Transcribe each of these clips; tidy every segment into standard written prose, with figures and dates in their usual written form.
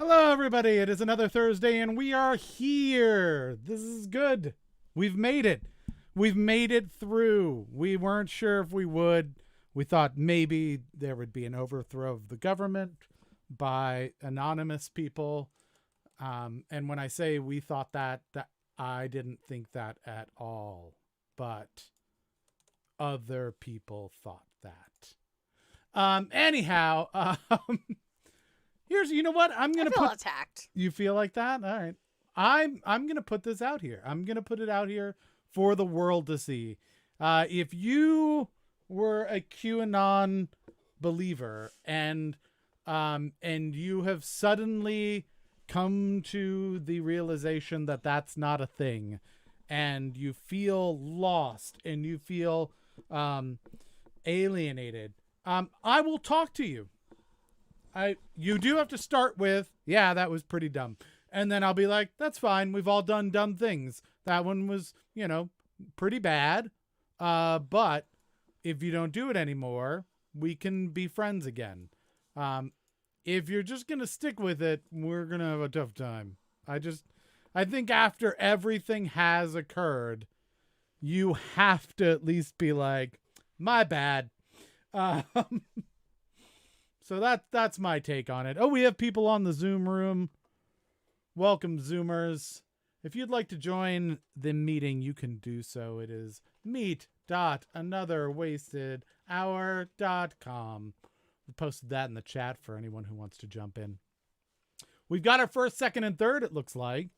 Hello, everybody. It is another Thursday, and we are here. This is good. We've made it. We've made it through. We weren't sure if we would. We thought maybe there would be an overthrow of the government by anonymous people. And when I say we thought that I didn't think that at all. But other people thought that. Anyhow, here's, you know what? I'm going to feel attacked. You feel like that? All right. I'm going to put this out here. I'm going to put it out here for the world to see. If you were a QAnon believer and you have suddenly come to the realization that that's not a thing, and you feel lost and you feel alienated, I will talk to you. You do have to start with, yeah, that was pretty dumb. And then I'll be like, that's fine. We've all done dumb things. That one was, pretty bad. But if you don't do it anymore, we can be friends again. If you're just going to stick with it, we're going to have a tough time. I think after everything has occurred, you have to at least be like, my bad. So that's my take on it. Oh, we have people on the Zoom room. Welcome, Zoomers. If you'd like to join the meeting, you can do so. It is meet.anotherwastedhour.com. We posted that in the chat for anyone who wants to jump in. We've got our first, second, and third, it looks like.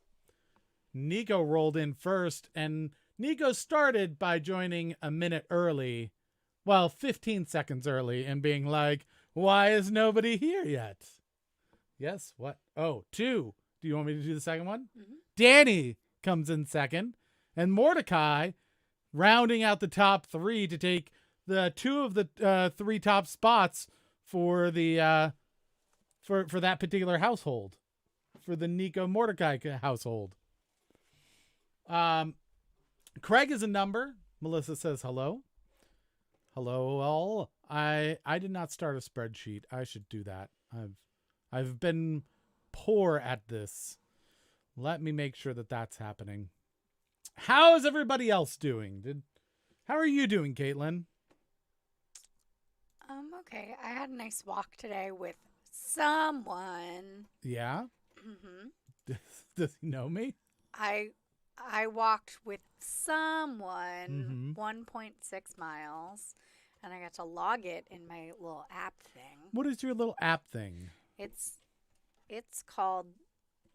Nico rolled in first, and Nico started by joining a minute early. Well, 15 seconds early, and being like, why is nobody here yet? Yes, what? Oh, 2. Do you want me to do the second one? Mm-hmm. Danny comes in second, and Mordecai rounding out the top 3 to take the 2 of the 3 top spots for the for that particular household, for the Nico Mordecai household. Craig is a number. Melissa says hello. Hello all. I did not start a spreadsheet. I should do that. I've been poor at this. Let me make sure that that's happening. How is everybody else doing? How are you doing, Caitlin? Okay. I had a nice walk today with someone. Yeah? Mm-hmm. Does he know me? I walked with someone 1.6 miles, and I got to log it in my little app thing. What is your little app thing? It's called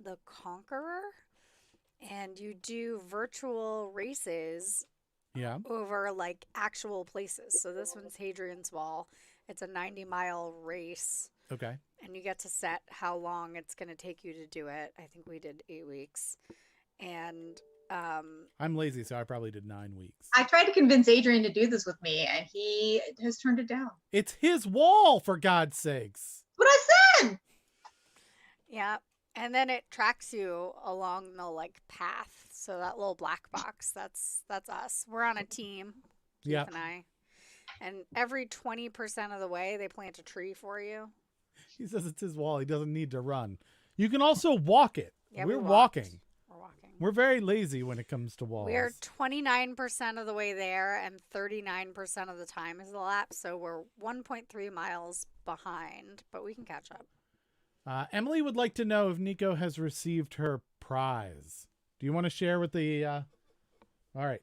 The Conqueror, and you do virtual races over like actual places. So this one's Hadrian's Wall. It's a 90-mile race. Okay. And you get to set how long it's going to take you to do it. I think we did 8 weeks. And I'm lazy, so I probably did 9 weeks. I tried to convince Adrian to do this with me, and he has turned it down. It's his wall, for God's sakes. What I said! Yeah. And then it tracks you along the path. So that little black box, that's us. We're on a team, Keith and I. And every 20% of the way, they plant a tree for you. He says it's his wall. He doesn't need to run. You can also walk it. Yeah, We're walking. We're walking. We're very lazy when it comes to walls. We're 29% of the way there, and 39% of the time is the lap. So we're 1.3 miles behind, but we can catch up. Emily would like to know if Nico has received her prize. Do you want to share with the... All right.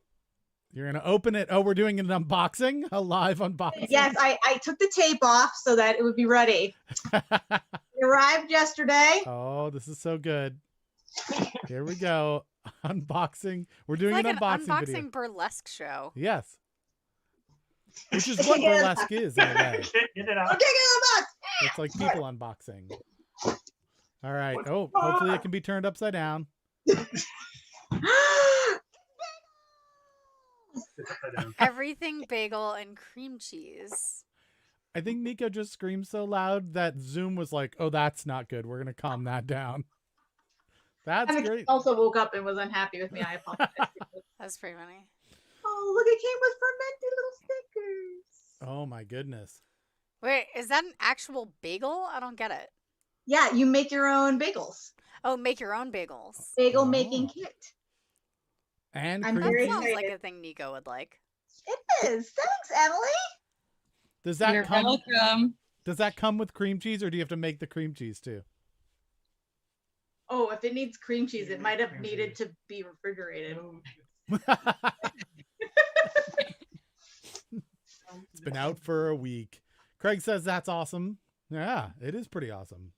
You're going to open it. Oh, we're doing an unboxing? A live unboxing? Yes, I took the tape off so that it would be ready. It arrived yesterday. Oh, this is so good. Here we go. Unboxing. We're doing it's like an unboxing video. Burlesque show. Yes. Which is what burlesque is in a way. Get it out. Okay, get it out. It's like people unboxing. All right. Oh, hopefully it can be turned upside down. Everything bagel and cream cheese. I think Nico just screamed so loud that Zoom was like, oh, that's not good. We're going to calm that down. That's great. Also woke up and was unhappy with me. I apologize. That's pretty funny. Oh, look, it came with fermented little stickers. Oh, my goodness. Wait, is that an actual bagel? I don't get it. Yeah, you make your own bagels. Oh, make your own bagels. Bagel making kit. And I'm cream very cheese. Sounds excited. like a thing Nico would like. It is. Thanks, Emily. Does that You're come? welcome. Does that come with cream cheese, or do you have to make the cream cheese too? Oh, if it needs cream cheese, it might have needed to be refrigerated. It's been out for a week. Craig says that's awesome. Yeah, it is pretty awesome.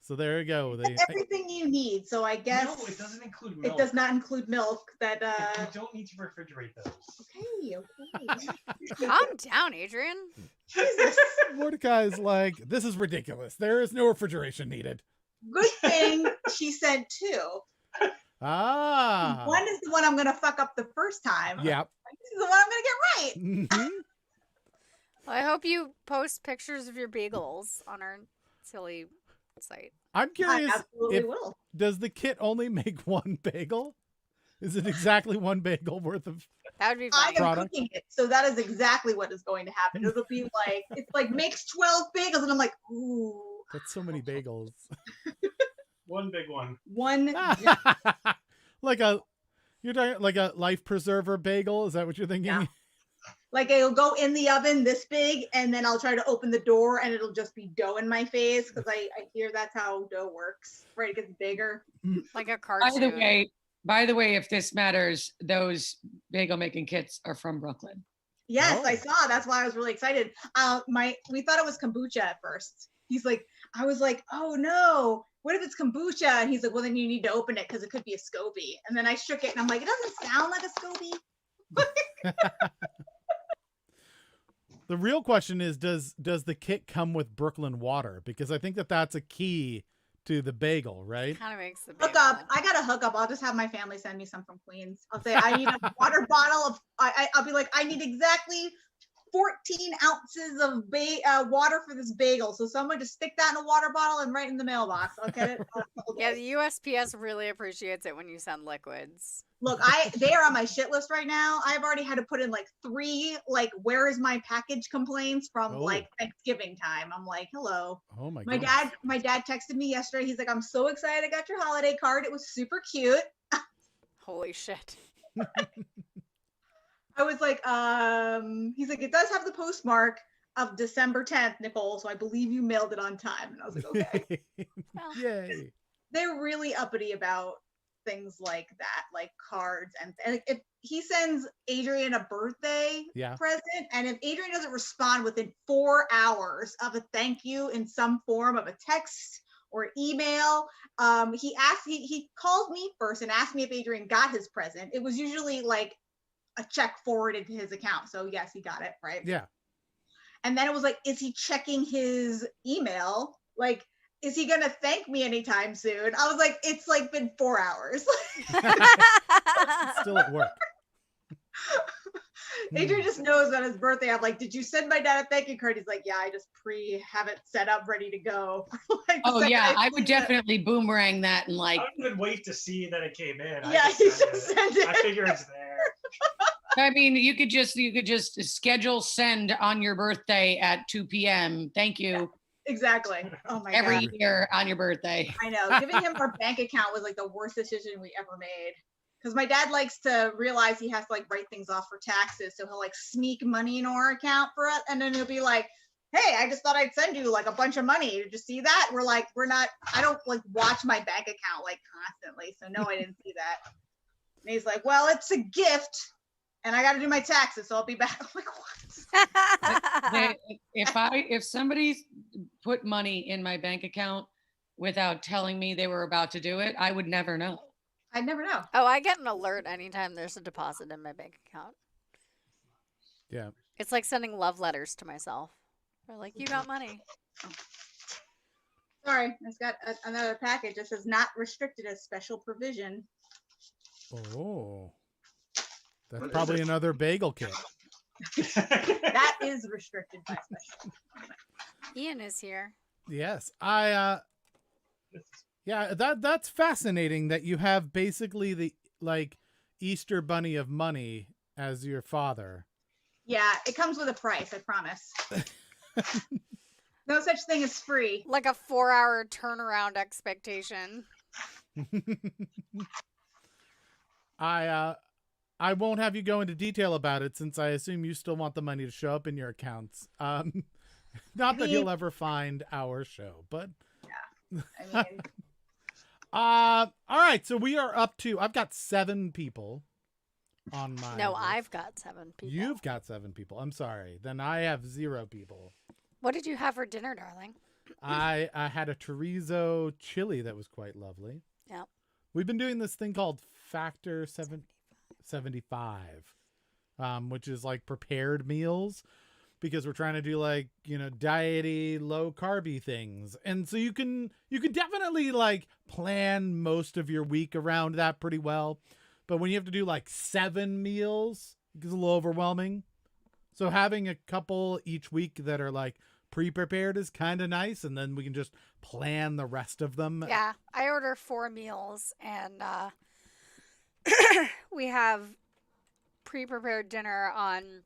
So there you go. It's everything you need. So I guess No, it doesn't include milk. it does not include milk. That You don't need to refrigerate those. okay. Calm down, Adrian. Jesus. Mordecai's like, this is ridiculous. There is no refrigeration needed. Good thing she sent two. Ah. One is the one I'm gonna fuck up the first time. Yep. This is the one I'm gonna get right. Mhm. Well, I hope you post pictures of your bagels on our silly site. I'm I curious, absolutely if, will. does the kit only make one bagel? Is it exactly one bagel worth of... That would be I fun. am Product. cooking it, so that is exactly what is going to happen. It'll be like it's like makes 12 bagels, and I'm like, ooh, That's so many bagels. One big one. one. Like you're talking like a life preserver bagel? Is that what you're thinking? Yeah. Like it'll go in the oven this big, and then I'll try to open the door, and it'll just be dough in my face because I hear that's how dough works. Right, it gets bigger. Like a cartoon. By the way, if this matters, those bagel making kits are from Brooklyn. Yes, Oh. I saw. That's why I was really excited. We thought it was kombucha at first. He's like, I was like, oh no, what if it's kombucha? And he's like, well, then you need to open it because it could be a SCOBY. And then I shook it, and I'm like, it doesn't sound like a SCOBY. The real question is, does the kit come with Brooklyn water? Because I think that's a key to the bagel, right? Kind of makes the Hook bagel. up. I got to hook up. I'll just have my family send me some from Queens. I'll say I need a water bottle of. I'll be like, I need exactly 14 ounces of water for this bagel. So someone just stick that in a water bottle and right in the mailbox. I'll get it. Yeah, the USPS really appreciates it when you send liquids. Look, they are on my shit list right now. I've already had to put in like 3 where is my package complaints from like Thanksgiving time. I'm like, hello. Oh my My goodness. dad texted me yesterday. He's like, I'm so excited I got your holiday card. It was super cute. Holy shit. I was like, he's like, it does have the postmark of December 10th, Nicole. So I believe you mailed it on time. And I was like, okay. Well, Yay. They're really uppity about things like that, like cards. And if he sends Adrian a birthday present, and if Adrian doesn't respond within 4 hours of a thank you in some form of a text or email, he called me first and asked me if Adrian got his present. It was usually like a check forwarded to his account. So yes, he got it, right? Yeah. And then it was like, is he checking his email? Like, is he gonna thank me anytime soon? I was like, it's like been 4 hours. Still at work. Adrian just knows on his birthday. I'm like, did you send my dad a thank you card? He's like, yeah, I just have it set up, ready to go. Like, Oh yeah, I would definitely boomerang that and like. I don't even wait to see that it came in. Yeah, I he just send just it. sent it. I figure it's there. I mean, you could just schedule send on your birthday at 2 p.m. Thank you. Yeah, exactly. Oh my Every god. year on your birthday. I know. Giving him our bank account was like the worst decision we ever made. Because my dad likes to realize he has to like write things off for taxes. So he'll like sneak money into our account for us. And then he'll be like, hey, I just thought I'd send you like a bunch of money. Did you see that? I don't like watch my bank account like constantly. So no, I didn't see that. And he's like, well, it's a gift. And I got to do my taxes. So I'll be back. I'm like, what? If somebody put money in my bank account without telling me they were about to do it, I would never know. I'd never know. Oh, I get an alert anytime there's a deposit in my bank account. Yeah. It's like sending love letters to myself. They're like, you got money. Sorry, I just got another package. It says not restricted as special provision. Oh. That's probably another bagel kit. That is restricted by special. Ian is here. Yes. Yeah, that's fascinating that you have basically the like Easter bunny of money as your father. Yeah, it comes with a price, I promise. No such thing as free. Like a 4-hour turnaround expectation. I won't have you go into detail about it since I assume you still want the money to show up in your accounts. Not that he'll ever find our show, but yeah. I mean, all right. So we are up to. I've got 7 people on my. No, list. I've got 7 people. You've got 7 people. I'm sorry. Then I have 0 people. What did you have for dinner, darling? I had a chorizo chili that was quite lovely. Yeah. We've been doing this thing called Factor 75, which is like prepared meals, because we're trying to do like, diety, low carby things. And so you can definitely like plan most of your week around that pretty well. But when you have to do like 7 meals, it gets a little overwhelming. So having a couple each week that are like pre-prepared is kind of nice, and then we can just plan the rest of them. Yeah, I order 4 meals, and we have pre-prepared dinner on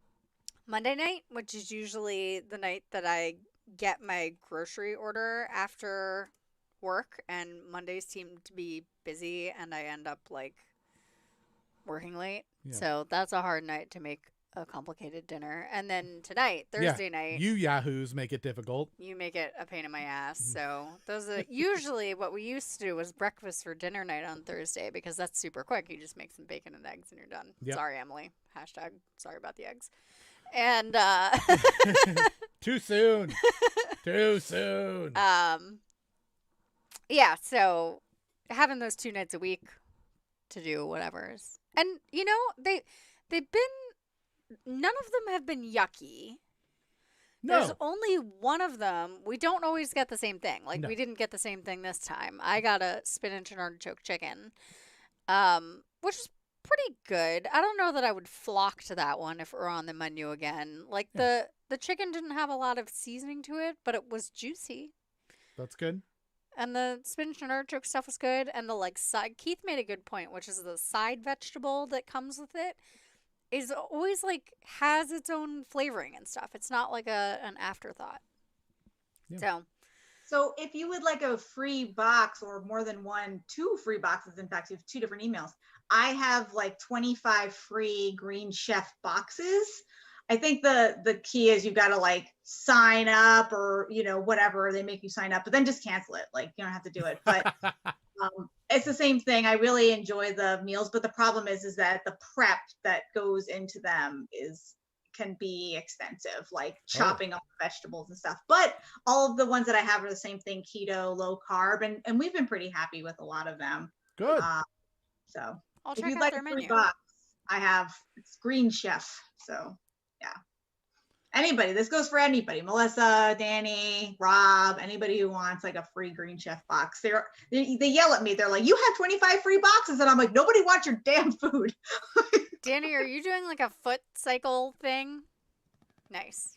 Monday night, which is usually the night that I get my grocery order after work, and Mondays seem to be busy, and I end up like working late. Yeah. So that's a hard night to make a complicated dinner. And then tonight, Thursday night, you yahoos make it difficult. You make it a pain in my ass. So those are usually what we used to do was breakfast for dinner night on Thursday, because that's super quick. You just make some bacon and eggs and you're done. Yep. Sorry, Emily. Hashtag sorry about the eggs. And too soon. Too soon. Yeah, so having those 2 nights a week to do whatever's. And they've been, none of them have been yucky. No. There's only one of them. We don't always get the same thing. Like, we didn't get the same thing this time. I got a spinach and artichoke chicken, which is pretty good. I don't know that I would flock to that one if it were on the menu again. Like, the chicken didn't have a lot of seasoning to it, but it was juicy. That's good. And the spinach and artichoke stuff was good. And the, like, side, Keith made a good point, which is the side vegetable that comes with it is always like has its own flavoring and stuff. It's not like an afterthought. Yeah. So if you would like a free box or more than 2 free boxes, in fact, you have 2 different emails. I have like 25 free Green Chef boxes. I think the key is you've got to like sign up or, whatever, they make you sign up, but then just cancel it. Like you don't have to do it, but it's the same thing. I really enjoy the meals, but the problem is that the prep that goes into them can be extensive, like chopping up vegetables and stuff. But all of the ones that I have are the same thing: keto, low carb, and we've been pretty happy with a lot of them. Good. So if you'd like a free box, it's Green Chef. So yeah. Anybody, this goes for anybody. Melissa, Danny, Rob, anybody who wants like a free Green Chef box. They yell at me. They're like, you have 25 free boxes. And I'm like, nobody wants your damn food. Danny, are you doing like a foot cycle thing? Nice.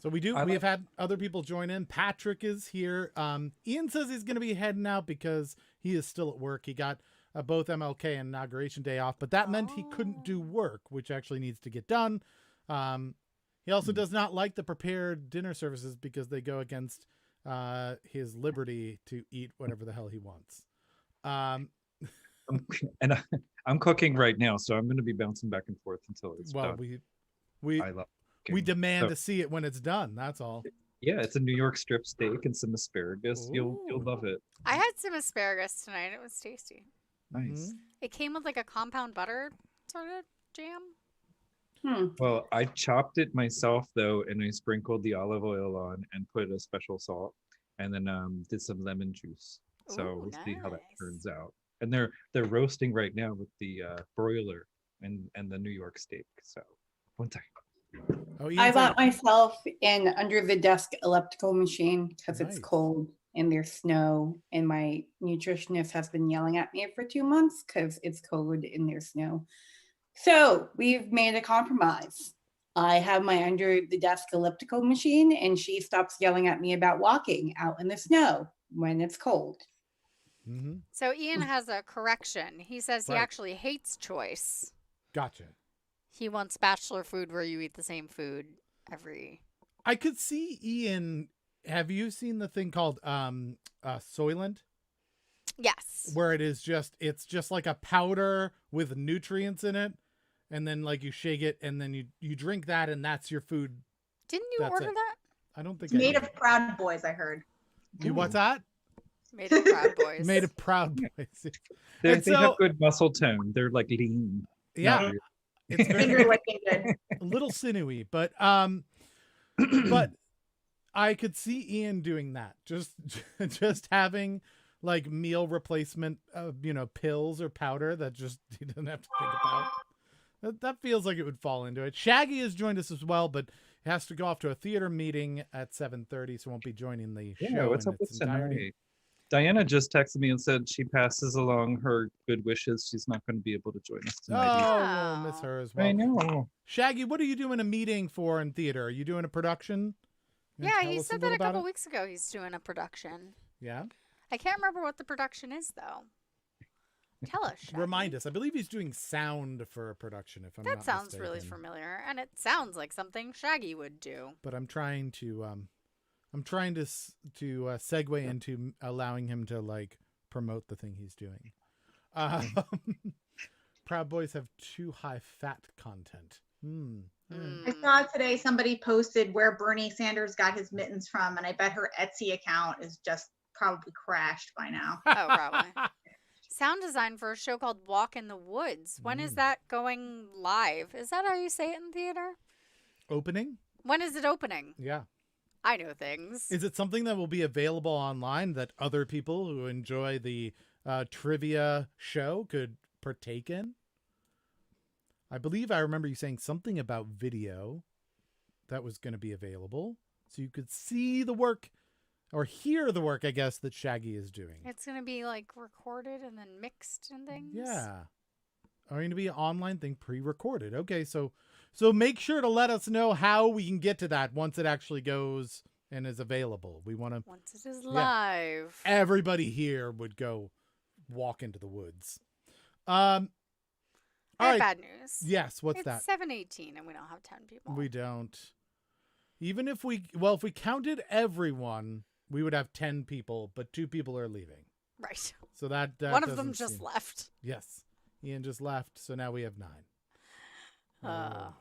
So we have had other people join in. Patrick is here. Ian says he's going to be heading out because he is still at work. He got both MLK and Inauguration Day off, but that meant he couldn't do work, which actually needs to get done. He also does not like the prepared dinner services because they go against his liberty to eat whatever the hell he wants. And I'm cooking right now, so I'm going to be bouncing back and forth until it's done. We demand to see it when it's done. That's all. Yeah, it's a New York strip steak and some asparagus. Ooh. You'll love it. I had some asparagus tonight. It was tasty. Nice. It came with like a compound butter sort of jam. Well, I chopped it myself though, and I sprinkled the olive oil on and put a special salt, and then did some lemon juice. So we'll see how that turns out. And they're roasting right now with the broiler and the New York steak. So one second. I bought myself an under the desk elliptical machine because it's cold and there's snow, and my nutritionist has been yelling at me for 2 months because it's cold and there's snow. So we've made a compromise. I have my under the desk elliptical machine, and she stops yelling at me about walking out in the snow when it's cold. Mm-hmm. So Ian has a correction. He says he actually hates choice. Gotcha. He wants bachelor food where you eat the same food every I could see Ian. Have you seen the thing called Soylent? Yes. Where it's just like a powder with nutrients in it, and then like you shake it, and then you drink that, and that's your food. Didn't you order that? I don't think it's made of Proud Boys. I heard. You what's that? Made of Proud Boys. Made of Proud Boys. They have good muscle tone. They're like lean. Yeah, it's Finger licking good. A little sinewy, but I could see Ian doing that. Just having like meal replacement, pills or powder that just he doesn't have to think about. That feels like it would fall into it. Shaggy has joined us as well, but he has to go off to a theater meeting at 7:30, so won't be joining the show. Yeah, what's up with tonight? Diana just texted me and said she passes along her good wishes. She's not going to be able to join us tonight. Oh, we'll miss her as well. I know. Shaggy, what are you doing a meeting for in theater? Are you doing a production? Yeah, he said that a couple weeks ago. He's doing a production. Yeah? I can't remember what the production is, though. Tell us, Shaggy. Remind us. I believe he's doing sound for a production, if I'm not mistaken. That sounds really familiar, and it sounds like something Shaggy would do. But I'm trying to segue into allowing him to like promote the thing he's doing. Proud Boys have too high fat content. I saw today somebody posted where Bernie Sanders got his mittens from, and I bet her Etsy account is just probably crashed by now. Oh, probably. Sound design for a show called Walk in the Woods. When is that going live? Is that how you say it in theater? Opening? When is it opening? Yeah. I know things. Is it something that will be available online that other people who enjoy the trivia show could partake in? I believe I remember you saying something about video that was going to be available, so you could see the work or hear the work, I guess, that Shaggy is doing. It's going to be like recorded and then mixed and things. Yeah. Going to be an online thing pre-recorded. Okay, so make sure to let us know how we can get to that once it actually goes and is available. We want to once it is live. Everybody here would go walk into the woods. I have bad news. Yes, what's that? It's 7:18 and we don't have 10 people. We don't. Even if we counted everyone, we would have 10 people, but 2 people are leaving. Right. So that one of them just left. Yes. Ian just left, so now we have 9.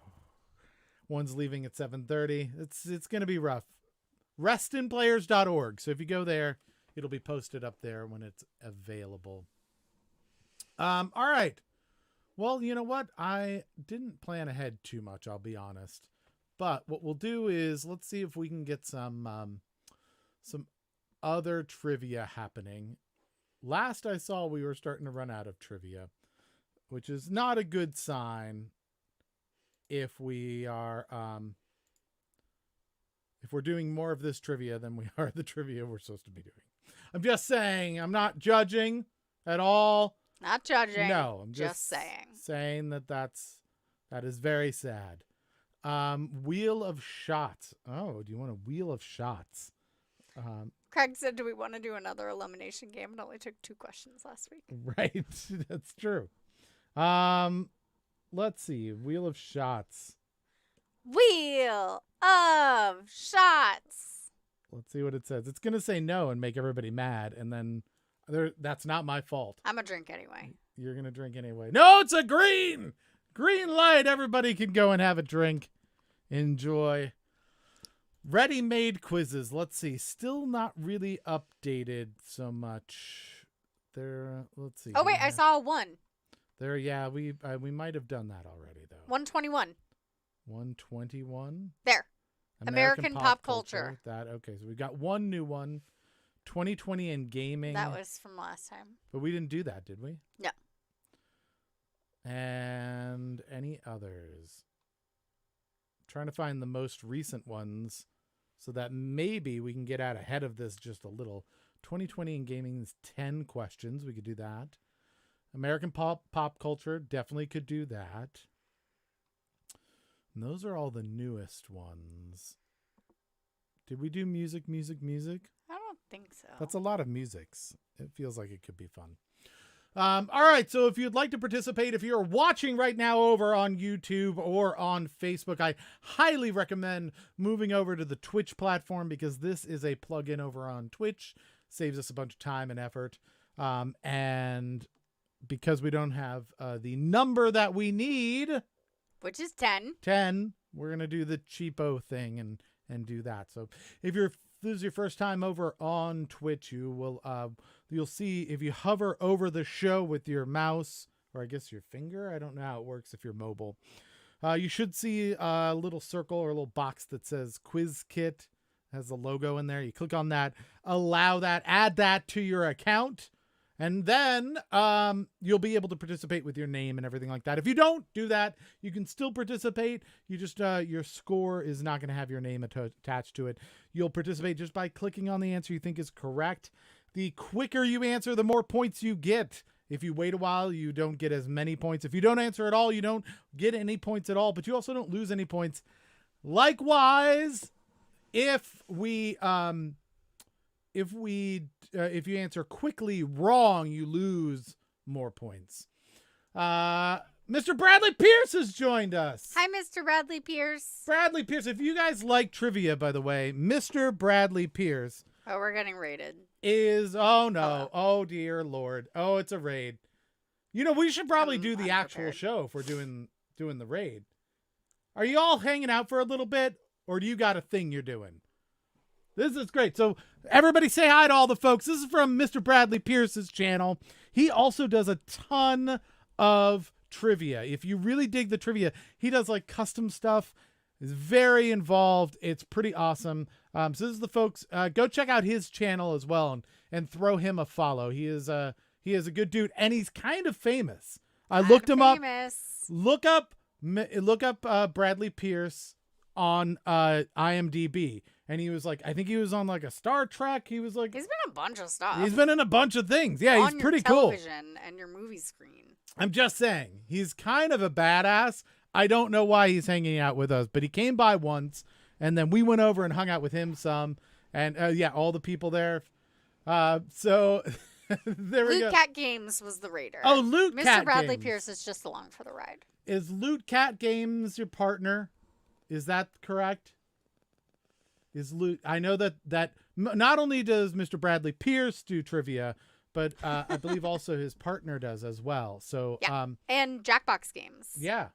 One's leaving at 7:30. It's going to be rough. Restinplayers.org. So if you go there, it'll be posted up there when it's available. All right. Well, you know what? I didn't plan ahead too much, I'll be honest. But what we'll do is let's see if we can get some other trivia happening. Last I saw, we were starting to run out of trivia, which is not a good sign if we are if we're doing more of this trivia than we are the trivia we're supposed to be doing. I'm just saying, I'm not judging at all. Not judging. No, I'm just saying that is very sad. Wheel of shots. Oh, do you want a wheel of shots? Craig said, do we want to do another elimination game? It only took 2 questions last week. Right. That's true. Let's see. Wheel of shots. Wheel of shots. Let's see what it says. It's going to say no and make everybody mad. And then that's not my fault. I'm going to drink anyway. You're going to drink anyway. No, it's a green. Green light. Everybody can go and have a drink. Enjoy. Ready-made quizzes. Let's see. Still not really updated so much. Let's see. Oh wait, I saw 1. There, yeah, we might have done that already though. 121. 121. There. American pop culture. That okay. So we got 1 new one. 2020 in gaming. That was from last time. But we didn't do that, did we? No. And any others? Trying to find the most recent ones so that maybe we can get out ahead of this just a little. 2020 in gaming is 10 questions. We could do that. American pop culture, definitely could do that. And those are all the newest ones. Did we do music? I don't think so. That's a lot of musics. It feels like it could be fun. All right, so if you'd like to participate, if you're watching right now over on YouTube or on Facebook, I highly recommend moving over to the Twitch platform because this is a plugin over on Twitch. Saves us a bunch of time and effort. And because we don't have the number that we need, which is 10, we're going to do the cheapo thing and do that. So if this is your first time over on Twitch, you'll see if you hover over the show with your mouse, or I guess your finger. I don't know how it works if you're mobile. You should see a little circle or a little box that says Quiz Kit. It has the logo in there. You click on that, allow that, add that to your account, and then you'll be able to participate with your name and everything like that. If you don't do that, you can still participate. You just your score is not going to have your name attached to it. You'll participate just by clicking on the answer you think is correct. The quicker you answer, the more points you get. If you wait a while, you don't get as many points. If you don't answer at all, you don't get any points at all, but you also don't lose any points. Likewise, if you answer quickly wrong, you lose more points. Mr. Bradley Pierce has joined us. Hi, Mr. Bradley Pierce. Bradley Pierce, if you guys like trivia, by the way, Mr. Bradley Pierce. Oh, we're getting raided. Oh no. Oh dear Lord. Oh, it's a raid. You know, we should probably do the actual show if we're doing the raid. Are you all hanging out for a little bit, or do you got a thing you're doing? This is great. So everybody say hi to all the folks. This is from Mr. Bradley Pierce's channel. He also does a ton of trivia. If you really dig the trivia, he does like custom stuff. Is very involved. It's pretty awesome. So this is the folks. Go check out his channel as well and throw him a follow. He is a good dude, and he's kind of famous. I looked him up. Look up Bradley Pierce on IMDb, and he was like, I think he was on like a Star Trek. He was like, he's been in a bunch of stuff. He's been in a bunch of things. Yeah, he's pretty cool. On your television and your movie screen. I'm just saying, he's kind of a badass. I don't know why he's hanging out with us, but he came by once, and then we went over and hung out with him some, and yeah, all the people there. So there we go. Loot Cat Games was the raider. Oh, Loot Cat Mr. Bradley Games. Pierce is just along for the ride. Is Loot Cat Games your partner? Is that correct? I know that not only does Mr. Bradley Pierce do trivia, but I believe also his partner does as well. So yeah. And Jackbox Games. Yeah.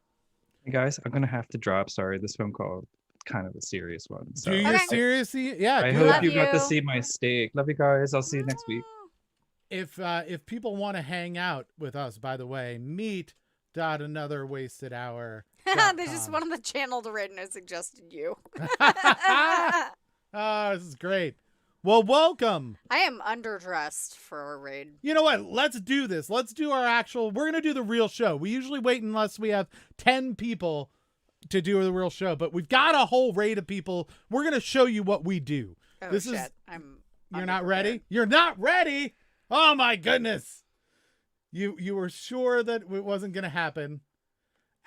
Hey guys, I'm gonna have to drop. Sorry, this phone call kind of a serious one. So. Do you seriously? Yeah. I hope you got to see my steak. Love you guys. I'll see you next week. If people want to hang out with us, by the way, meet.anotherwastedhour. They just wanted the channel to raid and I suggested you. Oh, this is great. Well, welcome. I am underdressed for a raid. You know what? Let's do this. Let's do our we're going to do the real show. We usually wait unless we have 10 people to do the real show, but we've got a whole raid of people. We're going to show you what we do. Oh, shit. You're not ready? You're not ready? Oh my goodness. You were sure that it wasn't going to happen.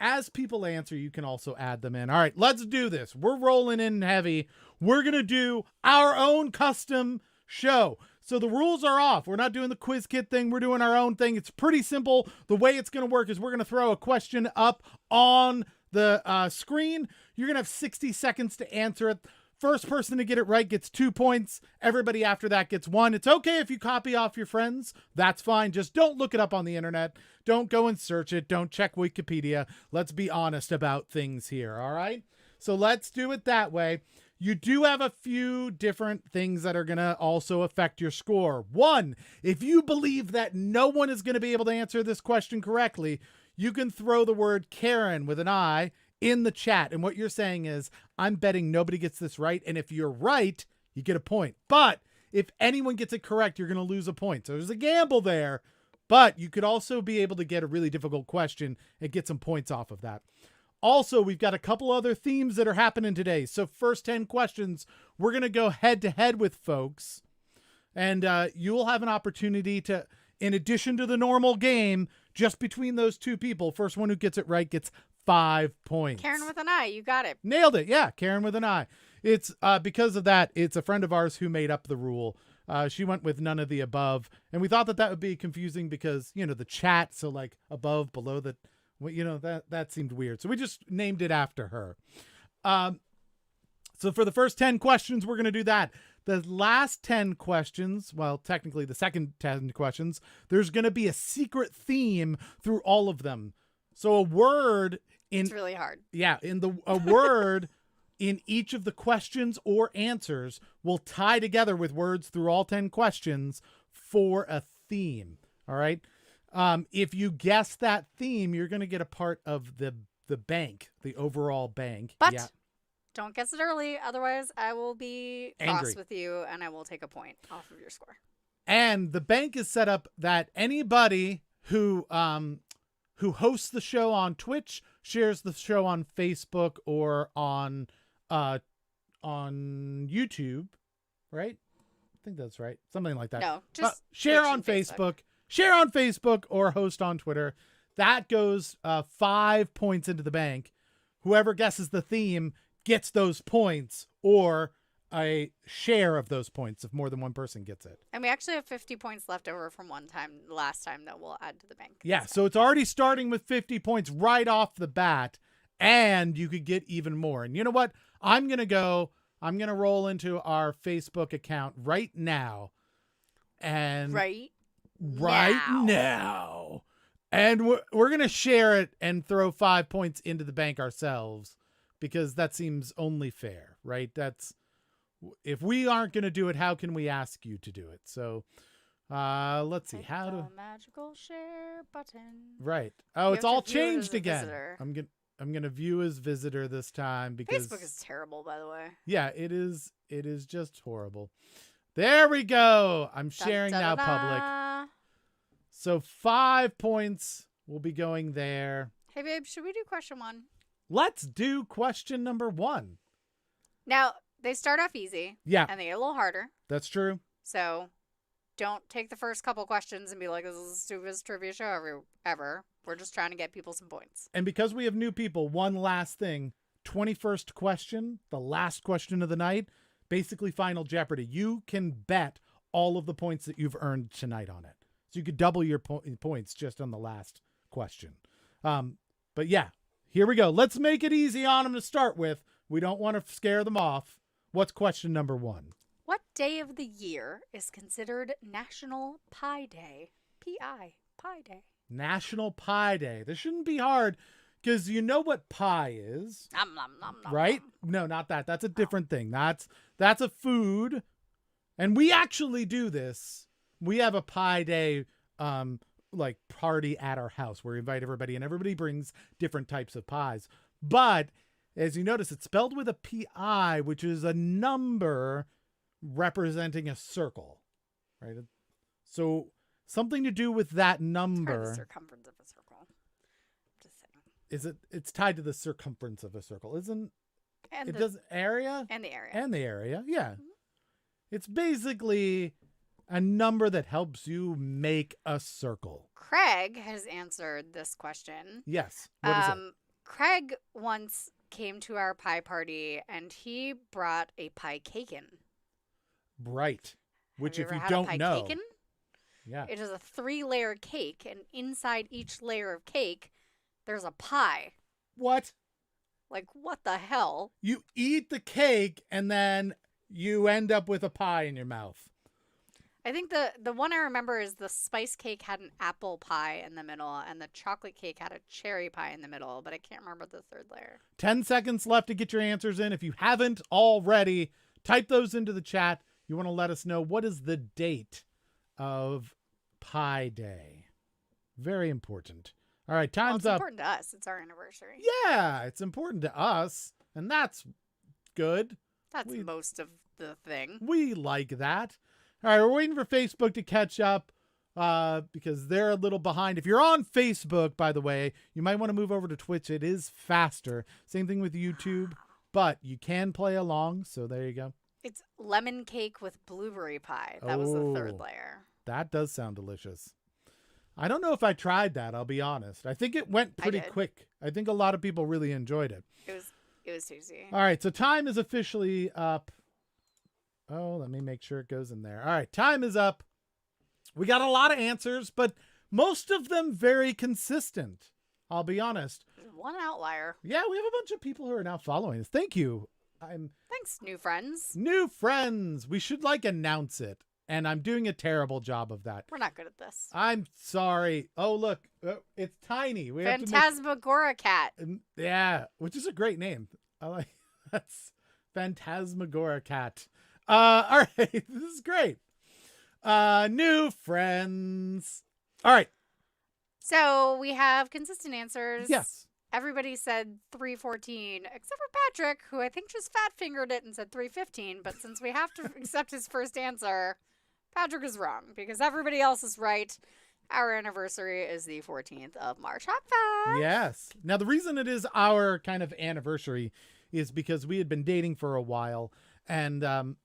As people answer, you can also add them in. All right, let's do this. We're rolling in heavy. We're going to do our own custom show. So the rules are off. We're not doing the quiz kit thing. We're doing our own thing. It's pretty simple. The way it's going to work is we're going to throw a question up on the screen. You're going to have 60 seconds to answer it. First person to get it right gets 2 points. Everybody after that gets 1. It's okay if you copy off your friends. That's fine. Just don't look it up on the internet. Don't go and search it. Don't check Wikipedia. Let's be honest about things here, all right? So let's do it that way. You do have a few different things that are going to also affect your score. One, if you believe that no one is going to be able to answer this question correctly, you can throw the word Karen with an I in the chat. And what you're saying is, I'm betting nobody gets this right. And if you're right, you get a point. But if anyone gets it correct, you're going to lose a point. So there's a gamble there. But you could also be able to get a really difficult question and get some points off of that. Also, we've got a couple other themes that are happening today. So first 10 questions, we're going to go head to head with folks. And you'll have an opportunity to, in addition to the normal game, just between those two people, first one who gets it right gets 5 points. Karen with an I, you got it. Nailed it. Yeah, Karen with an I. It's because of that, it's a friend of ours who made up the rule. She went with none of the above. And we thought that would be confusing because, the chat. So like above, below that, that seemed weird. So we just named it after her. So for the first 10 questions, we're going to do that. The last 10 questions, well, technically the second 10 questions, there's going to be a secret theme through all of them. So a word it's really hard. Yeah, a word in each of the questions or answers will tie together with words through all 10 questions for a theme. All right. If you guess that theme, you're going to get a part of the bank, the overall bank. But don't guess it early. Otherwise, I will be angry cross with you and I will take a point off of your score. And the bank is set up that anybody who hosts the show on Twitch, shares the show on Facebook or on YouTube, right? I think that's right. Something like that. No, just share on Facebook. Share on Facebook or host on Twitter. That goes 5 points into the bank. Whoever guesses the theme gets those points or a share of those points if more than one person gets it. And we actually have 50 points left over from last time that we'll add to the bank. Yeah, so it's already starting with 50 points right off the bat, and you could get even more. And you know what? I'm going to roll into our Facebook account right now. And right now. And we're going to share it and throw 5 points into the bank ourselves because that seems only fair, right? If we aren't going to do it, how can we ask you to do it? So let's see how to magical share button. Right. Oh, it's all changed again. I'm going to view as visitor this time because Facebook is terrible, by the way. Yeah, it is just horrible. There we go. I'm sharing now, public. So 5 points will be going there. Hey, babe, should we do question 1? Let's do question number 1. Now, they start off easy. Yeah. And they get a little harder. That's true. So don't take the first couple questions and be like, this is the stupidest trivia show ever. We're just trying to get people some points. And because we have new people, one last thing. 21st question, the last question of the night, basically Final Jeopardy. You can bet all of the points that you've earned tonight on it. So you could double your points just on the last question. But yeah, here we go. Let's make it easy on them to start with. We don't want to scare them off. What's question number 1? What day of the year is considered National Pie Day? P-I, Pie Day. National Pie Day. This shouldn't be hard because you know what pie is. Nom, nom, nom, nom, right? nom. No, not that. That's a different thing. That's a food. And we actually do this. We have a Pie Day like party at our house where we invite everybody and everybody brings different types of pies. But as you notice, it's spelled with a P-I, which is a number representing a circle, right? So something to do with that number. It's the circumference of a circle. Just saying. It's tied to the circumference of a circle, isn't and it? Does area? And the area. And the area, yeah. Mm-hmm. It's basically a number that helps you make a circle. Craig has answered this question. Yes. What is it? Craig once came to our pie party and he brought a pie caken. Right. Which, if you had don't a pie know, caken? Yeah, it is a 3-layer cake, and inside each layer of cake, there's a pie. What? Like, what the hell? You eat the cake and then you end up with a pie in your mouth. I think the one I remember is the spice cake had an apple pie in the middle, and the chocolate cake had a cherry pie in the middle, but I can't remember the third layer. 10 seconds left to get your answers in. If you haven't already, type those into the chat. You want to let us know what is the date of Pie Day. Very important. All right, time's up. It's important to us. It's our anniversary. Yeah, it's important to us, and that's good. That's most of the thing. We like that. All right, we're waiting for Facebook to catch up because they're a little behind. If you're on Facebook, by the way, you might want to move over to Twitch. It is faster. Same thing with YouTube, but you can play along, so there you go. It's lemon cake with blueberry pie. That was the third layer. That does sound delicious. I don't know if I tried that, I'll be honest. I think it went pretty quick. I think a lot of people really enjoyed it. It was tasty. All right, so time is officially up. Oh, let me make sure it goes in there. All right, time is up. We got a lot of answers, but most of them very consistent. I'll be honest. One outlier. Yeah, we have a bunch of people who are now following us. Thank you. Thanks, new friends. New friends. We should announce it. And I'm doing a terrible job of that. We're not good at this. I'm sorry. Oh, look. It's tiny. We Phantasmagora Cat. Yeah, which is a great name. I like that's Phantasmagora Cat. All right. This is great. New friends. All right. So we have consistent answers. Yes. Everybody said 314, except for Patrick, who I think just fat fingered it and said 315. But since we have to accept his first answer, Patrick is wrong because everybody else is right. Our anniversary is the 14th of March. Hot five. Yes. Now, the reason it is our kind of anniversary is because we had been dating for a while, and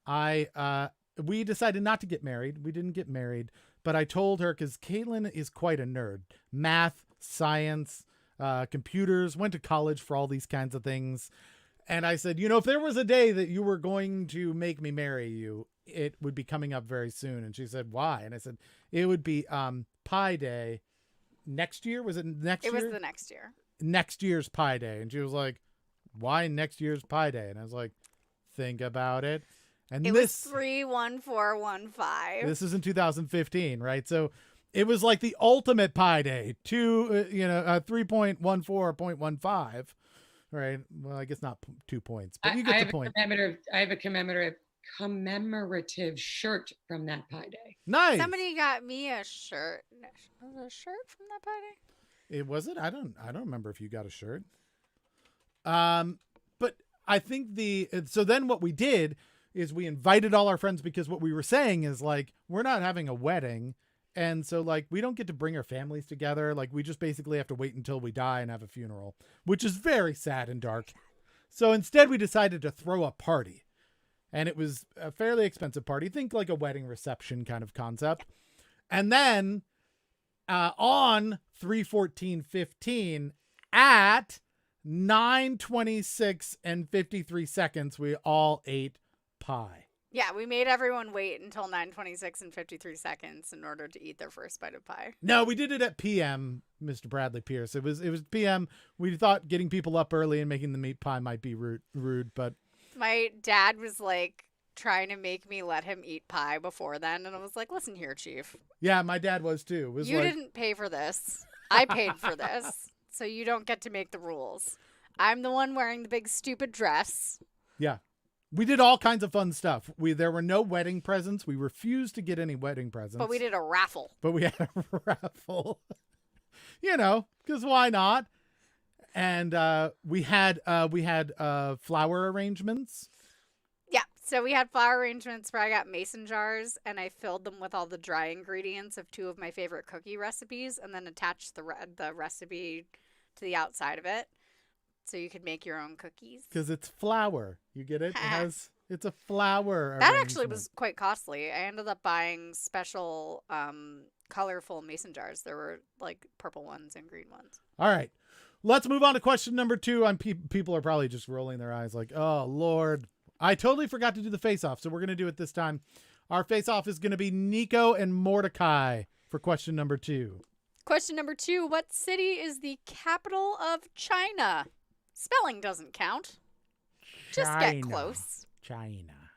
we decided not to get married. We didn't get married, but I told her, because Caitlin is quite a nerd. Math, science, computers, went to college for all these kinds of things. And I said, if there was a day that you were going to make me marry you, it would be coming up very soon. And she said, why? And I said, it would be Pi Day next year. Was it next year? It was the next year. Next year's Pi Day. And she was like, why next year's Pi Day? And I was like, think about it. And it was 31415. This is in 2015, right? So it was like the ultimate Pi Day, 3.14.15, right? Well, I guess not 2 points, but you get the point. I have a commemorative shirt from that Pi Day. Nice. Somebody got me a shirt. Was it a shirt from that Pi Day? It was it? I don't remember if you got a shirt. But I think so then what we did is we invited all our friends, because what we were saying is like, we're not having a wedding. And so like, we don't get to bring our families together. Like, we just basically have to wait until we die and have a funeral, which is very sad and dark. So instead we decided to throw a party, and it was a fairly expensive party. Think like a wedding reception kind of concept. And then, on 3/14/15 at 9:26 and 53 seconds, we all ate pie. Yeah, we made everyone wait until 9:26 and 53 seconds in order to eat their first bite of pie. No, we did it at PM, Mr. Bradley Pierce. It was PM. We thought getting people up early and making them eat pie might be rude, but my dad was like trying to make me let him eat pie before then, and I was like, listen here, Chief. Yeah, my dad was too. You didn't pay for this. I paid for this, so you don't get to make the rules. I'm the one wearing the big stupid dress. Yeah. We did all kinds of fun stuff. There were no wedding presents. We refused to get any wedding presents. But we did a raffle. But we had a raffle. Because why not? And we had flower arrangements. Yeah, so we had flower arrangements where I got mason jars, and I filled them with all the dry ingredients of 2 of my favorite cookie recipes, and then attached the recipe to the outside of it. So you could make your own cookies. Because it's flour. You get it? It's a flour. That actually was quite costly. I ended up buying special colorful mason jars. There were like purple ones and green ones. All right. Let's move on to question number 2. People are probably just rolling their eyes like, oh, Lord. I totally forgot to do the face-off, so we're going to do it this time. Our face-off is going to be Nico and Mordecai for question number 2. Question number 2. What city is the capital of China? Spelling doesn't count. Just get close. China.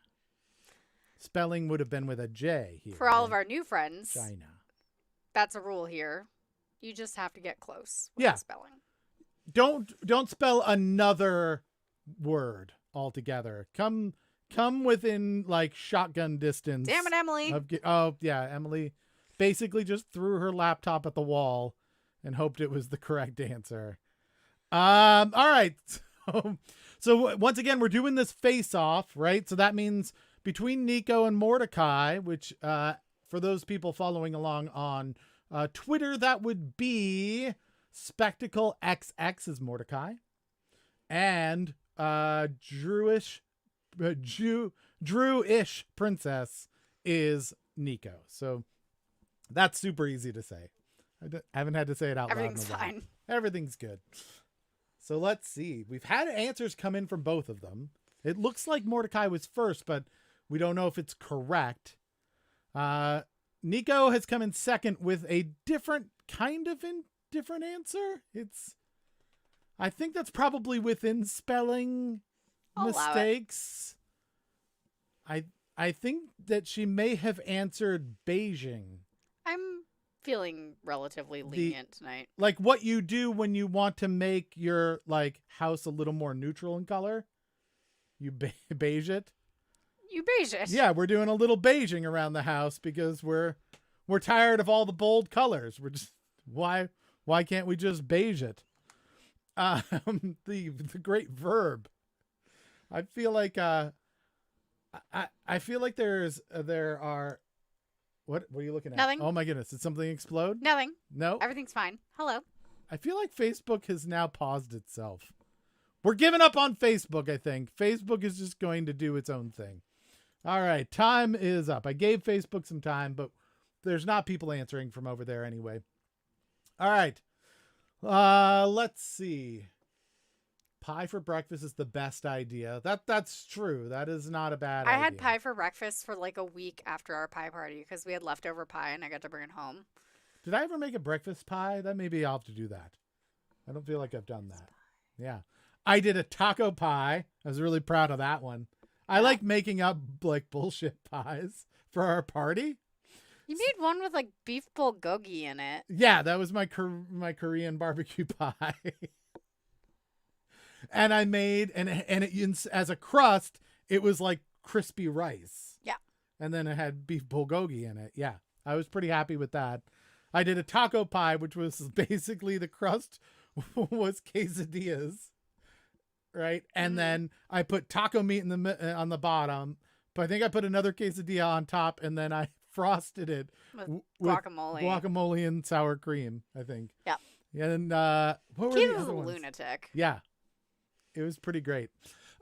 Spelling would have been with a J here. For all of our new friends. China. That's a rule here. You just have to get close with the spelling. Don't spell another word altogether. Come within like shotgun distance. Damn it, Emily. Emily basically just threw her laptop at the wall and hoped it was the correct answer. All right. So once again, we're doing this face off, right? So that means between Nico and Mordecai, which, for those people following along on Twitter, that would be Spectacle XX is Mordecai, and Drewish Princess is Nico. So that's super easy to say. I haven't had to say it out loud. Everything's fine. Everything's good. So let's see. We've had answers come in from both of them. It looks like Mordecai was first, but We don't know if it's correct. Nico has come in second with a different different answer. I think that's probably within spelling mistakes. I think that she may have answered Beijing. I'm feeling relatively lenient tonight. Like what you do when you want to make your like house a little more neutral in color. You beige it. You beige it. Yeah, we're doing a little beiging around the house because we're tired of all the bold colors. We're just why can't we just beige it? The great verb. I feel like I feel like there are what are you looking at? Nothing. Oh my goodness, did something explode? Nothing. No. Everything's fine. Hello. I feel like Facebook has now paused itself. We're giving up on Facebook, I think. Facebook is just going to do its own thing. All right, time is up. I gave Facebook some time, but there's not people answering from over there anyway. All right. Let's see. Pie for breakfast is the best idea. That's true. That is not a bad idea. I had pie for breakfast for like a week after our pie party because we had leftover pie and I got to bring it home. Did I ever make a breakfast pie? That maybe I'll have to do that. I don't feel like I've done that. Yeah. I did a taco pie. I was really proud of that one. I like making up like bullshit pies for our party. You made one with like beef bulgogi in it. Yeah, that was my Korean barbecue pie. And I made and it, as a crust, it was like crispy rice. Yeah. And then it had beef bulgogi in it. Yeah, I was pretty happy with that. I did a taco pie, which was basically the crust was quesadillas, right? And then I put taco meat on the bottom, but I think I put another quesadilla on top, and then I frosted it with guacamole and sour cream, I think. Yeah. And what were the other ones? Lunatic. Yeah, it was pretty great.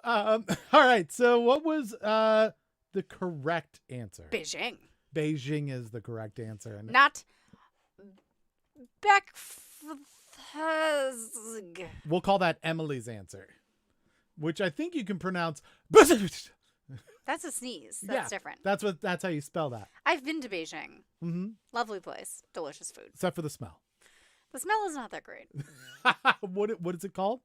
All right, so what was the correct answer? Beijing. Beijing is the correct answer. Not We'll call that Emily's answer, which I think you can pronounce. That's a sneeze. That's different. That's how you spell that. I've been to Beijing. Mm-hmm. Lovely place. Delicious food. Except for the smell. The smell is not that great. What is it called?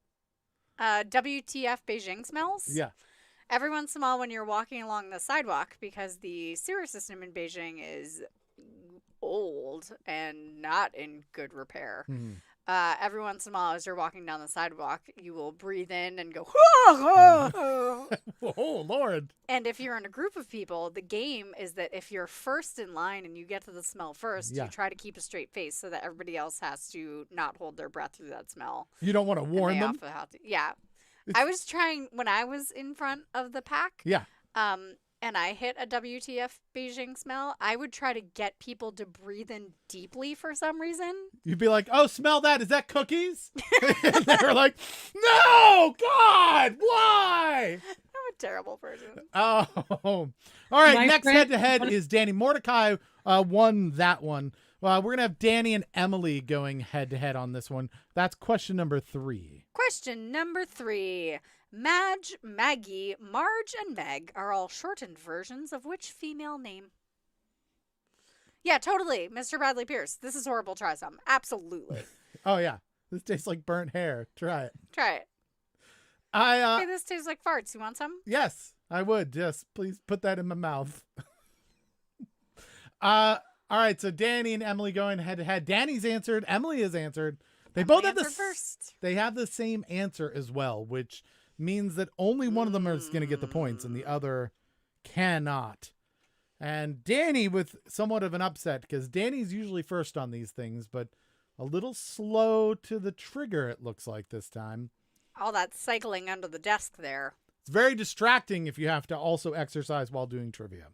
WTF Beijing smells? Yeah. Every once in a while when you're walking along the sidewalk, because the sewer system in Beijing is old and not in good repair. Mm-hmm. Every once in a while as you're walking down the sidewalk, you will breathe in and go, oh, Lord. And if you're in a group of people, the game is that if you're first in line and you get to the smell first, you try to keep a straight face so that everybody else has to not hold their breath through that smell. You don't want to warn them? Yeah. I was trying, when I was in front of the pack, and I hit a WTF Beijing smell, I would try to get people to breathe in deeply for some reason. You'd be like, oh, smell that. Is that cookies? And they were like, no, God, why? I'm a terrible person. Oh. All right, next head-to-head is Danny. Mordecai won that one. We're going to have Danny and Emily going head-to-head on this one. That's question number 3. Question number 3. Madge, Maggie, Marge, and Meg are all shortened versions of which female name? Yeah, totally. Mr. Bradley Pierce. This is horrible. Try some. Absolutely. Oh, yeah. This tastes like burnt hair. Try it. Try it. Hey, this tastes like farts. You want some? Yes, I would. Yes, please put that in my mouth. All right, so Danny and Emily going head-to-head. Danny's answered. Emily has answered. They both have first. They have the same answer as well, which means that only one of them is going to get the points and the other cannot. And Danny with somewhat of an upset because Danny's usually first on these things, but a little slow to the trigger, it looks like this time. All that cycling under the desk there. It's very distracting if you have to also exercise while doing trivia.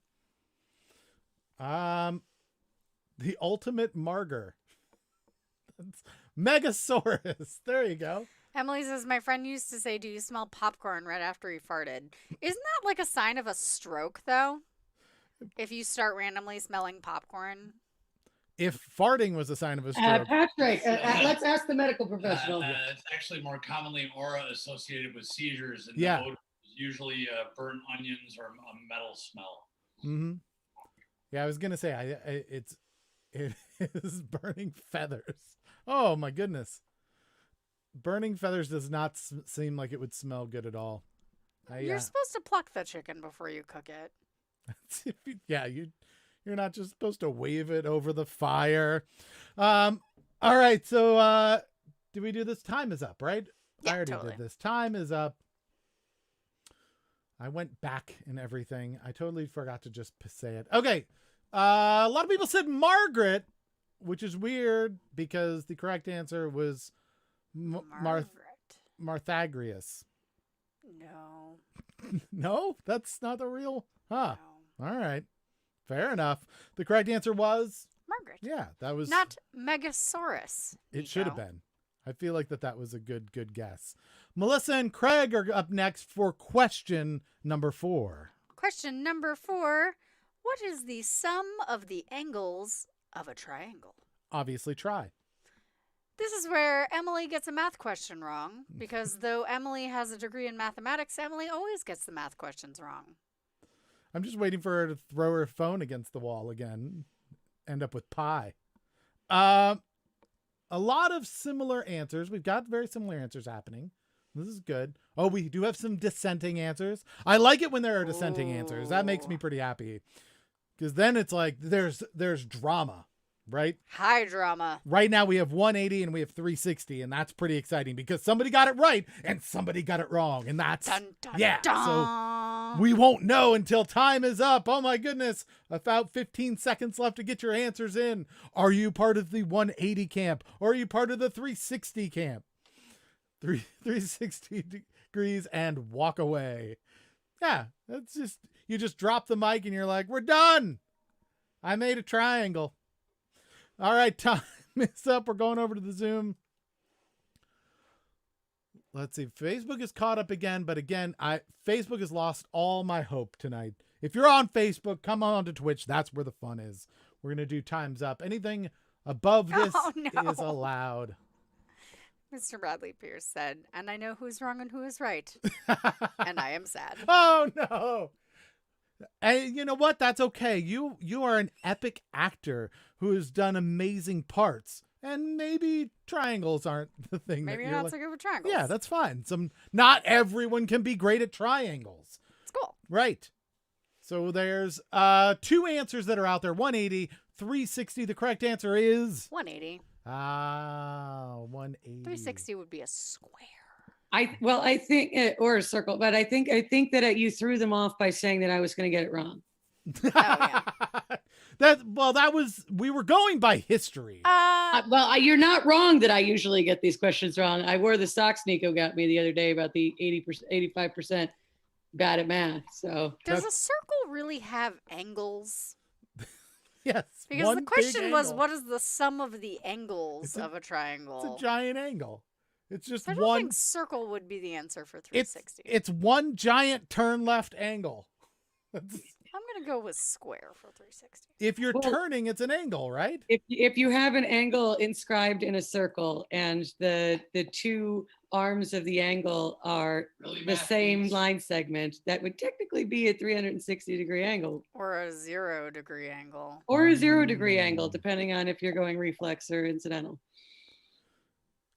The ultimate marger. Megasaurus. There you go. Emily says, my friend used to say, do you smell popcorn right after he farted? Isn't that like a sign of a stroke, though? If you start randomly smelling popcorn? If farting was a sign of a stroke. Patrick, let's ask the medical professional. It's actually more commonly aura associated with seizures. And usually burnt onions or a metal smell. Mm-hmm. Yeah, I was gonna say it is burning feathers. Oh my goodness, burning feathers does not seem like it would smell good at all. You're supposed to pluck the chicken before you cook it. Yeah, you're not just supposed to wave it over the fire. All right, so did we do this? Time is up, right? Yeah, I already totally. did this. Time is up. I went back and everything. I totally forgot to just say it. Okay. A lot of people said Margaret, which is weird because the correct answer was Marthagrius. No. No, that's not the real. Huh. No. All right. Fair enough. The correct answer was Margaret. Yeah, that was not Megasaurus. It should have been. I feel like that was a good guess. Melissa and Craig are up next for question number 4. Question number 4. What is the sum of the angles of a triangle? Obviously, try. This is where Emily gets a math question wrong, because though Emily has a degree in mathematics, Emily always gets the math questions wrong. I'm just waiting for her to throw her phone against the wall again. End up with pi. A lot of similar answers. We've got very similar answers happening. This is good. Oh, we do have some dissenting answers. I like it when there are dissenting answers. That makes me pretty happy. Because then it's like there's drama, right? High drama. Right now we have 180 and we have 360, and that's pretty exciting because somebody got it right and somebody got it wrong. And that's dun, dun, yeah. Dun. So we won't know until time is up. Oh my goodness. About 15 seconds left to get your answers in. Are you part of the 180 camp or are you part of the 360 camp? 360 degrees and walk away. Yeah, that's just, you just drop the mic and you're like, we're done. I made a triangle. All right, time is up. We're going over to the Zoom. Let's see. Facebook is caught up again, but again, Facebook has lost all my hope tonight. If you're on Facebook, come on to Twitch. That's where the fun is. We're going to do times up. Anything above this is allowed. Mr. Bradley Pierce said, and I know who's wrong and who is right. And I am sad. Oh, no. And you know what? That's okay. You are an epic actor who has done amazing parts. And maybe triangles aren't the thing. Maybe that you're not so good with triangles. Yeah, that's fine. Not everyone can be great at triangles. It's cool. Right. So there's 2 answers that are out there. 180, 360. The correct answer is 180. 180. 360 would be a square. I think, or a circle, but I think that you threw them off by saying that I was going to get it wrong. Oh, yeah. We were going by history. You're not wrong that I usually get these questions wrong. I wore the socks Nico got me the other day about the 80%, 85% bad at math. So does a circle really have angles? Yes. Because the question was, what is the sum of the angles of a triangle? It's a giant angle. It's just I don't think circle would be the answer for 360. It's one giant turn left angle. I'm going to go with square for 360. If you're turning, it's an angle, right? If you have an angle inscribed in a circle and the 2 arms of the angle are the same line segment, that would technically be a 360-degree angle. Or a 0-degree angle. Or a 0-degree angle, depending on if you're going reflex or incidental.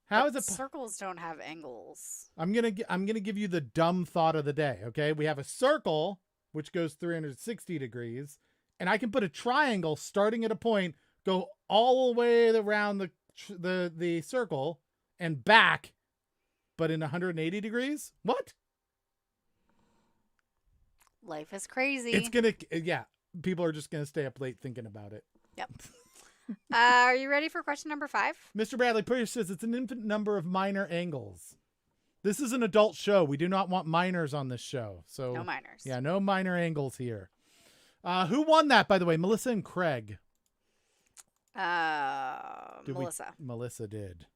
How is it? Circles don't have angles. I'm gonna give you the dumb thought of the day. Okay, we have a circle which goes 360 degrees, and I can put a triangle starting at a point, go all the way around the circle and back, but in 180 degrees. What? Life is crazy. It's gonna, yeah. People are just gonna stay up late thinking about it. Yep. Are you ready for question number 5? Mr. Bradley Pierce says it's an infinite number of minor angles. This is an adult show. We do not want minors on this show. So no minors. Yeah, no minor angles here. Who won that, by the way? Melissa and Craig. Melissa. Melissa did.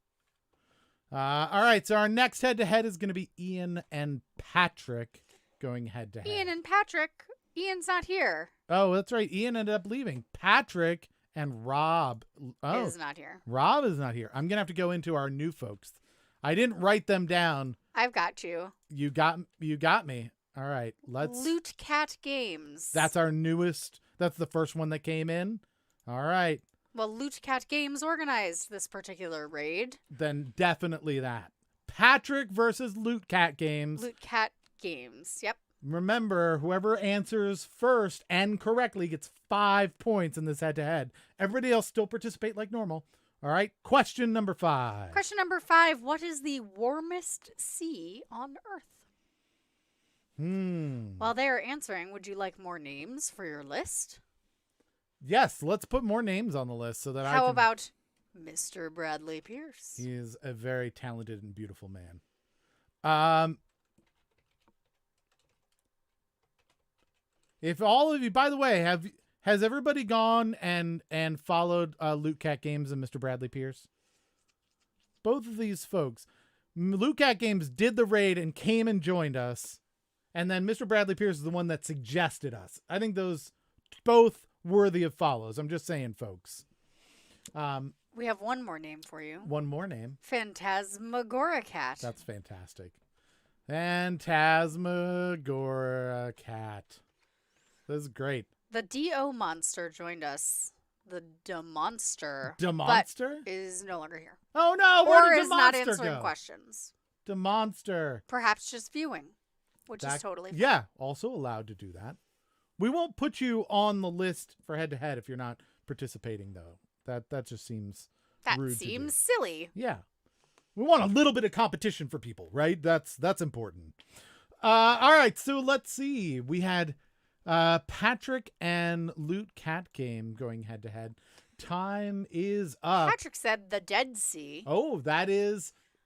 All right, so our next head-to-head is going to be Ian and Patrick going head-to-head. Ian and Patrick. Ian's not here. Oh, that's right. Ian ended up leaving. Patrick and Rob is not here. Rob is not here. I'm going to have to go into our new folks. I didn't write them down. I've got you. You got me. All right. Let's. Loot Cat Games. That's our newest. That's the first one that came in. All right. Well, Loot Cat Games organized this particular raid. Then definitely that. Patrick versus Loot Cat Games. Loot Cat Games. Yep. Remember, whoever answers first and correctly gets 5 points in this head-to-head. Everybody else still participate like normal. All right. Question number 5. Question number 5. What is the warmest sea on Earth? While they are answering, would you like more names for your list? Yes, let's put more names on the list so that How about Mr. Bradley Pierce? He is a very talented and beautiful man. If all of you, by the way, has everybody gone and followed Loot Cat Games and Mr. Bradley Pierce? Both of these folks. Loot Cat Games did the raid and came and joined us. And then Mr. Bradley Pierce is the one that suggested us. I think those both worthy of follows. I'm just saying, folks. We have one more name for you. One more name. Phantasmagora Cat. That's fantastic. Phantasmagora Cat. This is great. The D.O. Monster joined us. The Demonster. Demonster? Is no longer here. Oh no! Where did is not Demonster answering go? questions. Demonster. Perhaps just viewing, which is totally fine. Yeah, also allowed to do that. We won't put you on the list for head-to-head if you're not participating, though. That just seems rude to do. Silly. Yeah. We want a little bit of competition for people, right? That's important. All right, so let's see. We had Patrick and Loot Cat Game going head-to-head. Time is up. Patrick said the Dead Sea. Oh,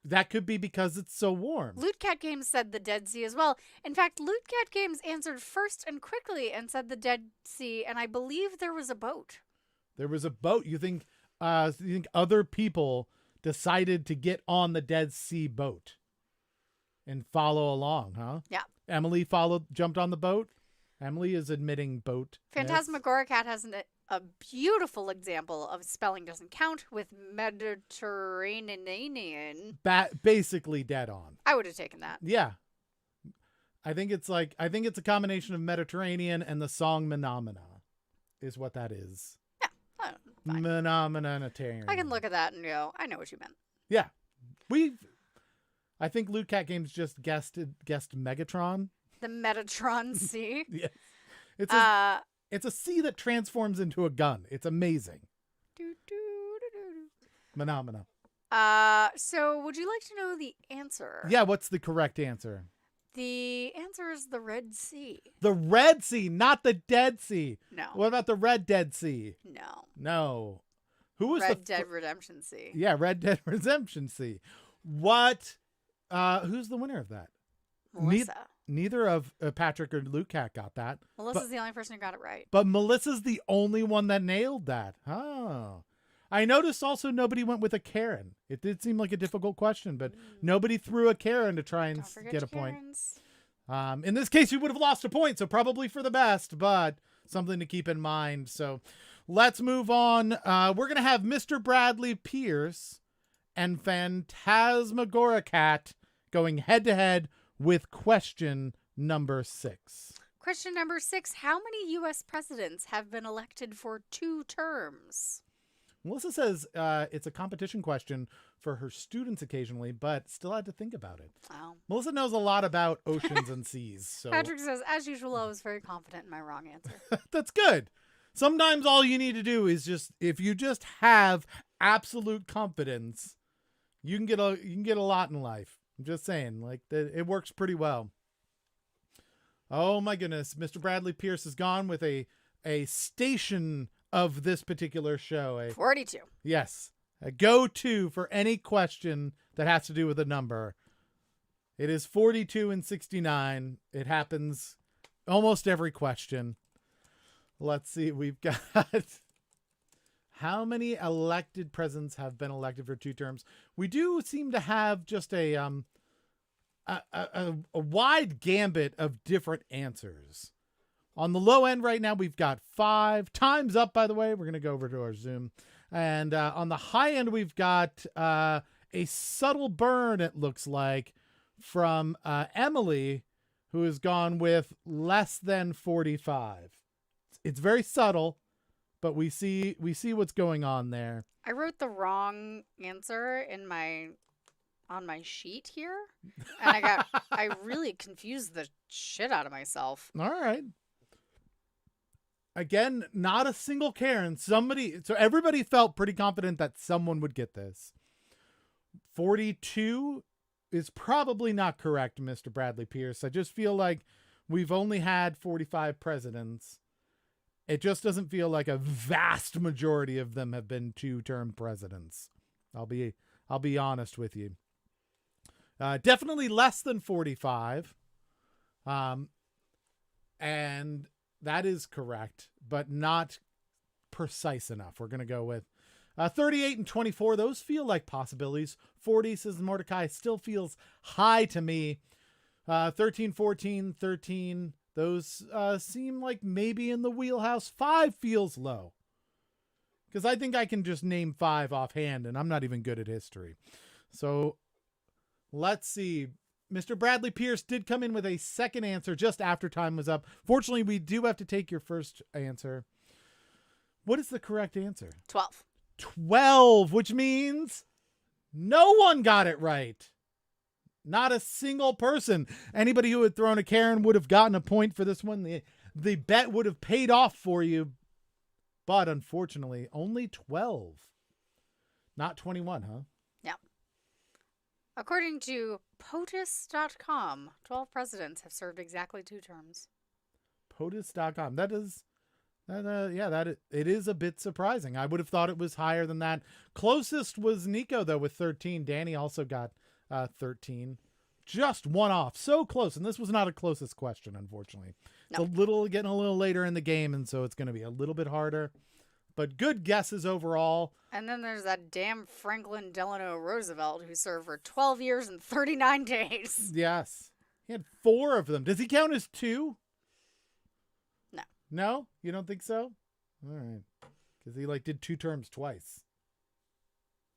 that could be because it's so warm. Loot Cat Games said the Dead Sea as well. In fact, Loot Cat Games answered first and quickly and said the Dead Sea, and I believe there was a boat. There was a boat. You think other people decided to get on the Dead Sea boat and follow along, huh? Yeah. Emily jumped on the boat. Emily is admitting boat. Phantasmagora Cat has a beautiful example of spelling doesn't count with Mediterranean. Basically dead on. I would have taken that. Yeah. I think it's a combination of Mediterranean and the song Menomina is what that is. Yeah. Fine. Menomina. I can look at that and go, I know what you meant. Yeah. I think Loot Cat Games just guessed Megatron. The Metatron Sea. Yeah. It's a sea that transforms into a gun. It's amazing. Phenomena. So would you like to know the answer? Yeah, what's the correct answer? The answer is the Red Sea. The Red Sea, not the Dead Sea. No. What about the Red Dead Sea? No. Who was Red Dead Redemption Sea? Yeah, Red Dead Redemption Sea. What? Who's the winner of that? Melissa. Neither of Patrick or Loot Cat got that. Melissa's the only person who got it right. But Melissa's the only one that nailed that. Oh. I noticed also nobody went with a Karen. It did seem like a difficult question, but nobody threw a Karen to try and get a point. In this case, you would have lost a point, so probably for the best, but something to keep in mind. So let's move on. We're going to have Mr. Bradley Pierce and Phantasmagora Cat going head-to-head with question number 6. Question number 6. How many U.S. presidents have been elected for 2 terms? Melissa says it's a competition question for her students occasionally, but still had to think about it. Wow. Melissa knows a lot about oceans and seas. So Patrick says, as usual, I was very confident in my wrong answer. That's good. Sometimes all you need to do is if you just have absolute confidence, you can get a lot in life. I'm just saying, it works pretty well. Oh my goodness, Mr. Bradley Pierce is gone with a station of this particular show. 42. Yes, a go-to for any question that has to do with a number. It is 42 and 69. It happens almost every question. Let's see, we've got how many elected presidents have been elected for 2 terms? We do seem to have just a wide gambit of different answers. On the low end right now, we've got 5. Time's up, by the way. We're going to go over to our Zoom. And on the high end, we've got a subtle burn, it looks like, from Emily, who has gone with less than 45. It's very subtle, but we see what's going on there. I wrote the wrong answer on my sheet here, and I really confused the shit out of myself. All right. Again, not a single Karen. So everybody felt pretty confident that someone would get this. 42 is probably not correct, Mr. Bradley Pierce. I just feel like we've only had 45 presidents. It just doesn't feel like a vast majority of them have been 2-term presidents. I'll be honest with you. Definitely less than 45. And that is correct, but not precise enough. We're going to go with 38 and 24. Those feel like possibilities. 40, says Mordecai, still feels high to me. 13, 14, 13. Those seem like maybe in the wheelhouse. 5 feels low. Because I think I can just name 5 offhand, and I'm not even good at history. So let's see. Mr. Bradley Pierce did come in with a second answer just after time was up. Fortunately, we do have to take your first answer. What is the correct answer? 12. 12, which means no one got it right. Not a single person. Anybody who had thrown a Karen would have gotten a point for this one. The bet would have paid off for you. But unfortunately, only 12. Not 21, huh? Yeah. According to POTUS.com, 12 presidents have served exactly 2 terms. POTUS.com. It is a bit surprising. I would have thought it was higher than that. Closest was Nico, though, with 13. Danny also got 13. Just one off. So close. And this was not a closest question, unfortunately. No. It's getting a little later in the game, and so it's going to be a little bit harder. But good guesses overall. And then there's that damn Franklin Delano Roosevelt who served for 12 years and 39 days. Yes. He had 4 of them. Does he count as 2? No. No? You don't think so? All right. Because he did 2 terms twice.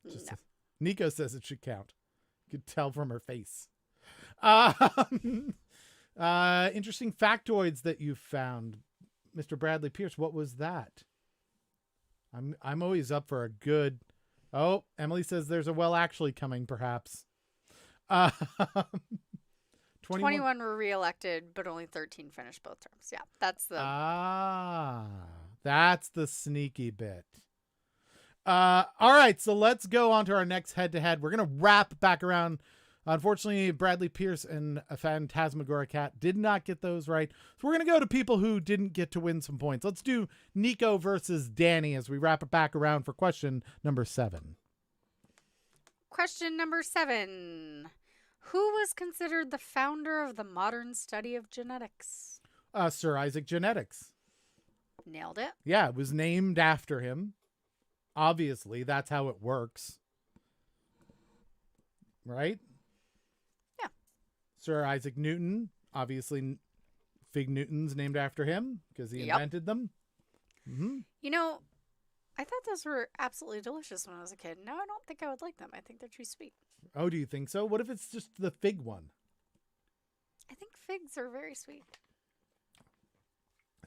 No. Nico says it should count. You could tell from her face. Interesting factoids that you found. Mr. Bradley Pierce, what was that? I'm always up for a good... Oh, Emily says there's a well actually coming, perhaps. 21 were reelected, but only 13 finished both terms. Yeah, that's the... that's the sneaky bit. All right, so let's go on to our next head-to-head. We're going to wrap back around. Unfortunately, Bradley Pierce and a Phantasmagoria Cat did not get those right. So we're going to go to people who didn't get to win some points. Let's do Nico versus Danny as we wrap it back around for question number 7. Question number 7. Who was considered the founder of the modern study of genetics? Sir Isaac Genetics. Nailed it. Yeah, it was named after him. Obviously, that's how it works. Right? Yeah. Sir Isaac Newton, obviously Fig Newton's named after him because he invented them. Mm-hmm. You know, I thought those were absolutely delicious when I was a kid. Now I don't think I would like them. I think they're too sweet. Oh, do you think so? What if it's just the fig one? I think figs are very sweet.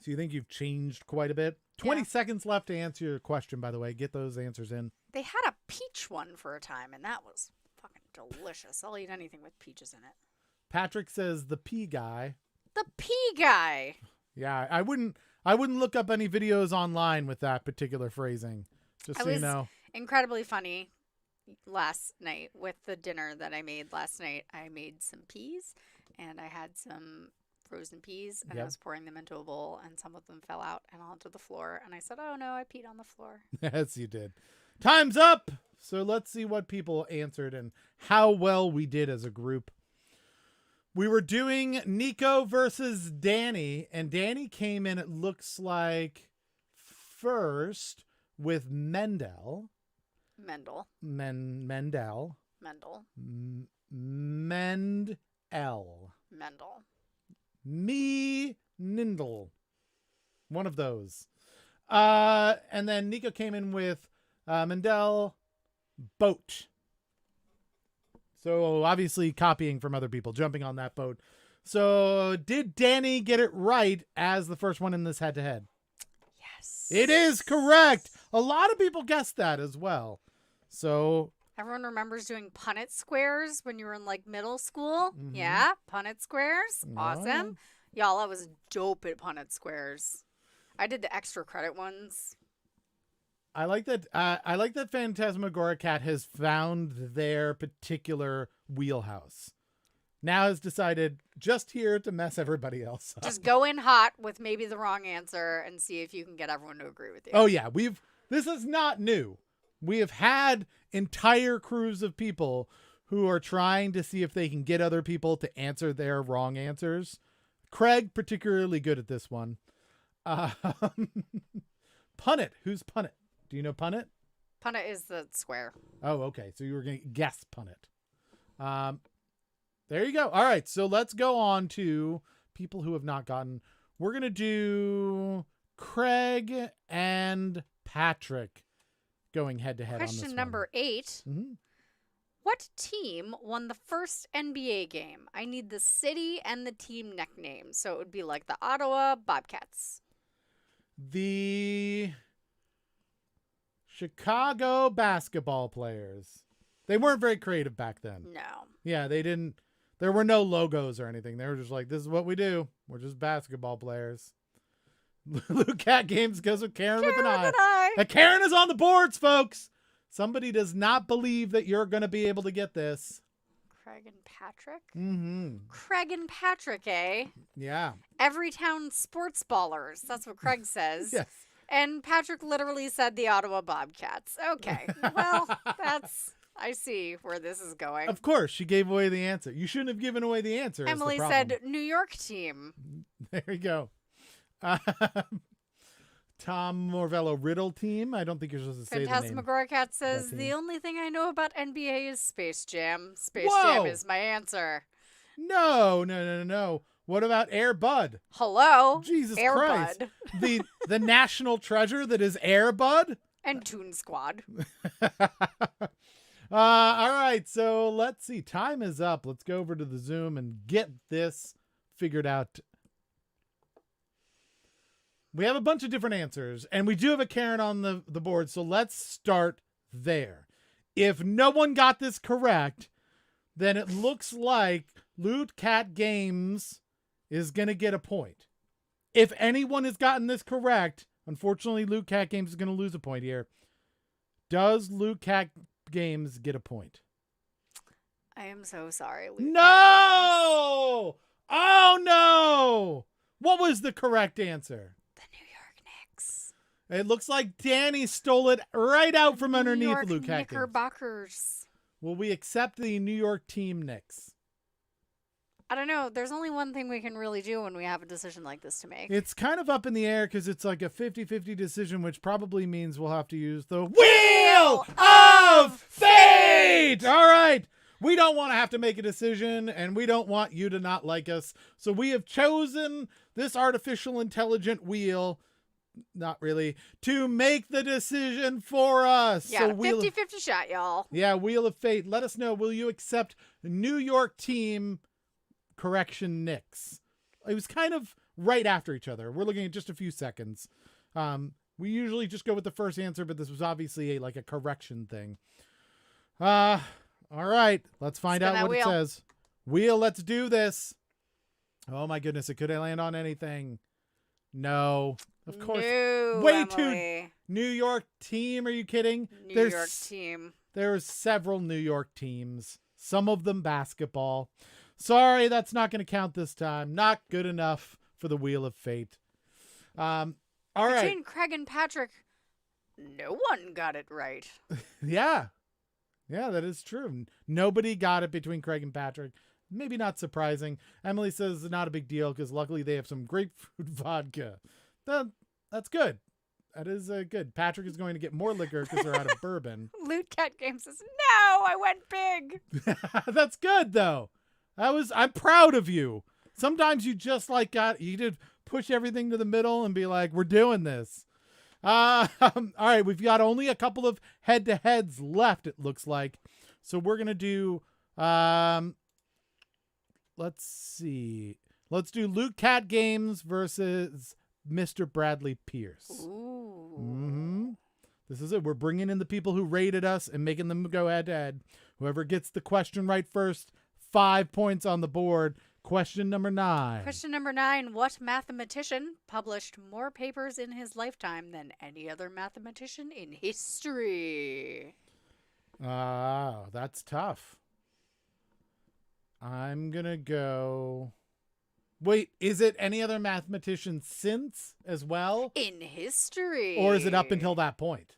So you think you've changed quite a bit? 20 seconds left to answer your question, by the way. Get those answers in. They had a peach one for a time, and that was fucking delicious. I'll eat anything with peaches in it. Patrick says the pea guy. The pea guy. Yeah, I wouldn't look up any videos online with that particular phrasing. Just so you know. Incredibly funny last night with the dinner that I made last night. I made some peas, and I had some frozen peas, and I was pouring them into a bowl, and some of them fell out and onto the floor, and I said, oh no, I peed on the floor. Yes, you did. Time's up! So let's see what people answered and how well we did as a group. We were doing Nico versus Danny, and Danny came in, it looks like, first with Mendel. Mendel. Mendel. Mendel. Mendel. Mendel. Me Nindle. One of those. And then Nico came in with Mendel boat. So obviously copying from other people, jumping on that boat. So did Danny get it right as the first one in this head-to-head? Yes. It is correct. A lot of people guessed that as well. So everyone remembers doing Punnett squares when you were in like middle school. Mhm. Yeah, Punnett squares. Awesome. Oh. Y'all, I was dope at Punnett squares. I did the extra credit ones. I like that. I like that Phantasmagoria Cat has found their particular wheelhouse. Now has decided just here to mess everybody else up. Just go in hot with maybe the wrong answer and see if you can get everyone to agree with you. Oh yeah, this is not new. We have had entire crews of people who are trying to see if they can get other people to answer their wrong answers. Craig particularly good at this one. Punnett. Who's Punnett? Do you know Punnett? Punnett is the square. Oh, okay. So you were going to guess Punnett. There you go. All right. So let's go on to people who have not gotten. We're going to do Craig and Patrick going head to head on this one. Question number 8. Mm-hmm. What team won the first NBA game? I need the city and the team nickname. So it would be like the Ottawa Bobcats. The Chicago basketball players. They weren't very creative back then. No. Yeah, they didn't. There were no logos or anything. They were just like, this is what we do. We're just basketball players. Luke Cat Games goes with Karen with an eye. And Karen is on the boards, folks. Somebody does not believe that you're going to be able to get this. Craig and Patrick? Mm-hmm. Craig and Patrick, eh? Yeah. Everytown sports ballers. That's what Craig says. Yes. And Patrick literally said the Ottawa Bobcats. Okay. Well, I see where this is going. Of course, she gave away the answer. You shouldn't have given away the answer. Emily said New York team. There you go. Tom Morvello Riddle team. I don't think you're supposed to say the name. Phantasmagoria Cat says, the only thing I know about NBA is Space Jam. Space Whoa! Jam is my answer. No. What about Air Bud? Hello? Jesus Air Christ. Bud. The national treasure that is Air Bud? And Toon Squad. All right, so let's see. Time is up. Let's go over to the Zoom and get this figured out. We have a bunch of different answers, and we do have a Karen on the board, so let's start there. If no one got this correct, then it looks like Loot Cat Games is going to get a point. If anyone has gotten this correct, unfortunately, Loot Cat Games is going to lose a point here. Does Loot Cat Games get a point? I am so sorry. No! Oh, no! What was the correct answer? The New York Knicks. It looks like Danny stole it right out from underneath Luke Hackins. Knickerbockers. Will we accept the New York team Knicks? I don't know. There's only one thing we can really do when we have a decision like this to make. It's kind of up in the air because it's like a 50-50 decision, which probably means we'll have to use the Wheel of Fate! All right. We don't want to have to make a decision, and we don't want you to not like us. So we have chosen this artificial intelligent wheel, not really, to make the decision for us. Yeah, so 50-50 shot, y'all. Yeah, Wheel of Fate. Let us know. Will you accept New York team correction Knicks? It was kind of right after each other. We're looking at just a few seconds. We usually just go with the first answer, but this was obviously like a correction thing. All right, let's find out what it says. Wheel, let's do this. Oh my goodness, it could land on anything. No, of course. No, Way Emily. too. New York team, are you kidding? New York team. There's several New York teams, some of them basketball. Sorry, that's not going to count this time. Not good enough for the Wheel of Fate. All right. Between Craig and Patrick, no one got it right. Yeah. Yeah, that is true. Nobody got it between Craig and Patrick. Maybe not surprising. Emily says it's not a big deal because luckily they have some grapefruit vodka. That's good. That is good. Patrick is going to get more liquor because they're out of bourbon. Loot Cat Game says, no, I went big. That's good, though. I'm proud of you. Sometimes you just you did push everything to the middle and be like, we're doing this. All right, we've got only a couple of head-to-heads left, it looks like. So we're going to do, let's see. Let's do Luke Cat Games versus Mr. Bradley Pierce. Ooh. Mm-hmm. This is it. We're bringing in the people who rated us and making them go head to head. Whoever gets the question right first, 5 points on the board. Question number 9. Question number 9. What mathematician published more papers in his lifetime than any other mathematician in history? That's tough. I'm going to go... Wait, is it any other mathematician since as well? In history. Or is it up until that point?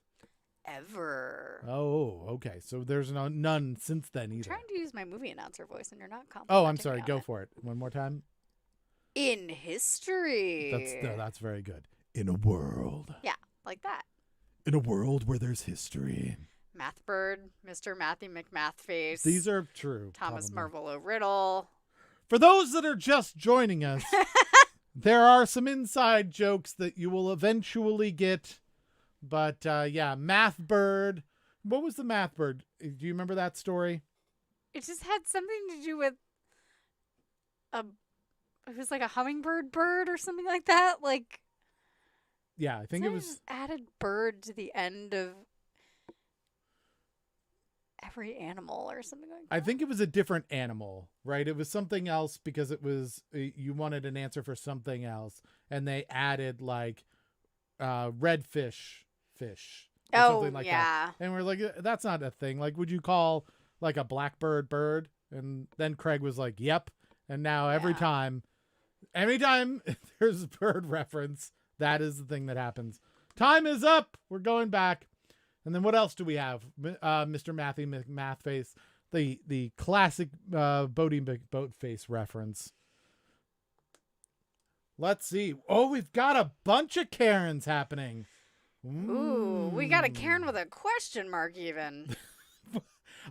Ever. Oh, okay. So there's none since then either. I'm trying to use my movie announcer voice and you're not complimenting. Oh, I'm sorry. me on Go it. for it. One more time. In history. That's very good. In a world. Yeah, like that. In a world where there's history. Math Bird, Mr. Matthew McMathface. These are true. Thomas probably. Marvolo Riddle. For those that are just joining us, there are some inside jokes that you will eventually get. But yeah, Math Bird. What was the Math Bird? Do you remember that story? It just had something to do with it was like a hummingbird bird or something like that. Like, yeah, I think it was just added bird to the end of every animal or something like that. I think it was a different animal, right? It was something else because it was you wanted an answer for something else, and they added like redfish. Or something like that. And we're like, that's not a thing. Like, would you call like a blackbird bird? And then Craig was like, yep. And now every time there's a bird reference, that is the thing that happens. Time is up. We're going back. And then what else do we have? Mr. Matthew McMathface, the classic boat face reference. Let's see. Oh, we've got a bunch of Karens happening. Ooh, we got a Karen with a question mark even.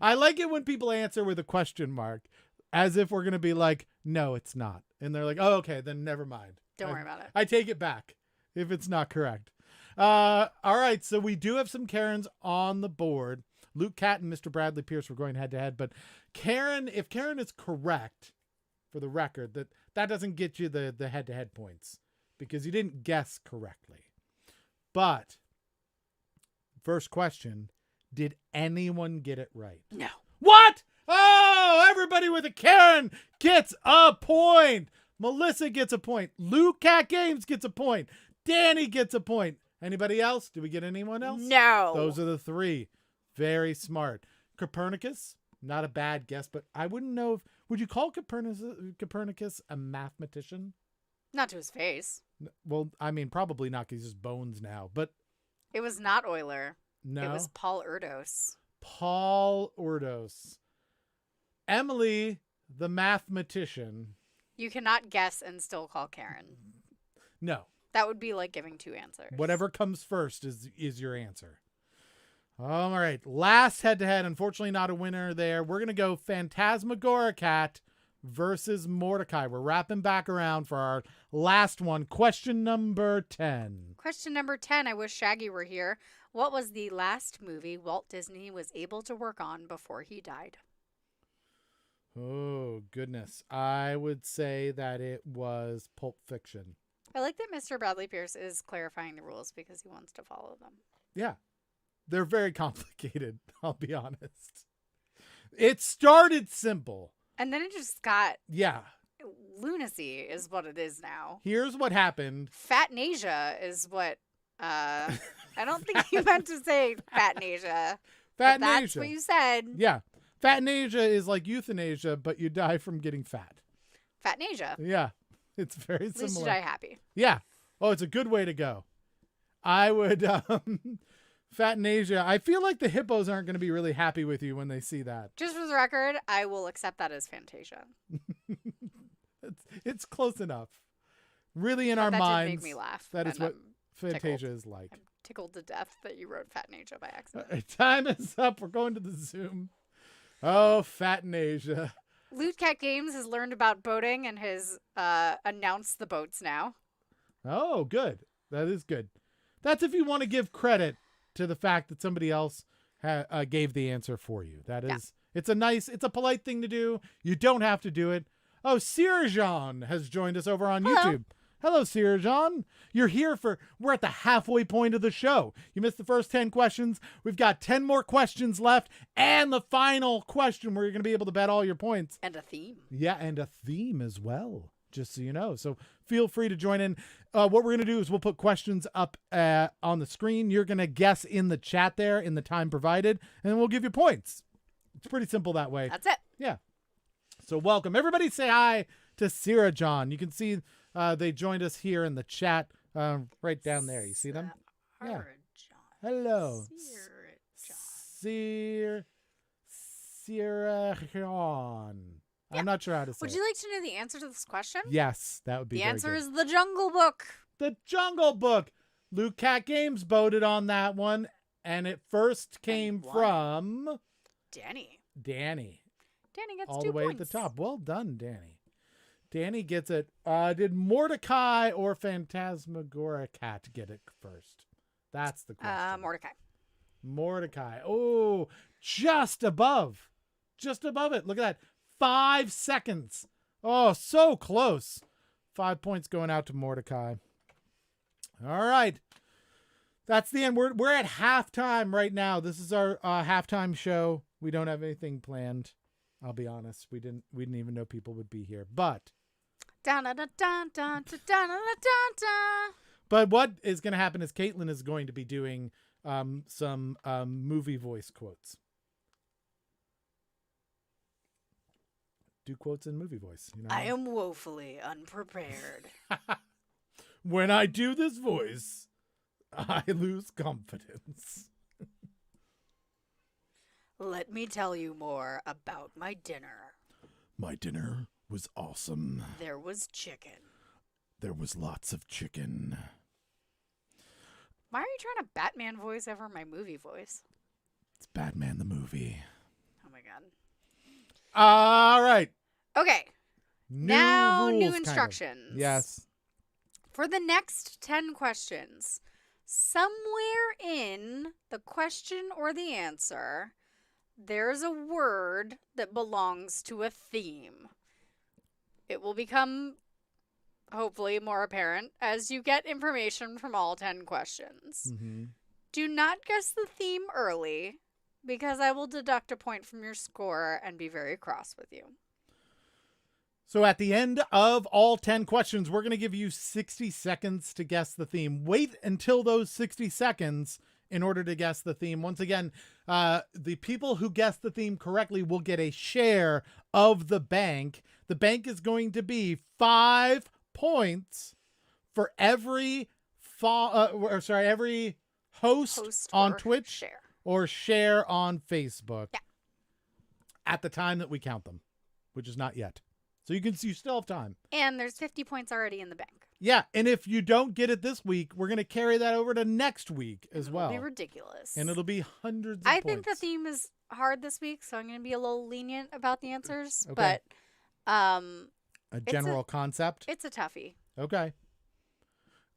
I like it when people answer with a question mark, as if we're going to be like, no, it's not. And they're like, oh, okay, then never mind. Don't worry about it. I take it back if it's not correct. All right, so we do have some Karens on the board. Luke Cat and Mr. Bradley Pierce were going head to head, but if Karen is correct, for the record, that doesn't get you the head to head points because you didn't guess correctly. But first question, did anyone get it right? No. What? Oh, everybody with a Karen gets a point. Melissa gets a point. Luke Cat Games gets a point. Danny gets a point. Anybody else? Did we get anyone else? No. Those are the 3. Very smart. Copernicus, not a bad guess, but I wouldn't know would you call Copernicus a mathematician? Not to his face. Well, I mean, probably not because he's just bones now, but. It was not Euler. No. It was Paul Erdos. Paul Erdos. Emily, the mathematician. You cannot guess and still call Karen. No. That would be like giving 2 answers. Whatever comes first is your answer. All right. Last head-to-head. Unfortunately, not a winner there. We're going to go Phantasmagoracat versus Mordecai. We're wrapping back around for our last one. Question number 10. Question number 10. I wish Shaggy were here. What was the last movie Walt Disney was able to work on before he died? Oh, goodness. I would say that it was Pulp Fiction. I like that Mr. Bradley Pierce is clarifying the rules because he wants to follow them. Yeah. They're very complicated, I'll be honest. It started simple. And then it just got... Yeah. Lunacy is what it is now. Here's what happened. Fatnasia is what... I don't think you meant to say Fatnasia. Fatnasia. That's what you said. Yeah. Fatnasia is like euthanasia, but you die from getting fat. Fatnasia. Yeah. It's very At similar. least you die happy. Yeah. Oh, it's a good way to go. I would... Fatnasia. I feel like the hippos aren't going to be really happy with you when they see that. Just for the record, I will accept that as Fantasia. It's close enough. Really, in our that minds, did make me laugh. that is and what Fantasia is like. I'm tickled to death that you wrote Fatnasia by accident. All right, time is up. We're going to the Zoom. Oh, Fatnasia. Loot Cat Games has learned about boating and has announced the boats now. Oh, good. That is good. That's if you want to give credit to the fact that somebody else gave the answer for you. That is, It's a polite thing to do. You don't have to do it. Oh, Sirajan has joined us over on Hello. YouTube. Hello, Sirajan. We're at the halfway point of the show. You missed the first 10 questions. We've got 10 more questions left and the final question where you're going to be able to bet all your points. And a theme. Yeah, and a theme as well, just so you know. So feel free to join in. What we're going to do is we'll put questions up on the screen. You're going to guess in the chat there in the time provided, and then we'll give you points. It's pretty simple that way. That's it. Yeah. So welcome. Everybody say hi to Sirajan. You can see they joined us here in the chat right down there. You see them? Yeah. Hello. Sirajan. Yeah. I'm not sure how to say Would it. you like to know the answer to this question? Yes, that would be The very answer good. is The Jungle Book. The Jungle Book. Luke Cat Games voted on that one, and it first came from Danny. Danny. Danny gets All 2 the way points. at the top. Well done, Danny. Danny gets it. Did Mordecai or Phantasmagoria Cat get it first? That's the question. Mordecai. Mordecai. Oh, just above. Just above it. Look at that. 5 seconds. Oh, so close. 5 points going out to Mordecai. All right. That's the end. We're at halftime right now. This is our halftime show. We don't have anything planned. I'll be honest. We didn't even know people would be here. But But what is going to happen is Caitlin is going to be doing some movie voice quotes. Do quotes in movie voice. You know? I am woefully unprepared. When I do this voice, I lose confidence. Let me tell you more about my dinner. My dinner was awesome. There was chicken. There was lots of chicken. Why are you trying to Batman voice over my movie voice? It's Batman the movie. Oh my god. All right. Okay. New Now, rules, new kind of. instructions. Yes. For the next 10 questions, somewhere in the question or the answer, there's a word that belongs to a theme. It will become, hopefully, more apparent as you get information from all 10 questions. Mm-hmm. Do not guess the theme early, because I will deduct a point from your score and be very cross with you. So at the end of all 10 questions, we're going to give you 60 seconds to guess the theme. Wait until those 60 seconds in order to guess the theme. Once again, the people who guess the theme correctly will get a share of the bank. The bank is going to be 5 points for every every host on Twitch or share on Facebook. Yeah. At the time that we count them, which is not yet. So you still have time. And there's 50 points already in the bank. Yeah, and if you don't get it this week, we're going to carry that over to next week as well. It'll be ridiculous. And it'll be hundreds of I points. think the theme is hard this week, so I'm going to be a little lenient about the answers. Okay. But a general concept? It's a toughie. Okay.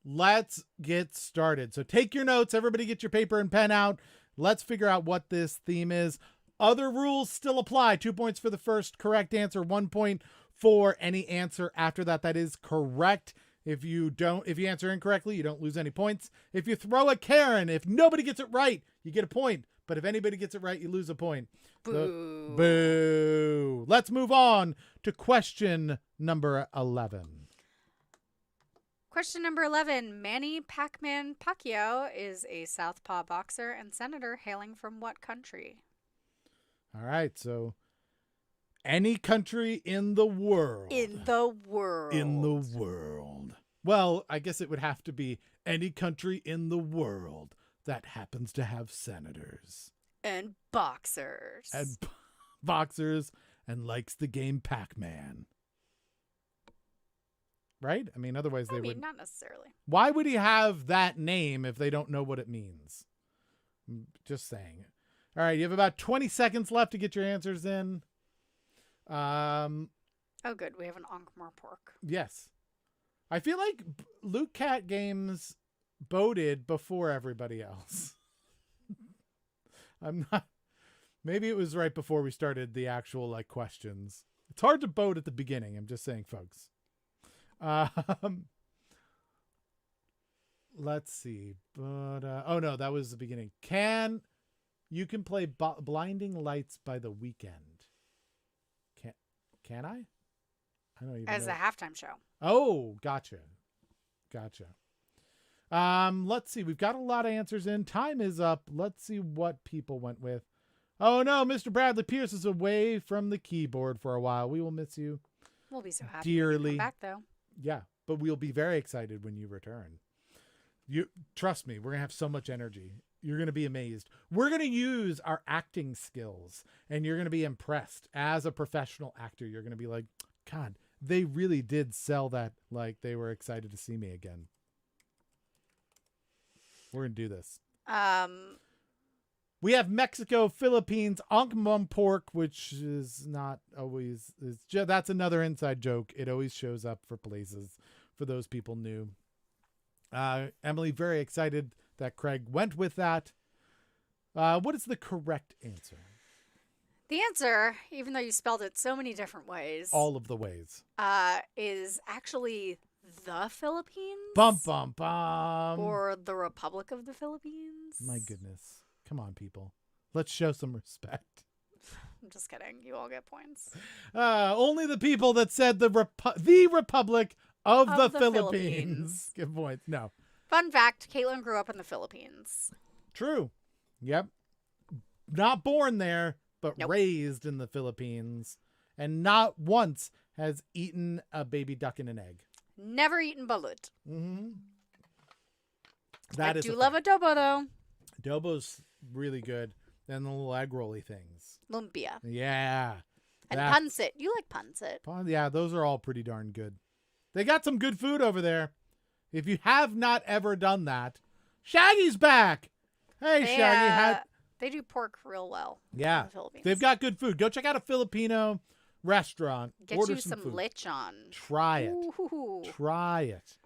Let's get started. So take your notes. Everybody get your paper and pen out. Let's figure out what this theme is. Other rules still apply. 2 points for the first correct answer. 1 point for any answer after that that is correct. If you answer incorrectly, you don't lose any points. If you throw a Karen, if nobody gets it right, you get a point. But if anybody gets it right, you lose a point. Boo. Boo. Let's move on to question number 11. Question number 11. Manny Pac-Man Pacquiao is a Southpaw boxer and senator hailing from what country? All right, so any country in the world. In the world. In the world. Well, I guess it would have to be any country in the world that happens to have senators. And boxers. And boxers and likes the game Pac-Man. Right? I mean, otherwise they would. Not necessarily. Why would he have that name if they don't know what it means? I'm just saying. All right, you have about 20 seconds left to get your answers in. Oh, good. We have an Ankh-Mor pork. Yes. I feel like Luke Cat Games voted before everybody else. I'm not. Maybe it was right before we started the actual questions. It's hard to boat at the beginning. I'm just saying, folks. Let's see. But oh no, that was the beginning. You can play Blinding Lights by the Weekend. Can I? I don't even As know. a halftime show. Oh, gotcha. Let's see. We've got a lot of answers in. Time is up. Let's see what people went with. Oh no, Mr. Bradley Pierce is away from the keyboard for a while. We will miss you. We'll be so happy dearly. when you come back, though. Yeah, but we'll be very excited when you return. You trust me, we're gonna have so much energy. You're gonna be amazed. We're gonna use our acting skills, and you're gonna be impressed. As a professional actor, you're gonna be like, God, they really did sell that like they were excited to see me again. We're gonna do this. We have Mexico, Philippines, Ankh Mum pork, which is not always. That's another inside joke. It always shows up for places for those people new. Emily, very excited that Craig went with that. What is the correct answer? The answer, even though you spelled it so many different ways, all of the ways, is actually the Philippines. Bum, bum, bum. Or the Republic of the Philippines. My goodness. Come on, people. Let's show some respect. I'm just kidding. You all get points. Only the people that said the Republic of the Philippines give points. No. Fun fact, Caitlin grew up in the Philippines. True. Yep. Not born there, but nope. Raised in the Philippines. And not once has eaten a baby duck in an egg. Never eaten balut. Mm-hmm. I do love adobo, though. Adobo's really good. And the little egg rolly things. Lumpia. Yeah. And pancit. You like pancit. Yeah, those are all pretty darn good. They got some good food over there. If you have not ever done that, Shaggy's back. Hey, Shaggy. They do pork real well. Yeah. In the Philippines. They've got good food. Go check out a Filipino restaurant. Get Order you some food. lechon. Try it. Ooh. Try it.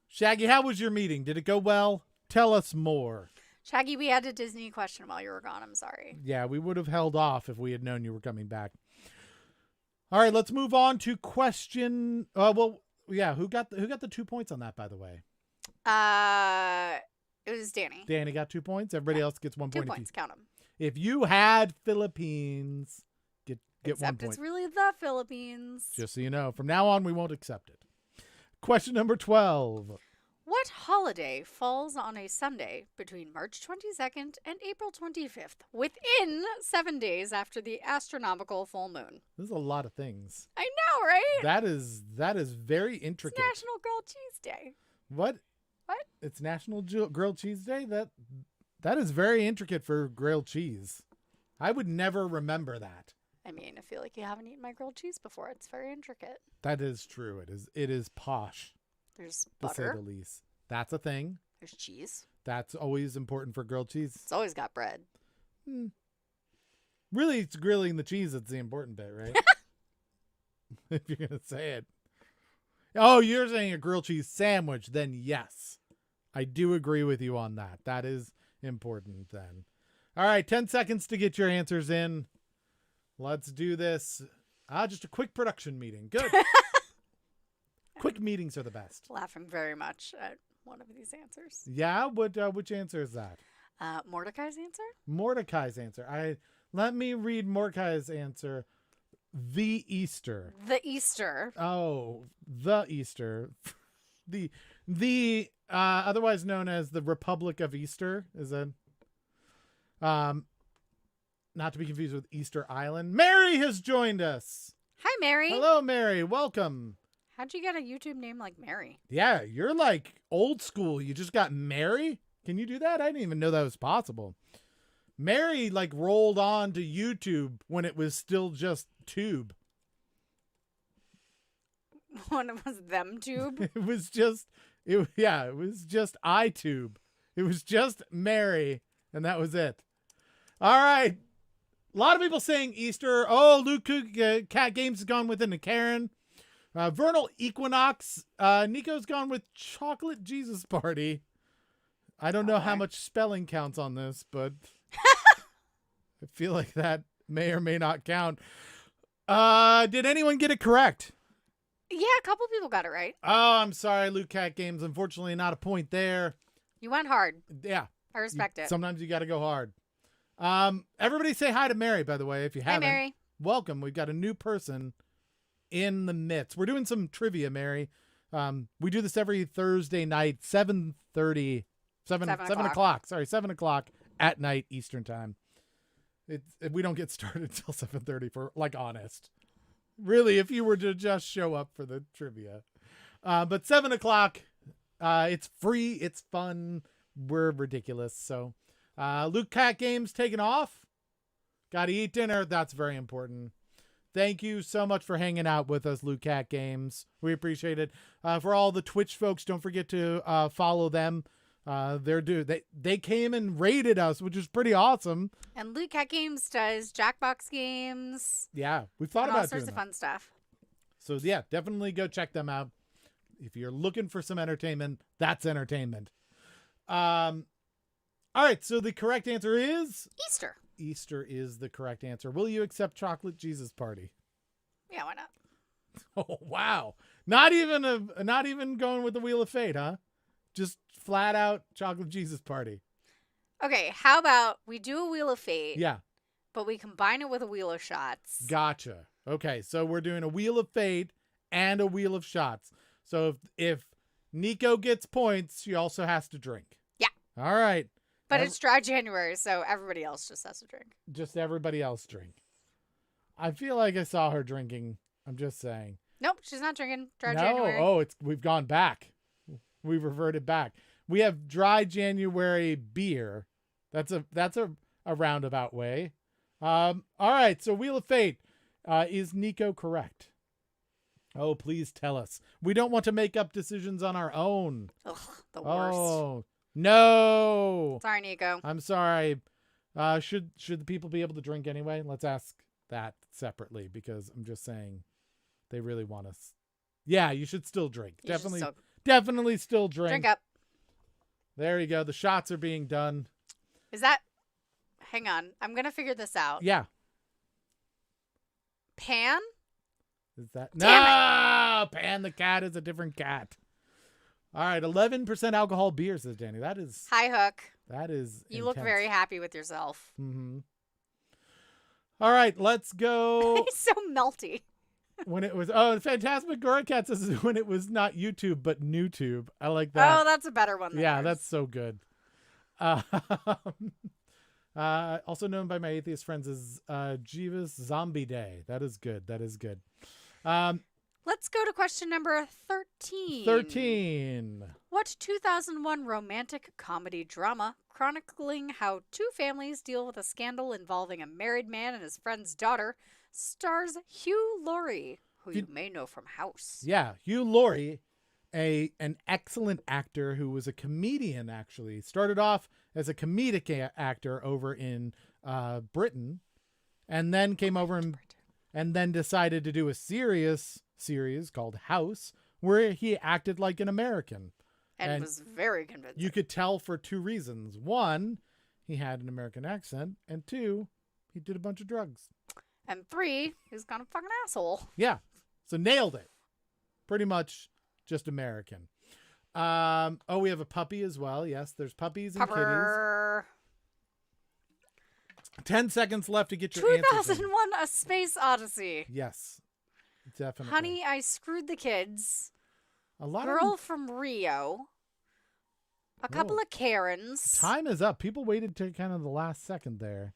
Shaggy, how was your meeting? Did it go well? Tell us more. Shaggy, we had a Disney question while you were gone. I'm sorry. Yeah, we would have held off if we had known you were coming back. All right, let's move on to question. Yeah, who got the 2 points on that, by the way? It was Danny. Danny got 2 points. Everybody else gets 1 point. 2 points. Count them. If you had Philippines, get Except 1 point. It's really the Philippines. Just so you know, from now on, we won't accept it. Question number 12. What holiday falls on a Sunday between March 22nd and April 25th, within 7 days after the astronomical full moon? There's a lot of things. I know, right? That is very intricate. It's National Grilled Cheese Day. What? It's National Grilled Cheese Day? That is very intricate for grilled cheese. I would never remember that. I mean, I feel like you haven't eaten my grilled cheese before. It's very intricate. That is true. It is posh. There's to butter. say the least. That's a thing. There's cheese. That's always important for grilled cheese. It's always got bread. Really, it's grilling the cheese that's the important bit, right? If you're going to say it. Oh, you're saying a grilled cheese sandwich, then yes. I do agree with you on that. That is important then. All right, 10 seconds to get your answers in. Let's do this. Just a quick production meeting. Good. Quick meetings are the best. Laughing very much at one of these answers. Yeah? Which answer is that? Mordecai's answer? Mordecai's answer. Let me read Mordecai's answer. The Easter. The Easter. Oh, the Easter. the otherwise known as the Republic of Easter is a not to be confused with Easter Island. Mary has joined us. Hi, Mary. Hello, Mary. Welcome. How'd you get a YouTube name like Mary? Yeah, you're like old school. You just got Mary? Can you do that? I didn't even know that was possible. Mary like rolled on to YouTube when it was still just tube. When it was them tube? It was just iTube. It was just Mary, and that was it. All right. A lot of people saying Easter. Oh, Luke Cat Games has gone with a Karen. Vernal Equinox. Nico's gone with Chocolate Jesus Party. I don't know how much spelling counts on this, but I feel like that may or may not count. Did anyone get it correct? Yeah, a couple people got it right. Oh, I'm sorry, Luke Cat Games. Unfortunately, not a point there. You went hard. Yeah. I respect it. Sometimes you got to go hard. Everybody say hi to Mary, by the way, if you haven't. Hi, Mary. Welcome. We've got a new person in the midst. We're doing some trivia, Mary. We do this every Thursday night, 7 o'clock. Sorry, 7 o'clock at night Eastern time. We don't get started until 7:30 for honest. Really, if you were to just show up for the trivia. But 7 o'clock, it's free, it's fun, we're ridiculous. So Luke Cat Games taking off. Gotta eat dinner. That's very important. Thank you so much for hanging out with us, Luke Cat Games. We appreciate it. For all the Twitch folks, don't forget to follow them. They came and raided us, which is pretty awesome. And Luke Cat Games does Jackbox games. Yeah, we've thought about all sorts of fun stuff. So yeah, definitely go check them out. If you're looking for some entertainment, that's entertainment. All right, so the correct answer is Easter. Easter is the correct answer. Will you accept Chocolate Jesus Party? Yeah, why not? Oh wow! Not even going with the Wheel of Fate, huh? Just flat out Chocolate Jesus Party. Okay, how about we do a Wheel of Fate? Yeah. But we combine it with a Wheel of Shots. Gotcha. Okay, so we're doing a Wheel of Fate and a Wheel of Shots. So if Nico gets points, she also has to drink. Yeah. All right. But it's dry January, so everybody else just has to drink. Just everybody else drink. I feel like I saw her drinking. I'm just saying. Nope, she's not drinking dry January. Oh, we've gone back. We've reverted back. We have dry January beer. That's a roundabout way. All right, so Wheel of Fate. Is Nico correct? Oh, please tell us. We don't want to make up decisions on our own. Ugh, the worst. Oh, no. Sorry, Nico. I'm sorry. Should the people be able to drink anyway? Let's ask that separately because I'm just saying they really want us. Yeah, you should still drink. Definitely still drink. Drink up. There you go. The shots are being done. Is that... Hang on. I'm going to figure this out. Yeah. Pan? Is that... Damn it. Pan the cat is a different cat. All right. 11% alcohol beer, says Danny. That is... Hi, Hook. That is You look very happy with yourself. Mm-hmm. All right. Let's go. He's so melty. When it was... Oh, Phantasmagoria Cat says when it was not YouTube, but NewTube. I like that. Oh, that's a better one than yours. That's so good. Also known by my atheist friends as Jeeves Zombie Day. That is good. That is good. Let's go to question number 13. 13. What 2001 romantic comedy drama chronicling how two families deal with a scandal involving a married man and his friend's daughter stars Hugh Laurie, who you may know from House? Yeah, Hugh Laurie, an excellent actor who was a comedian, actually. Started off as a comedic actor over in Britain, and then came over and then decided to do a serious series called House, where he acted like an American. And was very convincing. You could tell for two reasons. One, he had an American accent, and two, he did a bunch of drugs. And three, he's kind of a fucking asshole. Yeah, so nailed it. Pretty much just American. We have a puppy as well. Yes, there's puppies and kitties. 10 seconds left to get your answers. 2001 A Space Odyssey. Yes, definitely. Honey, I Screwed the Kids. A lot Girl from Rio. A couple of Karens. Time is up. People waited to kind of the last second there.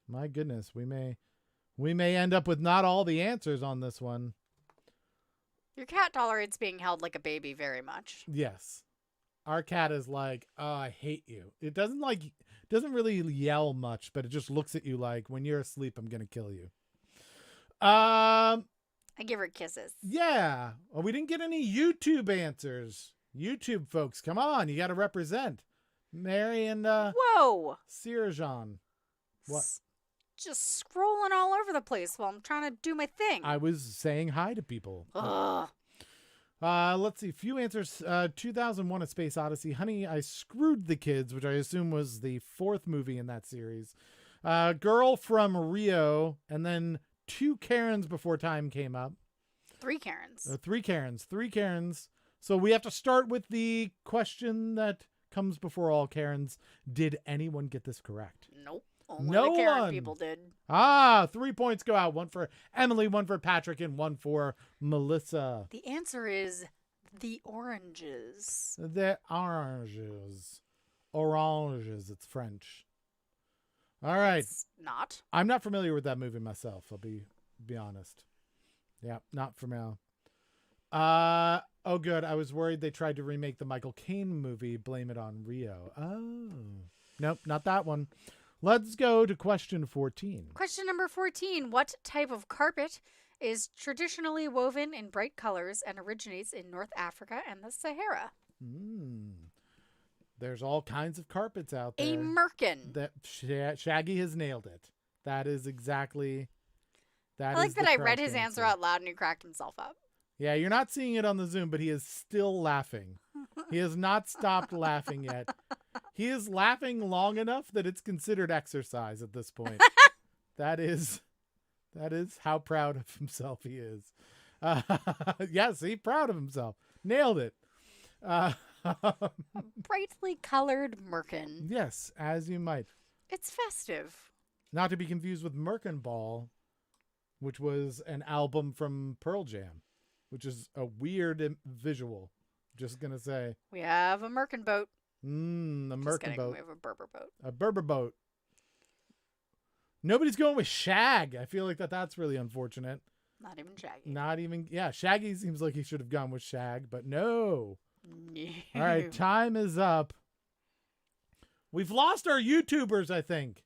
My goodness, we may end up with not all the answers on this one. Your cat tolerates being held like a baby very much. Yes. Our cat is like, oh, I hate you. It doesn't really yell much, but it just looks at you like, when you're asleep, I'm going to kill you. I give her kisses. Yeah. Well, we didn't get any YouTube answers. YouTube folks, come on. You got to represent. Mary and Whoa. Sirajan. What? Just scrolling all over the place while I'm trying to do my thing. I was saying hi to people. Ugh. Let's see. Few answers. 2001 A Space Odyssey. Honey, I Screwed the Kids, which I assume was the fourth movie in that series. Girl from Rio, and then 2 Karens before time came up. 3 Karens. 3 Karens. 3 Karens. So we have to start with the question that comes before all Karens. Did anyone get this correct? Nope. Only No the Karen one. people did. 3 points go out. 1 for Emily, 1 for Patrick, and 1 for Melissa. The answer is the oranges. The oranges. Oranges. It's French. All right. It's not. I'm not familiar with that movie myself. I'll be honest. Yeah, not familiar. Oh, good. I was worried they tried to remake the Michael Caine movie, Blame It on Rio. Oh. Nope, not that one. Let's go to question 14. Question number 14. What type of carpet is traditionally woven in bright colors and originates in North Africa and the Sahara? There's all kinds of carpets out there. A merkin. That Shaggy has nailed it. That is exactly... I like that I read his answer out loud and he cracked himself up. Yeah, you're not seeing it on the Zoom, but he is still laughing. He has not stopped laughing yet. He is laughing long enough that it's considered exercise at this point. That is how proud of himself he is. Yes, he's proud of himself. Nailed it. A brightly colored merkin. Yes, as you might. It's festive. Not to be confused with Merkin Ball, which was an album from Pearl Jam, which is a weird visual. Just gonna say. We have a merkin boat. A merkin boat. We have a Berber boat. A Berber boat. Nobody's going with Shag. I feel like that's really unfortunate. Not even Shaggy. Not even, yeah. Shaggy seems like he should have gone with Shag, but no. No. All right, time is up. We've lost our YouTubers, I think.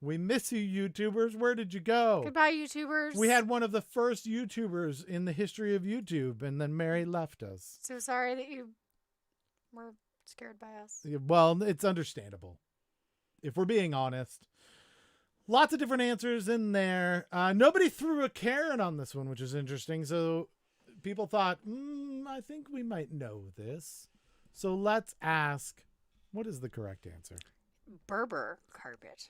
We miss you, YouTubers. Where did you go? Goodbye, YouTubers. We had one of the first YouTubers in the history of YouTube, and then Mary left us. So sorry that you were scared by us. Well, it's understandable, if we're being honest. Lots of different answers in there. Nobody threw a Karen on this one, which is interesting. So people thought, I think we might know this. So let's ask, what is the correct answer? Berber carpet.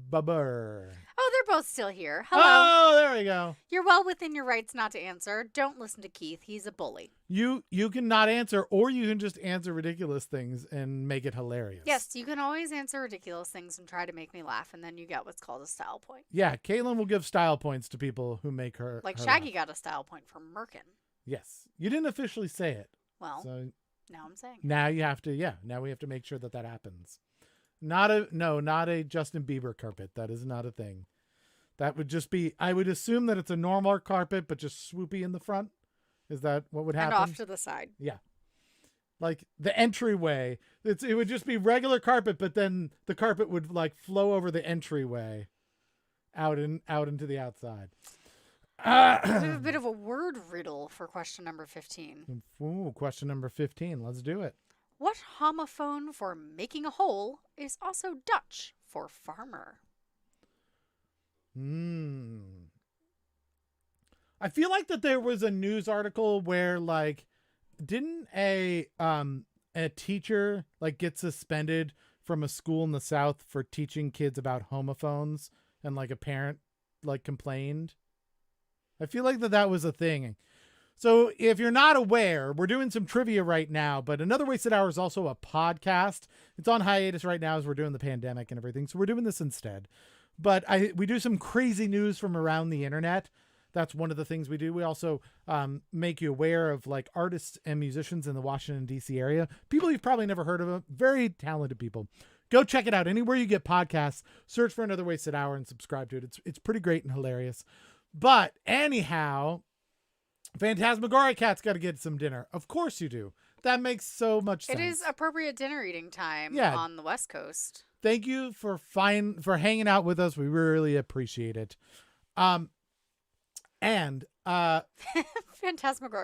Berber. Oh, they're both still here. Hello. Oh, there we go. You're well within your rights not to answer. Don't listen to Keith. He's a bully. You can not answer, or you can just answer ridiculous things and make it hilarious. Yes, you can always answer ridiculous things and try to make me laugh, and then you get what's called a style point. Yeah, Caitlin will give style points to people who make her like her Shaggy laugh. got a style point from Merkin. Yes, you didn't officially say it. Well, so now I'm saying. Now you have to. Yeah, now we have to make sure that happens. Not a Justin Bieber carpet. That is not a thing. That would just be, I would assume that it's a normal carpet, but just swoopy in the front. Is that what would happen? And off to the side. Yeah. Like the entryway. It would just be regular carpet, but then the carpet would like flow over the entryway out into the outside. We have a bit of a word riddle for question number 15. Ooh, question number 15. Let's do it. What homophone for making a hole is also Dutch for farmer? I feel like that there was a news article where like didn't a teacher like get suspended from a school in the South for teaching kids about homophones, and like a parent like complained. I feel like that was a thing. So if you're not aware, we're doing some trivia right now, but Another Wasted Hour is also a podcast. It's on hiatus right now as we're doing the pandemic and everything. So we're doing this instead. But we do some crazy news from around the internet. That's one of the things we do. We also make you aware of like artists and musicians in the Washington, D.C. area. People you've probably never heard of them. Very talented people. Go check it out. Anywhere you get podcasts, search for Another Wasted Hour and subscribe to it. It's pretty great and hilarious. But anyhow, Phantasmagoria Cat's got to get some dinner. Of course you do. That makes so much sense. It is appropriate dinner eating time on the West Coast. Thank you for hanging out with us. We really appreciate it. Phantasmagoria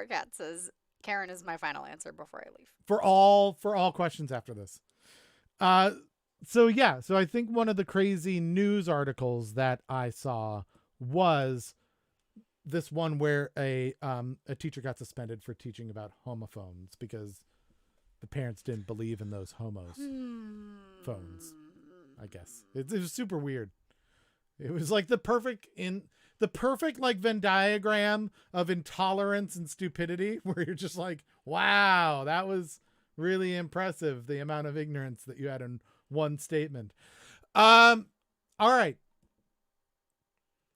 Cat says Karen is my final answer before I leave. For all questions after this. So I think one of the crazy news articles that I saw was this one where a teacher got suspended for teaching about homophones because the parents didn't believe in those phones. I guess it was super weird. It was like the perfect like Venn diagram of intolerance and stupidity, where you're just like, wow, that was really impressive, the amount of ignorance that you had in one statement. All right.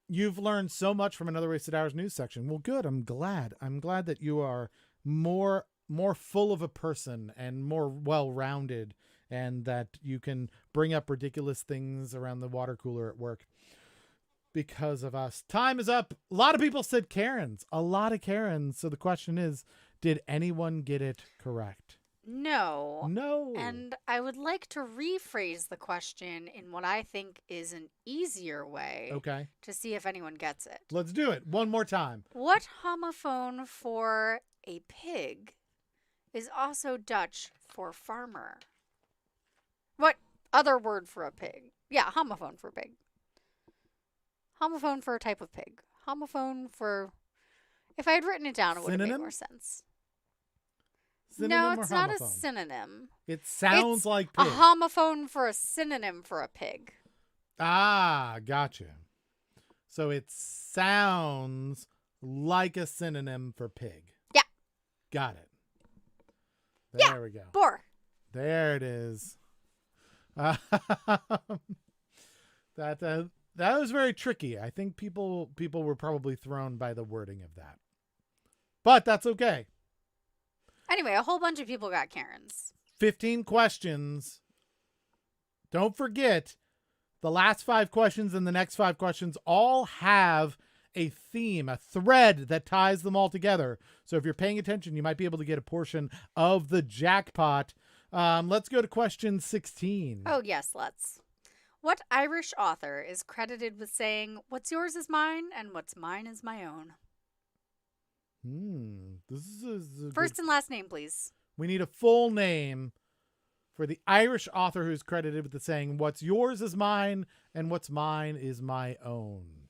You've learned so much from Another Wasted Hours news section. Well, good. I'm glad that you are more full of a person and more well-rounded, and that you can bring up ridiculous things around the water cooler at work because of us. Time is up. A lot of people said Karens. A lot of Karens. So the question is, did anyone get it correct? No. And I would like to rephrase the question in what I think is an easier way. Okay. To see if anyone gets it. Let's do it. One more time. What homophone for a pig is also Dutch for farmer? What other word for a pig? Yeah, homophone for pig. Homophone for a type of pig. Homophone for... If I had written it down, it would have made more sense. Synonym no, it's or not homophone? a synonym. It sounds It's like a pig. homophone for a synonym for a pig. Ah, gotcha. So it sounds like a synonym for pig. Yeah. Got it. Yeah. There we go. Boar. There it is. That was very tricky. I think people were probably thrown by the wording of that. But that's okay. Anyway, a whole bunch of people got Karens. 15 questions. Don't forget, the last 5 questions and the next 5 questions all have a theme, a thread that ties them all together. So if you're paying attention, you might be able to get a portion of the jackpot. Let's go to question 16. Oh, yes, let's. What Irish author is credited with saying, "What's yours is mine, and what's mine is my own"? This is First and last name, please. We need a full name for the Irish author who's credited with the saying, "What's yours is mine, and what's mine is my own."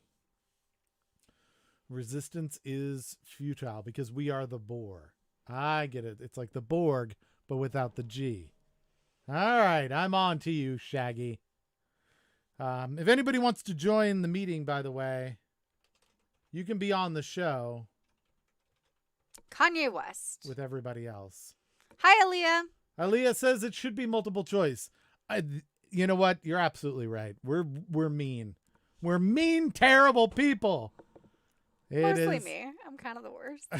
Resistance is futile because we are the boar. I get it. It's like the Borg, but without the G. All right, I'm on to you, Shaggy. If anybody wants to join the meeting, by the way, you can be on the show. Kanye West. With everybody else. Hi, Aaliyah. Aaliyah says it should be multiple choice. You know what? You're absolutely right. We're mean. We're mean, terrible people. Mostly me. I'm kind of the worst.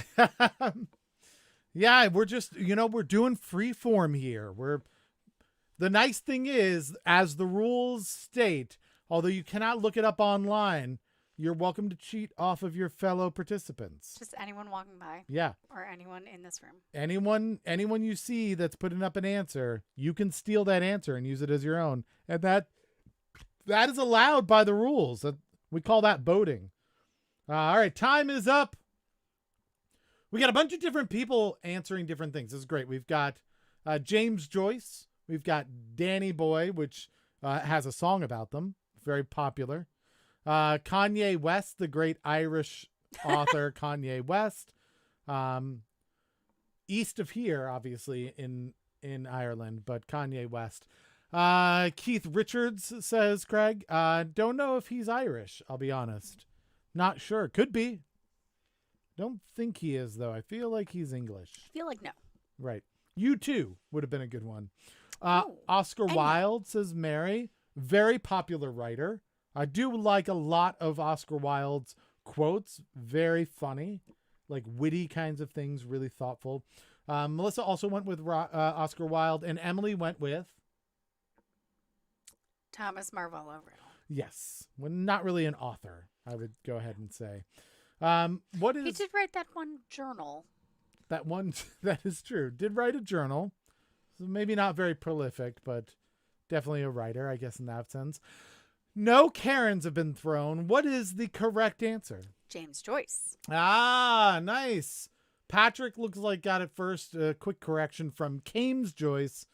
Yeah, we're just, we're doing free form here. The nice thing is, as the rules state, although you cannot look it up online, you're welcome to cheat off of your fellow participants. Just anyone walking by. Yeah. Or anyone in this room. Anyone you see that's putting up an answer, you can steal that answer and use it as your own. And that is allowed by the rules. We call that voting. All right, time is up. We got a bunch of different people answering different things. This is great. We've got James Joyce. We've got Danny Boy, which has a song about them. Very popular. Kanye West, the great Irish author Kanye West. East of here, obviously, in Ireland, but Kanye West. Keith Richards says, Craig, don't know if he's Irish, I'll be honest. Not sure. Could be. Don't think he is, though. I feel like he's English. I feel like no. Right. You too would have been a good one. Oscar Wilde, says Mary. Very popular writer. I do like a lot of Oscar Wilde's quotes. Very funny. Like witty kinds of things. Really thoughtful. Melissa also went with Oscar Wilde. And Emily went with? Thomas Marvolo Riddle. Yes. Well, not really an author, I would go ahead and say. What is... He did write that one journal. That one, that is true. Did write a journal. So maybe not very prolific, but definitely a writer, I guess, in that sense. No Karens have been thrown. What is the correct answer? James Joyce. Ah, nice. Patrick looks like got it first. Quick correction from James Joyce.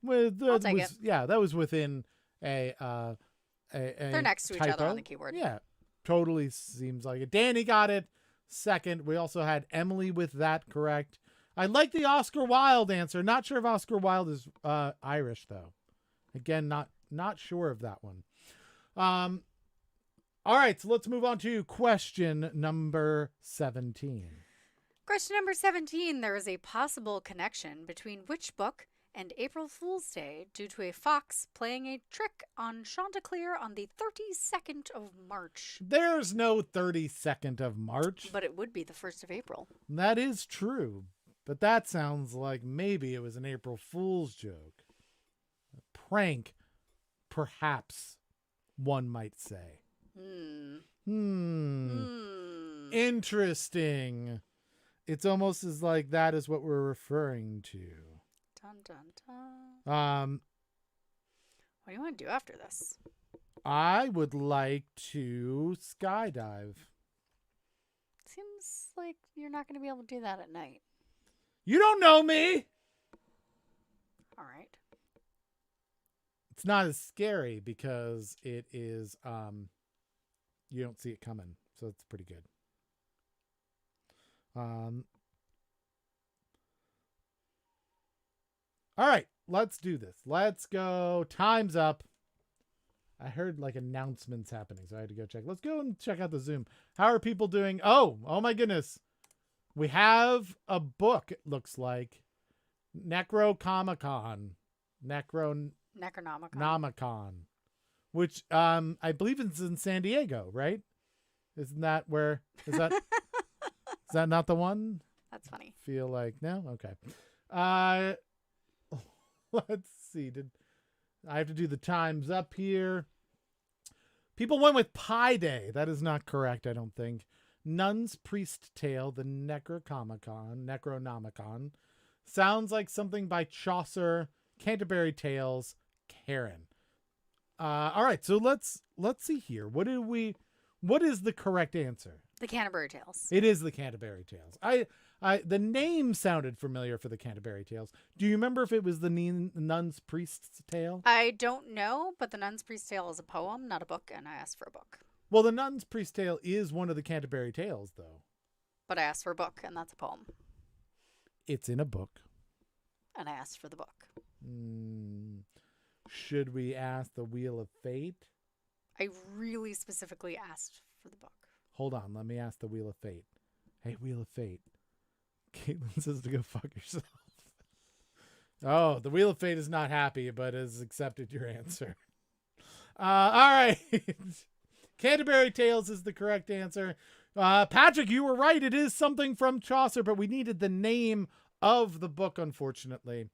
I'll take it. Yeah, that was within a They're next to each other on the keyboard. Yeah, totally seems like it. Danny got it second. We also had Emily with that correct. I like the Oscar Wilde answer. Not sure if Oscar Wilde is Irish, though. Again, not sure of that one. All right, so let's move on to question number 17. Question number 17. There is a possible connection between which book and April Fool's Day due to a fox playing a trick on Chanticleer on the 32nd of March. There's no 32nd of March. But it would be the 1st of April. That is true. But that sounds like maybe it was an April Fool's joke. A prank, perhaps, one might say. Interesting. It's almost as like that is what we're referring to. Dun, dun, dun. What do you want to do after this? I would like to skydive. Seems like you're not going to be able to do that at night. You don't know me. All right. It's not as scary because it is you don't see it coming, so it's pretty good. All right, let's do this. Let's go. Time's up. I heard like announcements happening, so I had to go check. Let's go and check out the Zoom. How are people doing? Oh my goodness. We have a book, it looks like. Necronomicon, which I believe it's in San Diego, right? Isn't that where? Is that is that not the one? That's funny. Feel like no? Okay. Let's see. Did I have to do the times up here? People went with Pi Day. That is not correct, I don't think. Nun's Priest Tale, the Necronomicon. Sounds like something by Chaucer. Canterbury Tales, Karen. All right, so let's see here. What is the correct answer? The Canterbury Tales. It is the Canterbury Tales. The name sounded familiar for the Canterbury Tales. Do you remember if it was the Nun's Priest's Tale? I don't know, but the Nun's Priest's Tale is a poem, not a book, and I asked for a book. Well, the Nun's Priest's Tale is one of the Canterbury Tales, though. But I asked for a book, and that's a poem. It's in a book. And I asked for the book. Should we ask the Wheel of Fate? I really specifically asked for the book. Hold on, let me ask the Wheel of Fate. Hey, Wheel of Fate. Caitlin says to go fuck yourself. Oh, the Wheel of Fate is not happy, but has accepted your answer. All right. Canterbury Tales is the correct answer. Patrick, you were right. It is something from Chaucer, but we needed the name of the book, unfortunately.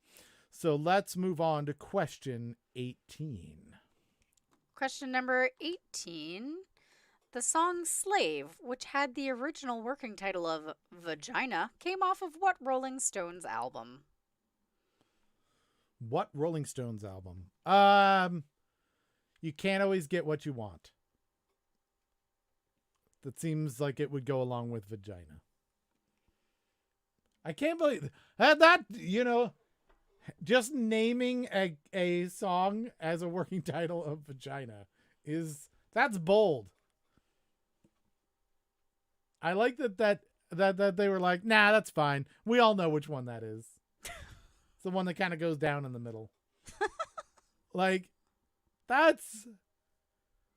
So let's move on to question 18. Question number 18. The song Slave, which had the original working title of Vagina, came off of what Rolling Stones album? What Rolling Stones album? You can't always get what you want. That seems like it would go along with Vagina. I can't believe that, you know, just naming a song as a working title of Vagina that's bold. I like that they were like, nah, that's fine. We all know which one that is. It's the one that kind of goes down in the middle. Like, that's.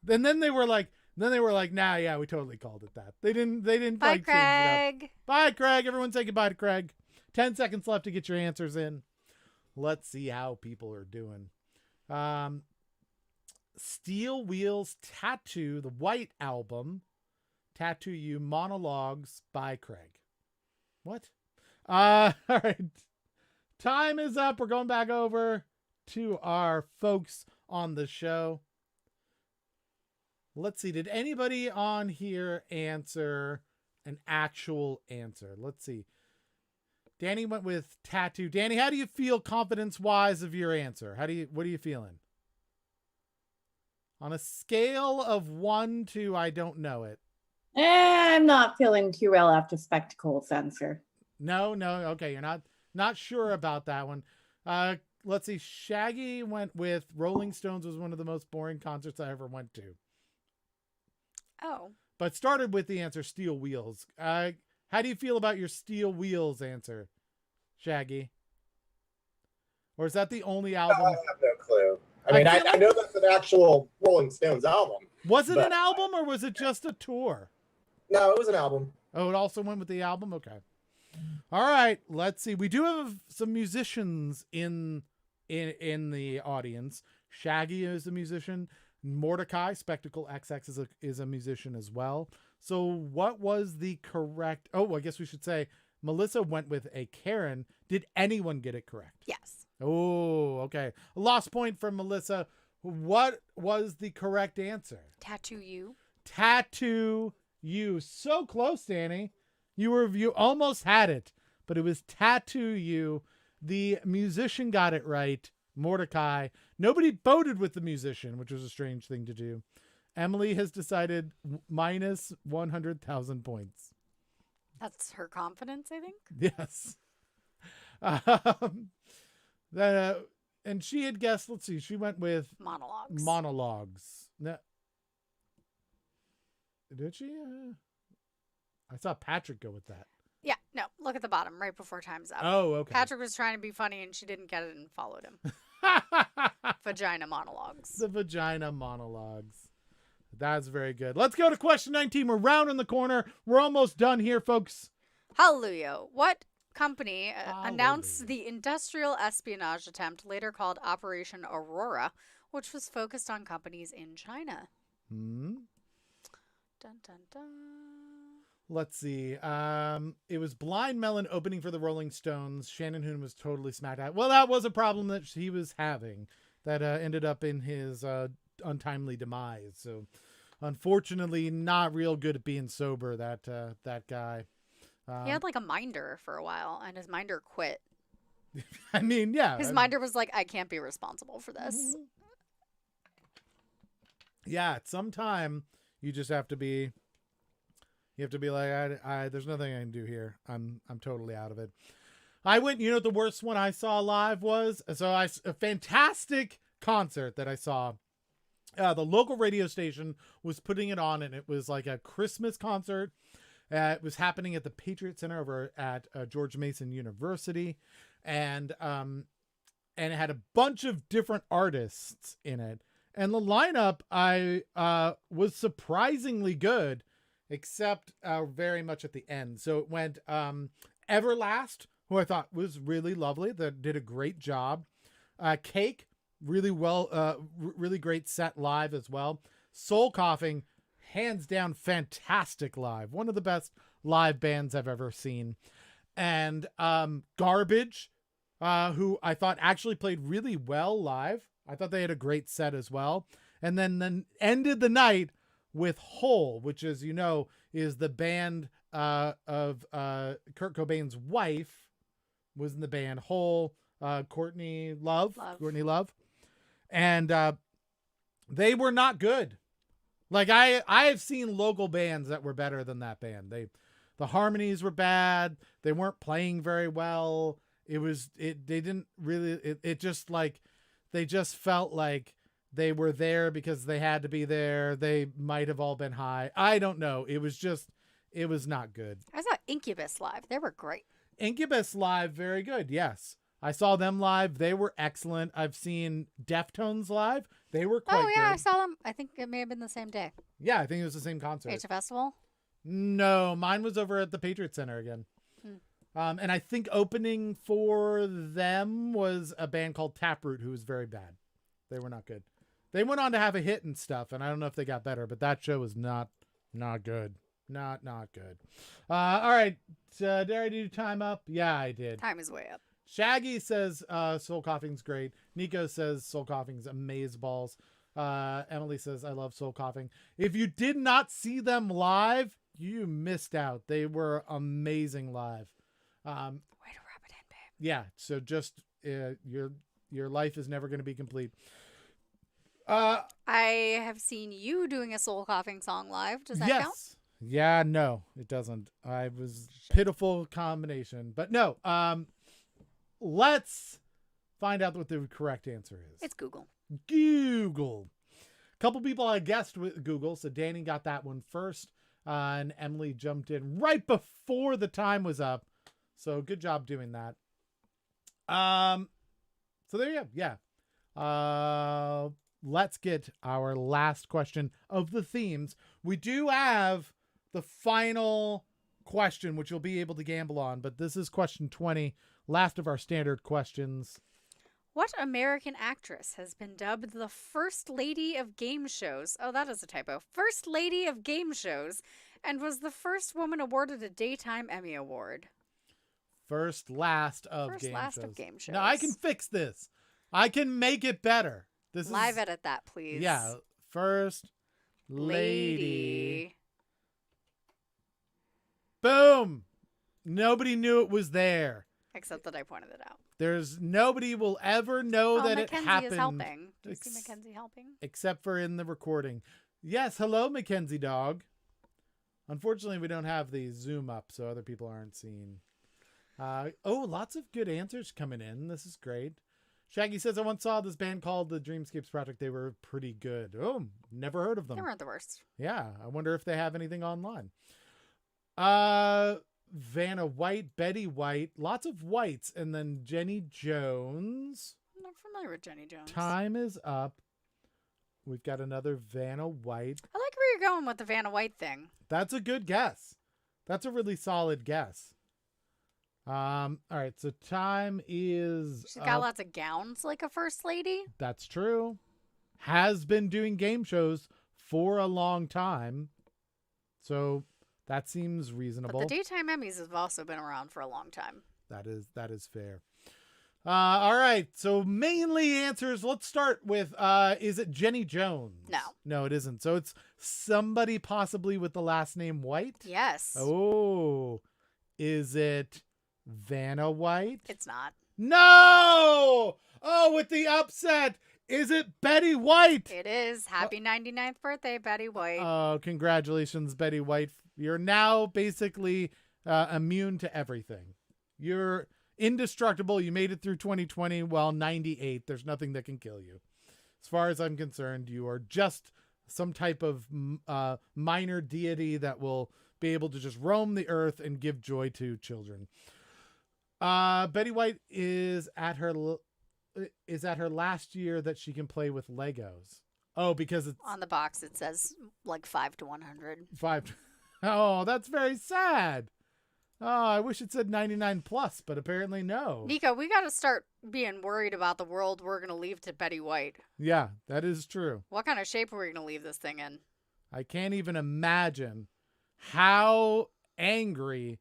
And then they were like, nah, yeah, we totally called it that. They didn't Bye, like change it Craig. up. Bye, Craig. Everyone say goodbye to Craig. 10 seconds left to get your answers in. Let's see how people are doing. Steel Wheels Tattoo, the White Album. Tattoo You Monologues by Craig. What? All right. Time is up. We're going back over to our folks on the show. Let's see. Did anybody on here answer an actual answer? Let's see. Danny went with tattoo. Danny, how do you feel confidence-wise of your answer? What are you feeling? On a scale of 1 to I don't know it. I'm not feeling too well after Spectacle Sensor. No. Okay, you're not sure about that one. Let's see. Shaggy went with Rolling Stones was one of the most boring concerts I ever went to. Oh. But started with the answer Steel Wheels. How do you feel about your Steel Wheels answer, Shaggy? Or is that the only album? I have no clue. I mean, I know that's an actual Rolling Stones album. Was it an album or was it just a tour? No, it was an album. Oh, it also went with the album? Okay. All right, let's see. We do have some musicians in the audience. Shaggy is a musician. Mordecai, Spectacle XX is a musician as well. So what was the correct... Oh, I guess we should say Melissa went with a Karen. Did anyone get it correct? Yes. Oh, okay. A lost point from Melissa. What was the correct answer? Tattoo You. Tattoo You. So close, Danny. You almost had it, but it was Tattoo You. The musician got it right. Mordecai. Nobody voted with the musician, which was a strange thing to do. Emily has decided minus 100,000 points. That's her confidence, I think. Yes. And she had guessed, let's see, she went with monologues. No, did she? I saw Patrick go with that. Yeah, no, look at the bottom right before time's up. Oh, okay. Patrick was trying to be funny and she didn't get it and followed him. Vagina monologues. The vagina monologues. That's very good. Let's go to question 19. We're rounding the corner. We're almost done here, folks. Hallelujah. What company announced the industrial espionage attempt, later called Operation Aurora, which was focused on companies in China? Dun, dun, dun. Let's see. It was Blind Melon opening for the Rolling Stones. Shannon Hoon was totally smacked out. Well, that was a problem that he was having that ended up in his untimely demise. So, unfortunately, not real good at being sober, that guy. He had like a minder for a while, and his minder quit. I mean, yeah. His minder was like, I can't be responsible for this. Yeah, at some time, you just have to be... You have to be like, there's nothing I can do here. I'm totally out of it. I went, you know what the worst one I saw live was? A fantastic concert that I saw. The local radio station was putting it on, and it was like a Christmas concert. It was happening at the Patriot Center over at George Mason University. And it had a bunch of different artists in it. And the lineup was surprisingly good, except very much at the end. So it went Everlast, who I thought was really lovely, that did a great job. Cake, really great set live as well. Soul Coughing, hands down fantastic live. One of the best live bands I've ever seen. And Garbage, who I thought actually played really well live. I thought they had a great set as well. And then ended the night with Hole, which, as you know, is the band of Kurt Cobain's wife, was in the band Hole, Courtney Love. And they were not good. Like I have seen local bands that were better than that band. The harmonies were bad. They weren't playing very well. They just felt like they were there because they had to be there. They might have all been high. I don't know. It was not good. I saw Incubus live. They were great. Incubus live, very good. Yes. I saw them live. They were excellent. I've seen Deftones live. They were quite good. I saw them. I think it may have been the same day. Yeah, I think it was the same concert. H Festival? No, mine was over at the Patriot Center again. And I think opening for them was a band called Taproot, who was very bad. They were not good. They went on to have a hit and stuff, and I don't know if they got better, but that show was not good. Not good. All right. Did I do time up? Yeah, I did. Time is way up. Shaggy says Soul Coughing's great. Nico says Soul Coughing's amazeballs. Emily says, I love Soul Coughing. If you did not see them live, you missed out. They were amazing live. Way to rub it in, babe. Yeah, so just your life is never going to be complete. I have seen you doing a Soul Coughing song live. Does that count? Yeah, no, it doesn't. I was pitiful combination. But no, let's find out what the correct answer is. It's Google. A couple people I guessed with Google, so Danny got that one first, and Emily jumped in right before the time was up. So good job doing that. So there you go. Yeah. let's get our last question of the themes. We do have the final question, which you'll be able to gamble on, but this is question 20, last of our standard questions. What American actress has been dubbed the First Lady of Game Shows? Oh, that is a typo. First Lady of Game Shows, and was the first woman awarded a Daytime Emmy Award. First last of game shows. Now I can fix this. I can make it better. This Live edit that, please. Yeah, First Lady. Boom. Nobody knew it was there. Except that I pointed it out. There's nobody will ever know that Mackenzie it happened. Is helping. Do you see Mackenzie helping? Except for in the recording. Yes, hello, Mackenzie dog. Unfortunately, we don't have the zoom up, so other people aren't seeing. Lots of good answers coming in. This is great. Shaggy says, I once saw this band called the Dreamscapes Project. They were pretty good. Oh, never heard of them. They weren't the worst. Yeah, I wonder if they have anything online. Vanna White, Betty White, lots of whites, and then Jenny Jones. I'm not familiar with Jenny Jones. Time is up. We've got another Vanna White. I like where you're going with the Vanna White thing. That's a good guess. That's a really solid guess. All right, so time is She's got lots of gowns like a first lady. That's true. Has been doing game shows for a long time. So that seems reasonable. But the Daytime Emmys have also been around for a long time. That is fair. All right, so mainly answers. Let's start with, is it Jenny Jones? No. No, it isn't. So it's somebody possibly with the last name White? Yes. Oh, is it Vanna White? It's not. No! Oh, with the upset. Is it Betty White? It is. Happy 99th birthday, Betty White. Oh, congratulations, Betty White. You're now basically immune to everything. You're indestructible. You made it through 2020 while 98. There's nothing that can kill you. As far as I'm concerned, you are just some type of minor deity that will be able to just roam the earth and give joy to children. Betty White is at her last year that she can play with Legos. Oh, because it's on the box. It says like 5 to 100. 5. Oh, that's very sad. Oh, I wish it said 99 plus, but apparently no. Nico, we got to start being worried about the world we're going to leave to Betty White. Yeah, that is true. What kind of shape are we going to leave this thing in? I can't even imagine how angry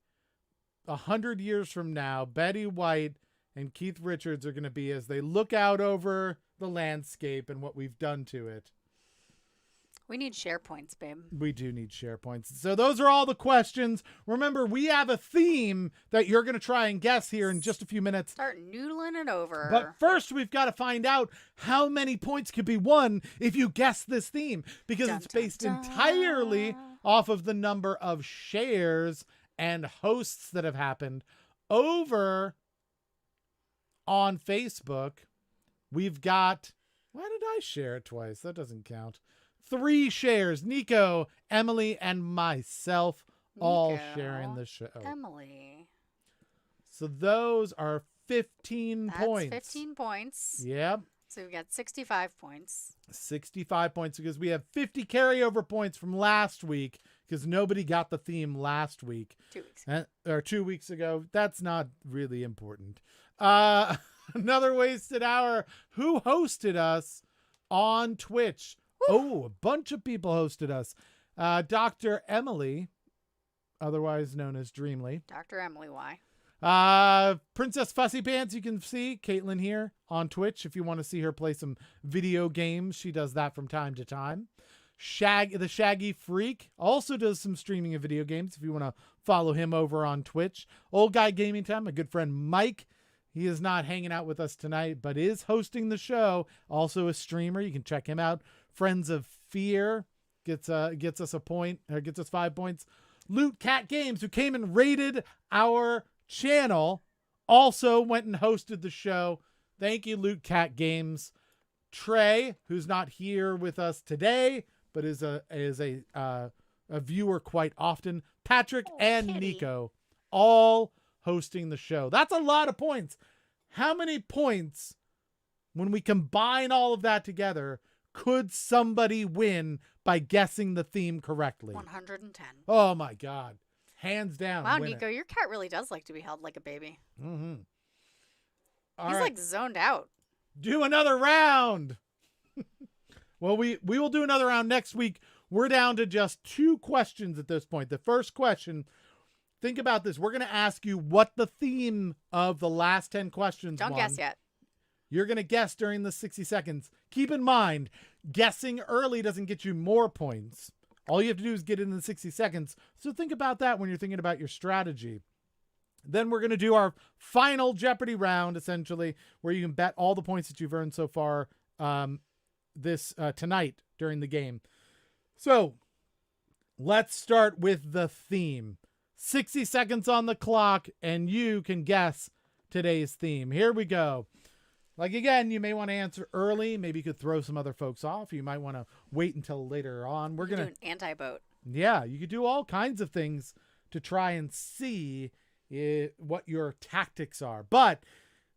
100 years from now Betty White and Keith Richards are going to be as they look out over the landscape and what we've done to it. We need share points, babe. We do need share points. So those are all the questions. Remember, we have a theme that you're going to try and guess here in just a few minutes. Start noodling it over. But first, we've got to find out how many points could be won if you guess this theme, because it's based entirely off of the number of shares and hosts that have happened over on Facebook. We've got, why did I share it twice? That doesn't count. 3 shares. Nico, Emily, and myself all sharing the show. Emily. So those are 15 points. 15 points. Yep. So we've got 65 points. 65 points because we have 50 carryover points from last week because nobody got the theme last week. 2 weeks ago. Or 2 weeks ago. That's not really important. Another wasted hour. Who hosted us on Twitch? Woo! Oh, a bunch of people hosted us. Dr. Emily, otherwise known as Dreamly. Dr. Emily Y. Princess Fussy Pants, you can see Caitlin here on Twitch if you want to see her play some video games. She does that from time to time. The Shaggy Freak also does some streaming of video games if you want to follow him over on Twitch. Old Guy Gaming Time, my good friend Mike. He is not hanging out with us tonight, but is hosting the show. Also a streamer. You can check him out. Friends of Fear gets us a point, or gets us 5 points. Loot Cat Games, who came and raided our channel, also went and hosted the show. Thank you, Loot Cat Games. Trey, who's not here with us today, but is a viewer quite often. Patrick and Kitty. Nico, all hosting the show. That's a lot of points. How many points, when we combine all of that together, could somebody win by guessing the theme correctly? 110. Oh my God. Hands down. Wow, win Nico, it. your cat really does like to be held like a baby. Mm-hmm. He's like zoned out. Do another round. Well, we will do another round next week. We're down to just 2 questions at this point. The first question, think about this. We're going to ask you what the theme of the last 10 questions Don't guess yet. You're going to guess during the 60 seconds. Keep in mind, guessing early doesn't get you more points. All you have to do is get in the 60 seconds. So think about that when you're thinking about your strategy. Then we're going to do our final Jeopardy round, essentially, where you can bet all the points that you've earned so far tonight during the game. So let's start with the theme. 60 seconds on the clock, and you can guess today's theme. Here we go. Like, again, you may want to answer early. Maybe you could throw some other folks off. You might want to wait until later on. We're going to do an anti-vote. Yeah, you could do all kinds of things to try and see what your tactics are. But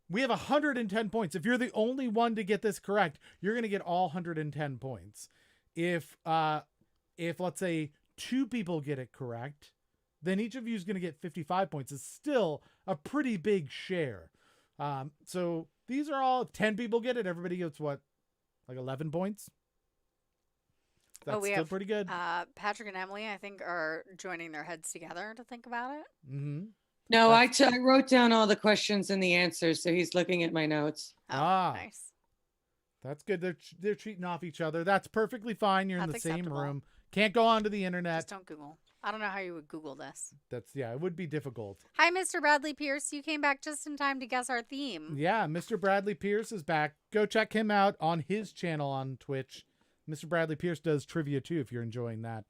we have 110 points. If you're the only one to get this correct, you're going to get all 110 points. If let's say 2 people get it correct, then each of you is going to get 55 points. It's still a pretty big share. So these are all 10 people get it. Everybody gets what? Like 11 points? That's still pretty good. Patrick and Emily, I think, are joining their heads together to think about it. Mm-hmm. No, I wrote down all the questions and the answers, so he's looking at my notes. Oh, nice. That's good. They're cheating off each other. That's perfectly fine. You're in the same acceptable. room. Can't go onto the internet. Just don't Google. I don't know how you would Google this. It would be difficult. Hi, Mr. Bradley Pierce. You came back just in time to guess our theme. Yeah, Mr. Bradley Pierce is back. Go check him out on his channel on Twitch. Mr. Bradley Pierce does trivia too, if you're enjoying that.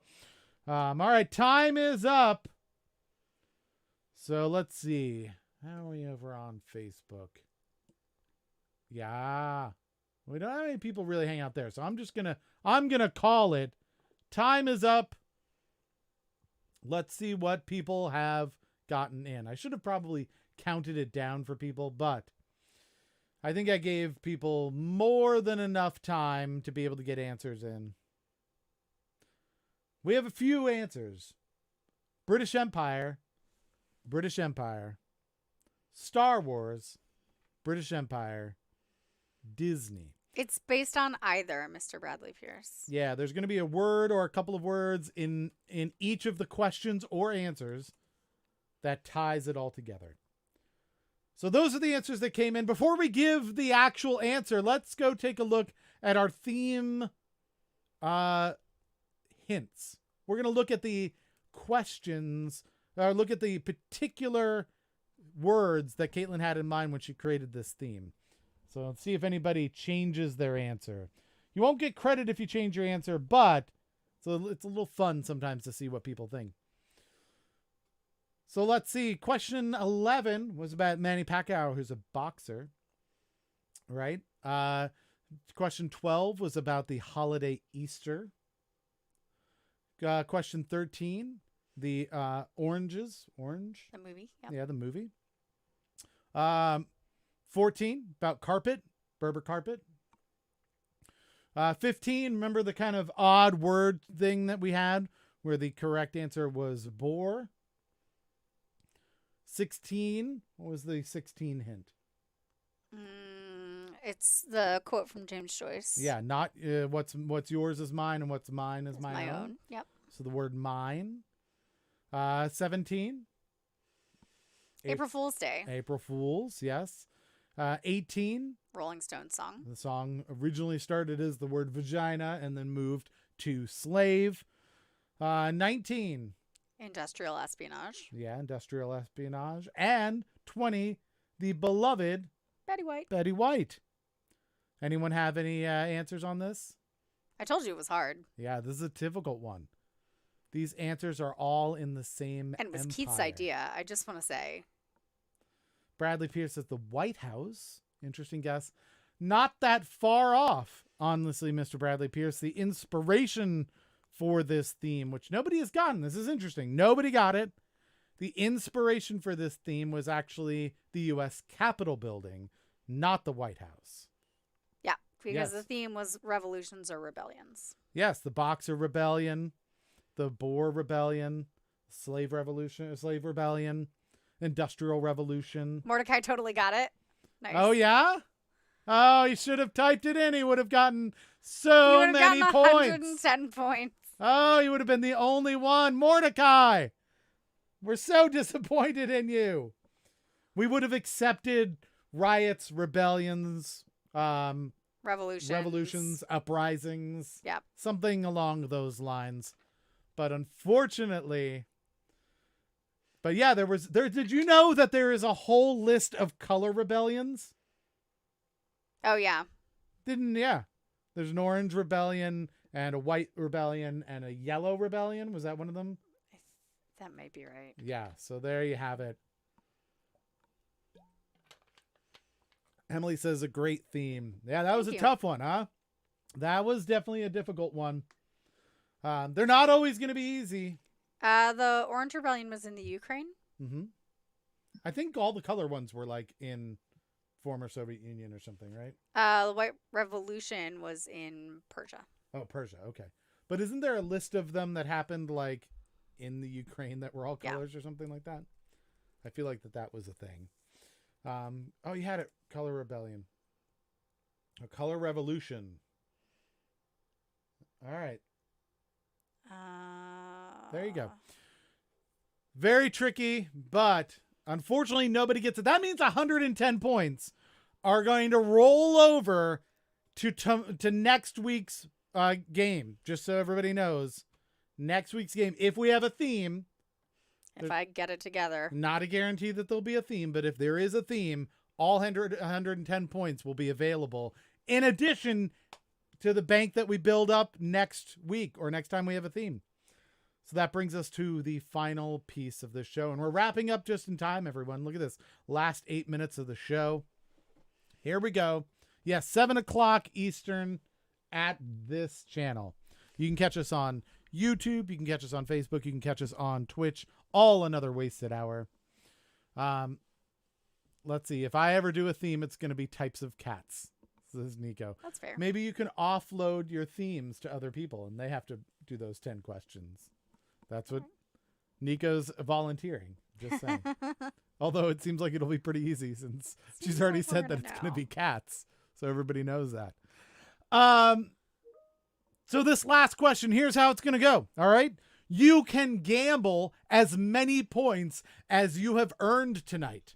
All right, time is up. So let's see. How are we over on Facebook? Yeah. We don't have any people really hang out there. So I'm going to call it. Time is up. Let's see what people have gotten in. I should have probably counted it down for people, but I think I gave people more than enough time to be able to get answers in. We have a few answers. British Empire, Star Wars, British Empire, Disney. It's based on either, Mr. Bradley Pierce. Yeah, there's going to be a word or a couple of words in each of the questions or answers that ties it all together. So those are the answers that came in. Before we give the actual answer, let's go take a look at our theme hints. We're going to look at the questions, or look at the particular words that Caitlin had in mind when she created this theme. So let's see if anybody changes their answer. You won't get credit if you change your answer, but it's a little fun sometimes to see what people think. So let's see. Question 11 was about Manny Pacquiao, who's a boxer, right? Question 12 was about the holiday Easter. Question 13, the Orange. The movie. Yep. Yeah, the movie. 14, about carpet, Berber carpet. 15, remember the kind of odd word thing that we had where the correct answer was boar. 16, what was the 16 hint? It's the quote from James Joyce. Yeah, not what's yours is mine and what's mine is my own. Yep. So the word mine. 17. April Fool's Day. April Fool's, yes. 18. Rolling Stones song. The song originally started as the word vagina and then moved to slave. 19. Industrial espionage. Yeah, industrial espionage. And 20. The beloved Betty White. Anyone have any answers on this? I told you it was hard. Yeah, this is a difficult one. These answers are all in the same And it was empire. Keith's idea, I just want to say. Bradley Pierce says the White House. Interesting guess. Not that far off, honestly, Mr. Bradley Pierce. The inspiration for this theme, which nobody has gotten. This is interesting. Nobody got it. The inspiration for this theme was actually the U.S. Capitol building, not the White House. Yeah, Because the theme was revolutions or rebellions. Yes, the Boxer Rebellion, the Boer Rebellion, Slave Rebellion, Industrial Revolution. Mordecai totally got it. Nice. Oh, yeah? Oh, he should have typed it in. He would have gotten so many points. 110 points. Oh, he would have been the only one. Mordecai, we're so disappointed in you. We would have accepted riots, rebellions, revolutions, uprisings, something along those lines. But unfortunately, did you know that there is a whole list of color rebellions? Oh, yeah. There's an orange rebellion and a white rebellion and a yellow rebellion. Was that one of them? That might be right. Yeah, so there you have it. Emily says a great theme. Yeah, that was a tough one, huh? That was definitely a difficult one. They're not always going to be easy. The Orange Rebellion was in the Ukraine. Mm-hmm. I think all the color ones were like in former Soviet Union or something, right? The White Revolution was in Persia. Oh, Persia. Okay. But isn't there a list of them that happened like in the Ukraine that were all colors or something like that? I feel like that was a thing. Oh, you had it. Color Rebellion. A Color Revolution. All right. There you go. Very tricky, but unfortunately nobody gets it. That means 110 points are going to roll over to next week's game. Just so everybody knows, next week's game, if we have a theme. If I get it together. Not a guarantee that there'll be a theme, but if there is a theme, all 110 points will be available. In addition to the bank that we build up next week or next time we have a theme. So that brings us to the final piece of the show. And we're wrapping up just in time, everyone. Look at this. Last 8 minutes of the show. Here we go. Yes, 7 o'clock Eastern at this channel. You can catch us on YouTube. You can catch us on Facebook. You can catch us on Twitch. All another wasted hour. Let's see. If I ever do a theme, it's going to be types of cats. This is Nico. That's fair. Maybe you can offload your themes to other people and they have to do those 10 questions. That's what Nico's volunteering. Just saying. Although it seems like it'll be pretty easy since she's already said that it's going to be cats. So everybody knows that. So this last question, here's how it's going to go. All right. You can gamble as many points as you have earned tonight.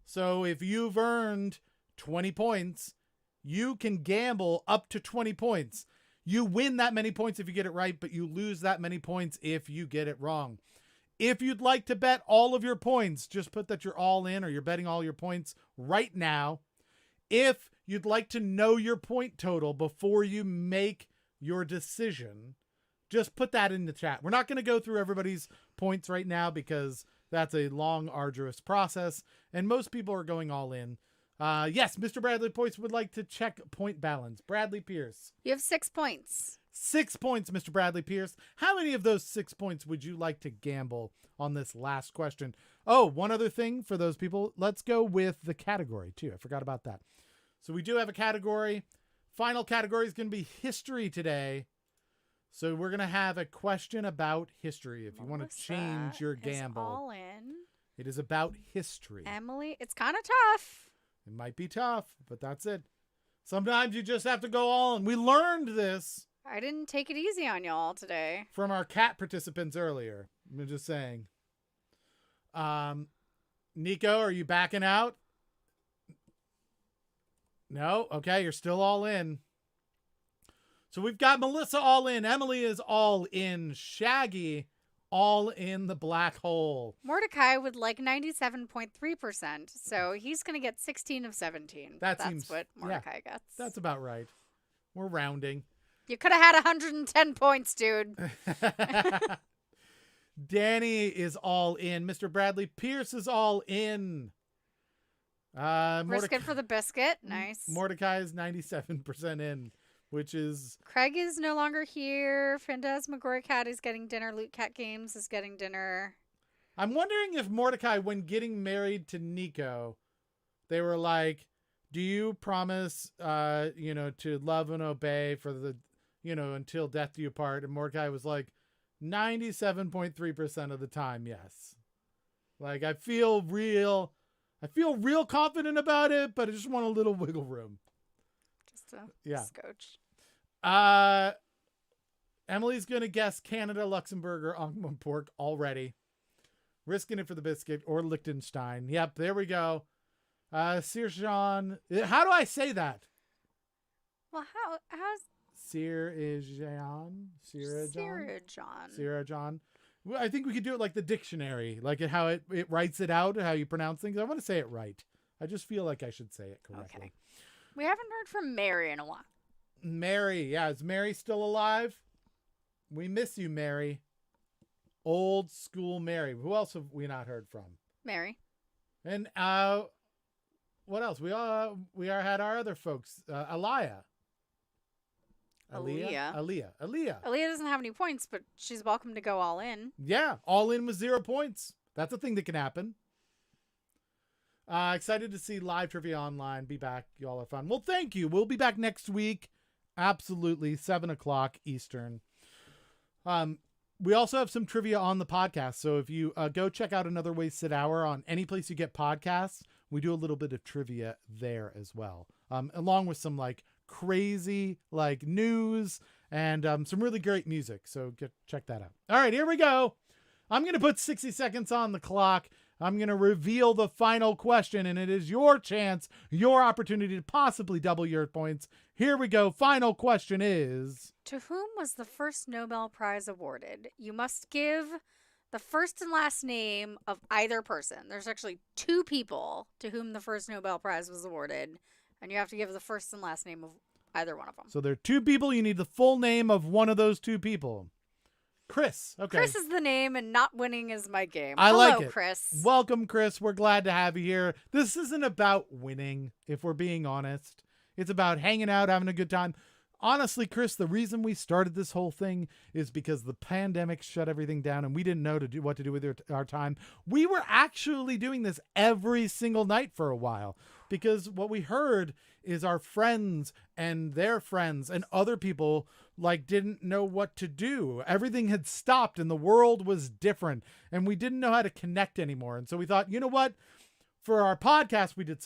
So if you've earned 20 points, you can gamble up to 20 points. You win that many points if you get it right, but you lose that many points if you get it wrong. If you'd like to bet all of your points, just put that you're all in or you're betting all your points right now. If you'd like to know your point total before you make your decision, just put that in the chat. We're not going to go through everybody's points right now because that's a long, arduous process, and most people are going all in. Yes, Mr. Bradley Points would like to check point balance. Bradley Pierce. You have 6 points. 6 points, Mr. Bradley Pierce. How many of those 6 points would you like to gamble on this last question? Oh, one other thing for those people. Let's go with the category, too. I forgot about that. So we do have a category. Final category is going to be history today. So we're going to have a question about history. If you want to change your gamble. All in. It is about history. Emily, it's kind of tough. It might be tough, but that's it. Sometimes you just have to go all in. We learned this. I didn't take it easy on y'all today. From our cat participants earlier. I'm just saying. Nico, are you backing out? No? Okay, you're still all in. So we've got Melissa all in. Emily is all in. Shaggy all in the black hole. Mordecai would like 97.3%. So he's going to get 16 of 17. That's what Mordecai gets. That's about right. We're rounding. You could have had 110 points, dude. Danny is all in. Mr. Bradley Pierce is all in. Brisket for the biscuit. Nice. Mordecai is 97% in, which is... Craig is no longer here. Phantasmagoria Cat is getting dinner. Loot Cat Games is getting dinner. I'm wondering if Mordecai, when getting married to Nico, they were like, do you promise, to love and obey for the, until death do you part? And Mordecai was like, 97.3% of the time, yes. Like, I feel real confident about it, but I just want a little wiggle room. Just a scotch. Emily's going to guess Canada, Luxembourg, or Ankh-Morpork already. Risking it for the biscuit or Liechtenstein. Yep, there we go. Sirjan. How do I say that? Well, how's Sirjan? Sirjan. Well, I think we could do it like the dictionary, like how it writes it out, how you pronounce things. I want to say it right. I just feel like I should say it correctly. Okay. We haven't heard from Mary in a while. Mary, yeah. Is Mary still alive? We miss you, Mary. Old school Mary. Who else have we not heard from? Mary. And what else? We had our other folks. Aaliyah. Aaliyah doesn't have any points, but she's welcome to go all in. Yeah, all in with 0 points. That's a thing that can happen. Excited to see live trivia online. Be back. Y'all are fun. Well, thank you. We'll be back next week. Absolutely. 7:00 Eastern. We also have some trivia on the podcast. So if you go check out Another Wasted Hour on any place you get podcasts, we do a little bit of trivia there as well. Along with some crazy news and some really great music. So check that out. All right, here we go. I'm going to put 60 seconds on the clock. I'm going to reveal the final question, and it is your chance, your opportunity to possibly double your points. Here we go. Final question is... To whom was the first Nobel Prize awarded? You must give the first and last name of either person. There's actually 2 people to whom the first Nobel Prize was awarded, and you have to give the first and last name of either one of them. So there are 2 people. You need the full name of one of those 2 people. Chris. Okay. Chris is the name, and not winning is my game. Hello, like it. Chris. Welcome, Chris. We're glad to have you here. This isn't about winning, if we're being honest. It's about hanging out, having a good time. Honestly, Chris, the reason we started this whole thing is because the pandemic shut everything down and we didn't know what to do with our time. We were actually doing this every single night for a while because what we heard is our friends and their friends and other people didn't know what to do. Everything had stopped and the world was different and we didn't know how to connect anymore. And so we thought, you know what? For our podcast, we did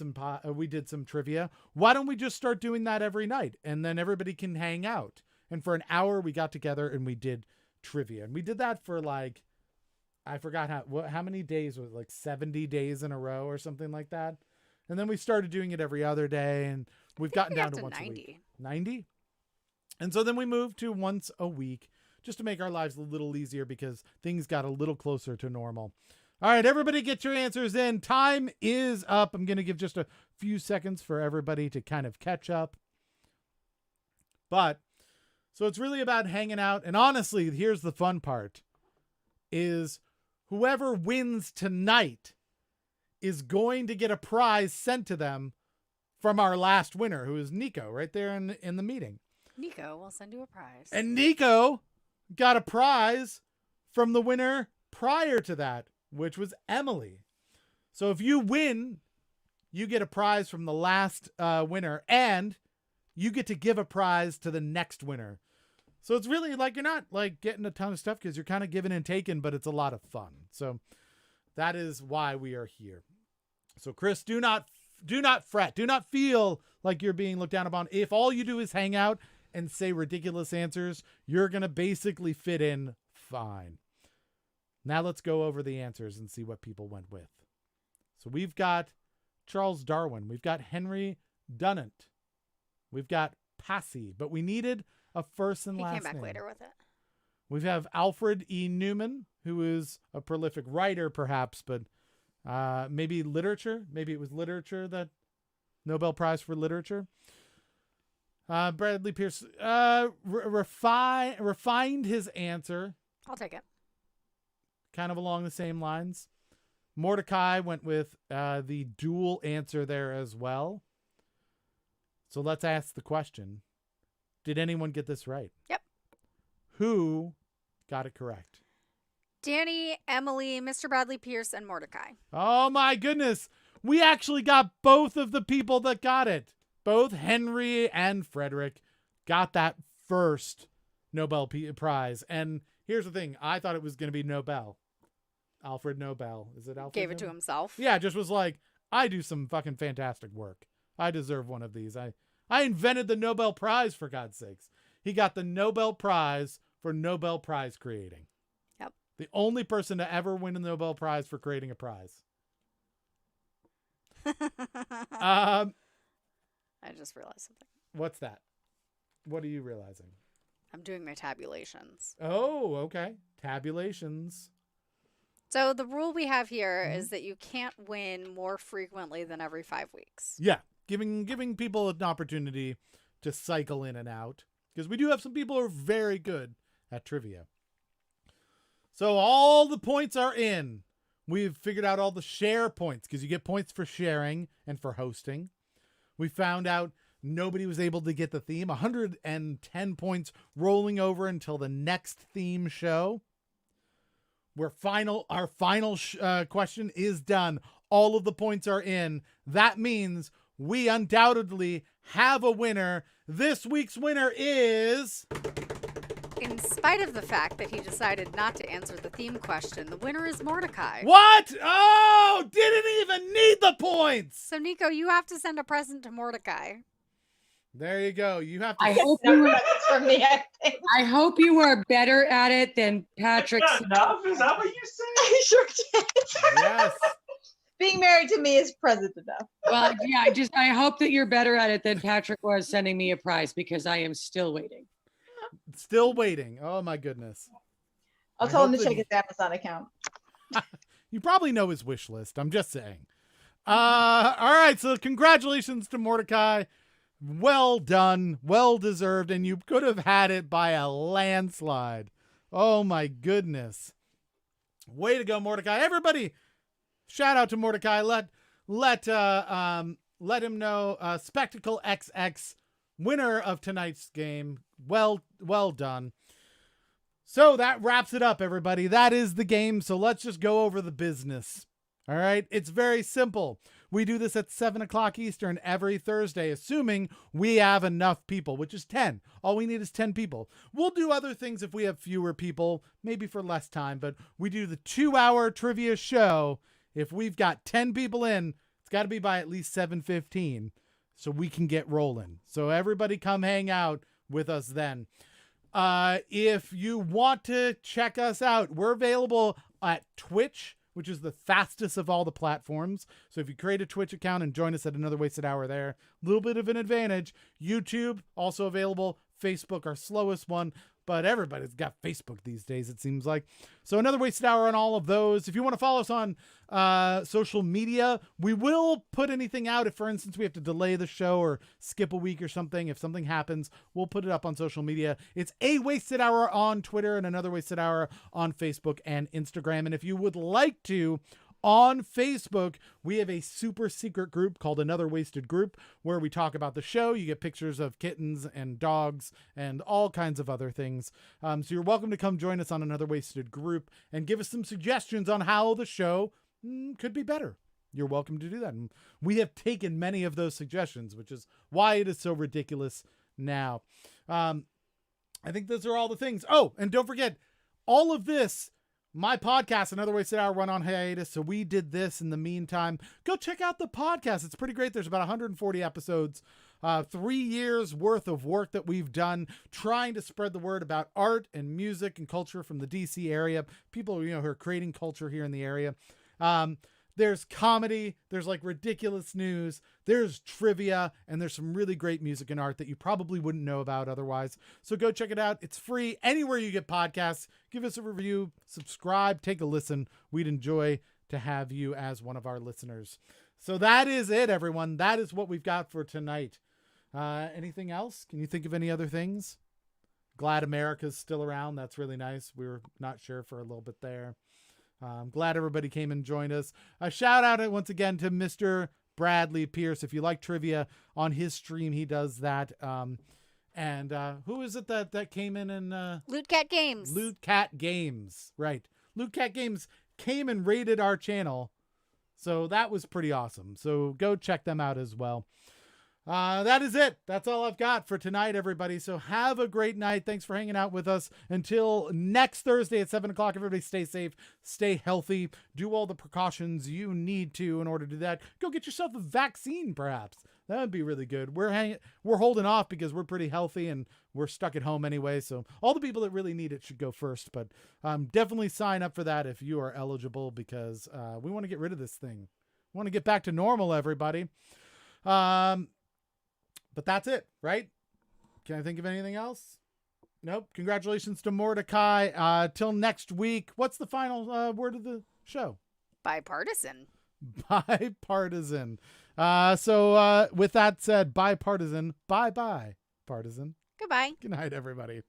some trivia. Why don't we just start doing that every night? And then everybody can hang out. And for an hour, we got together and we did trivia. And we did that for I forgot how many days was it, 70 days in a row or something like that. And then we started doing it every other day. And we've gotten down to once 90. a week. 90? And so then we moved to once a week just to make our lives a little easier because things got a little closer to normal. All right, everybody get your answers in. Time is up. I'm going to give just a few seconds for everybody to kind of catch up. So it's really about hanging out. And honestly, here's the fun part, is whoever wins tonight is going to get a prize sent to them from our last winner, who is Nico, right there in the meeting. Nico will send you a prize. And Nico got a prize from the winner prior to that, which was Emily. So if you win, you get a prize from the last winner, and you get to give a prize to the next winner. So it's really you're not getting a ton of stuff because you're kind of giving and taking, but it's a lot of fun. So that is why we are here. So Chris, do not fret. Do not feel like you're being looked down upon. If all you do is hang out and say ridiculous answers, you're going to basically fit in fine. Now let's go over the answers and see what people went with. So we've got Charles Darwin. We've got Henry Dunant. We've got Passy, but we needed a first and last name. He came back later with it. We have Alfred E. Newman, who is a prolific writer, perhaps, but maybe literature. Maybe it was literature, that Nobel Prize for Literature. Bradley Pierce refined his answer. I'll take it. Kind of along the same lines. Mordecai went with the dual answer there as well. So let's ask the question. Did anyone get this right? Yep. Who got it correct? Danny, Emily, Mr. Bradley Pierce, and Mordecai. Oh my goodness. We actually got both of the people that got it. Both Henry and Frederick got that first Nobel Prize. And here's the thing. I thought it was going to be Nobel. Alfred Nobel. Is it Alfred? Gave it to himself. Yeah, just was like, I do some fucking fantastic work. I deserve one of these. I invented the Nobel Prize, for God's sakes. He got the Nobel Prize for Nobel Prize creating. Yep. The only person to ever win a Nobel Prize for creating a prize. I just realized something. What's that? What are you realizing? I'm doing my tabulations. Oh, okay. Tabulations. So the rule we have here is that you can't win more frequently than every 5 weeks. Yeah. Giving people an opportunity to cycle in and out. Because we do have some people who are very good at trivia. So all the points are in. We've figured out all the share points because you get points for sharing and for hosting. We found out nobody was able to get the theme. 110 points rolling over until the next theme show. Our final question is done. All of the points are in. That means we undoubtedly have a winner. This week's winner is... In spite of the fact that he decided not to answer the theme question, the winner is Mordecai. What? Oh, didn't even need the points. So, Nico, you have to send a present to Mordecai. There you go. You have to. I hope you were, from me, I think. I hope you are better at it than Patrick. Not enough? Is that what you said? I sure did. Yes. Being married to me is present enough. Well, yeah, I hope that you're better at it than Patrick was sending me a prize because I am still waiting. Still waiting. Oh my goodness. I'll tell him to check his Amazon account. You probably know his wish list. I'm just saying. All right. So congratulations to Mordecai. Well done. Well deserved. And you could have had it by a landslide. Oh my goodness. Way to go, Mordecai. Everybody, shout out to Mordecai. Let him know. Spectacle XX, winner of tonight's game. Well done. So that wraps it up, everybody. That is the game. So let's just go over the business. All right. It's very simple. We do this at 7 o'clock Eastern every Thursday, assuming we have enough people, which is 10. All we need is 10 people. We'll do other things if we have fewer people, maybe for less time, but we do the 2-hour trivia show. If we've got 10 people in, it's got to be by at least 7:15 so we can get rolling. So everybody come hang out with us then. If you want to check us out, we're available at Twitch, which is the fastest of all the platforms. So if you create a Twitch account and join us at Another Wasted Hour there, a little bit of an advantage. YouTube, also available. Facebook, our slowest one, but everybody's got Facebook these days, it seems like. So Another Wasted Hour on all of those. If you want to follow us on social media, we will put anything out. If, for instance, we have to delay the show or skip a week or something, if something happens, we'll put it up on social media. It's A Wasted Hour on Twitter and Another Wasted Hour on Facebook and Instagram. And if you would like to, on Facebook, we have a super secret group called Another Wasted Group where we talk about the show. You get pictures of kittens and dogs and all kinds of other things. So you're welcome to come join us on Another Wasted Group and give us some suggestions on how the show could be better. You're welcome to do that. And we have taken many of those suggestions, which is why it is so ridiculous now. I think those are all the things. Oh, and don't forget, all of this, my podcast, Another Wasted Hour, run on hiatus. So we did this in the meantime. Go check out the podcast. It's pretty great. There's about 140 episodes, 3 years worth of work that we've done trying to spread the word about art and music and culture from the DC area. People, who are creating culture here in the area. There's comedy, there's like ridiculous news, there's trivia, and there's some really great music and art that you probably wouldn't know about otherwise. So go check it out. It's free anywhere you get podcasts. Give us a review, subscribe, take a listen. We'd enjoy to have you as one of our listeners. So that is it, everyone. That is what we've got for tonight. Anything else? Can you think of any other things? Glad America's still around. That's really nice. We were not sure for a little bit there. I'm glad everybody came and joined us. A shout out once again to Mr. Bradley Pierce. If you like trivia on his stream, he does that. And who is it that came in and Loot Cat Games. Loot Cat Games, right? Loot Cat Games came and raided our channel So that was pretty awesome. So go check them out as well. That is it. That's all I've got for tonight, everybody. So have a great night. Thanks for hanging out with us. Until next Thursday at 7 o'clock, everybody stay safe, stay healthy, do all the precautions you need to in order to do that. Go get yourself a vaccine, perhaps. That would be really good. We're holding off because we're pretty healthy and we're stuck at home anyway. So all the people that really need it should go first. But definitely sign up for that if you are eligible, because we want to get rid of this thing. We want to get back to normal, everybody. But that's it, right? Can I think of anything else? Nope. Congratulations to Mordecai. Till next week. What's the final word of the show? Bipartisan. Bipartisan. So with that said, bipartisan. Bye-bye, partisan. Goodbye. Good night, everybody.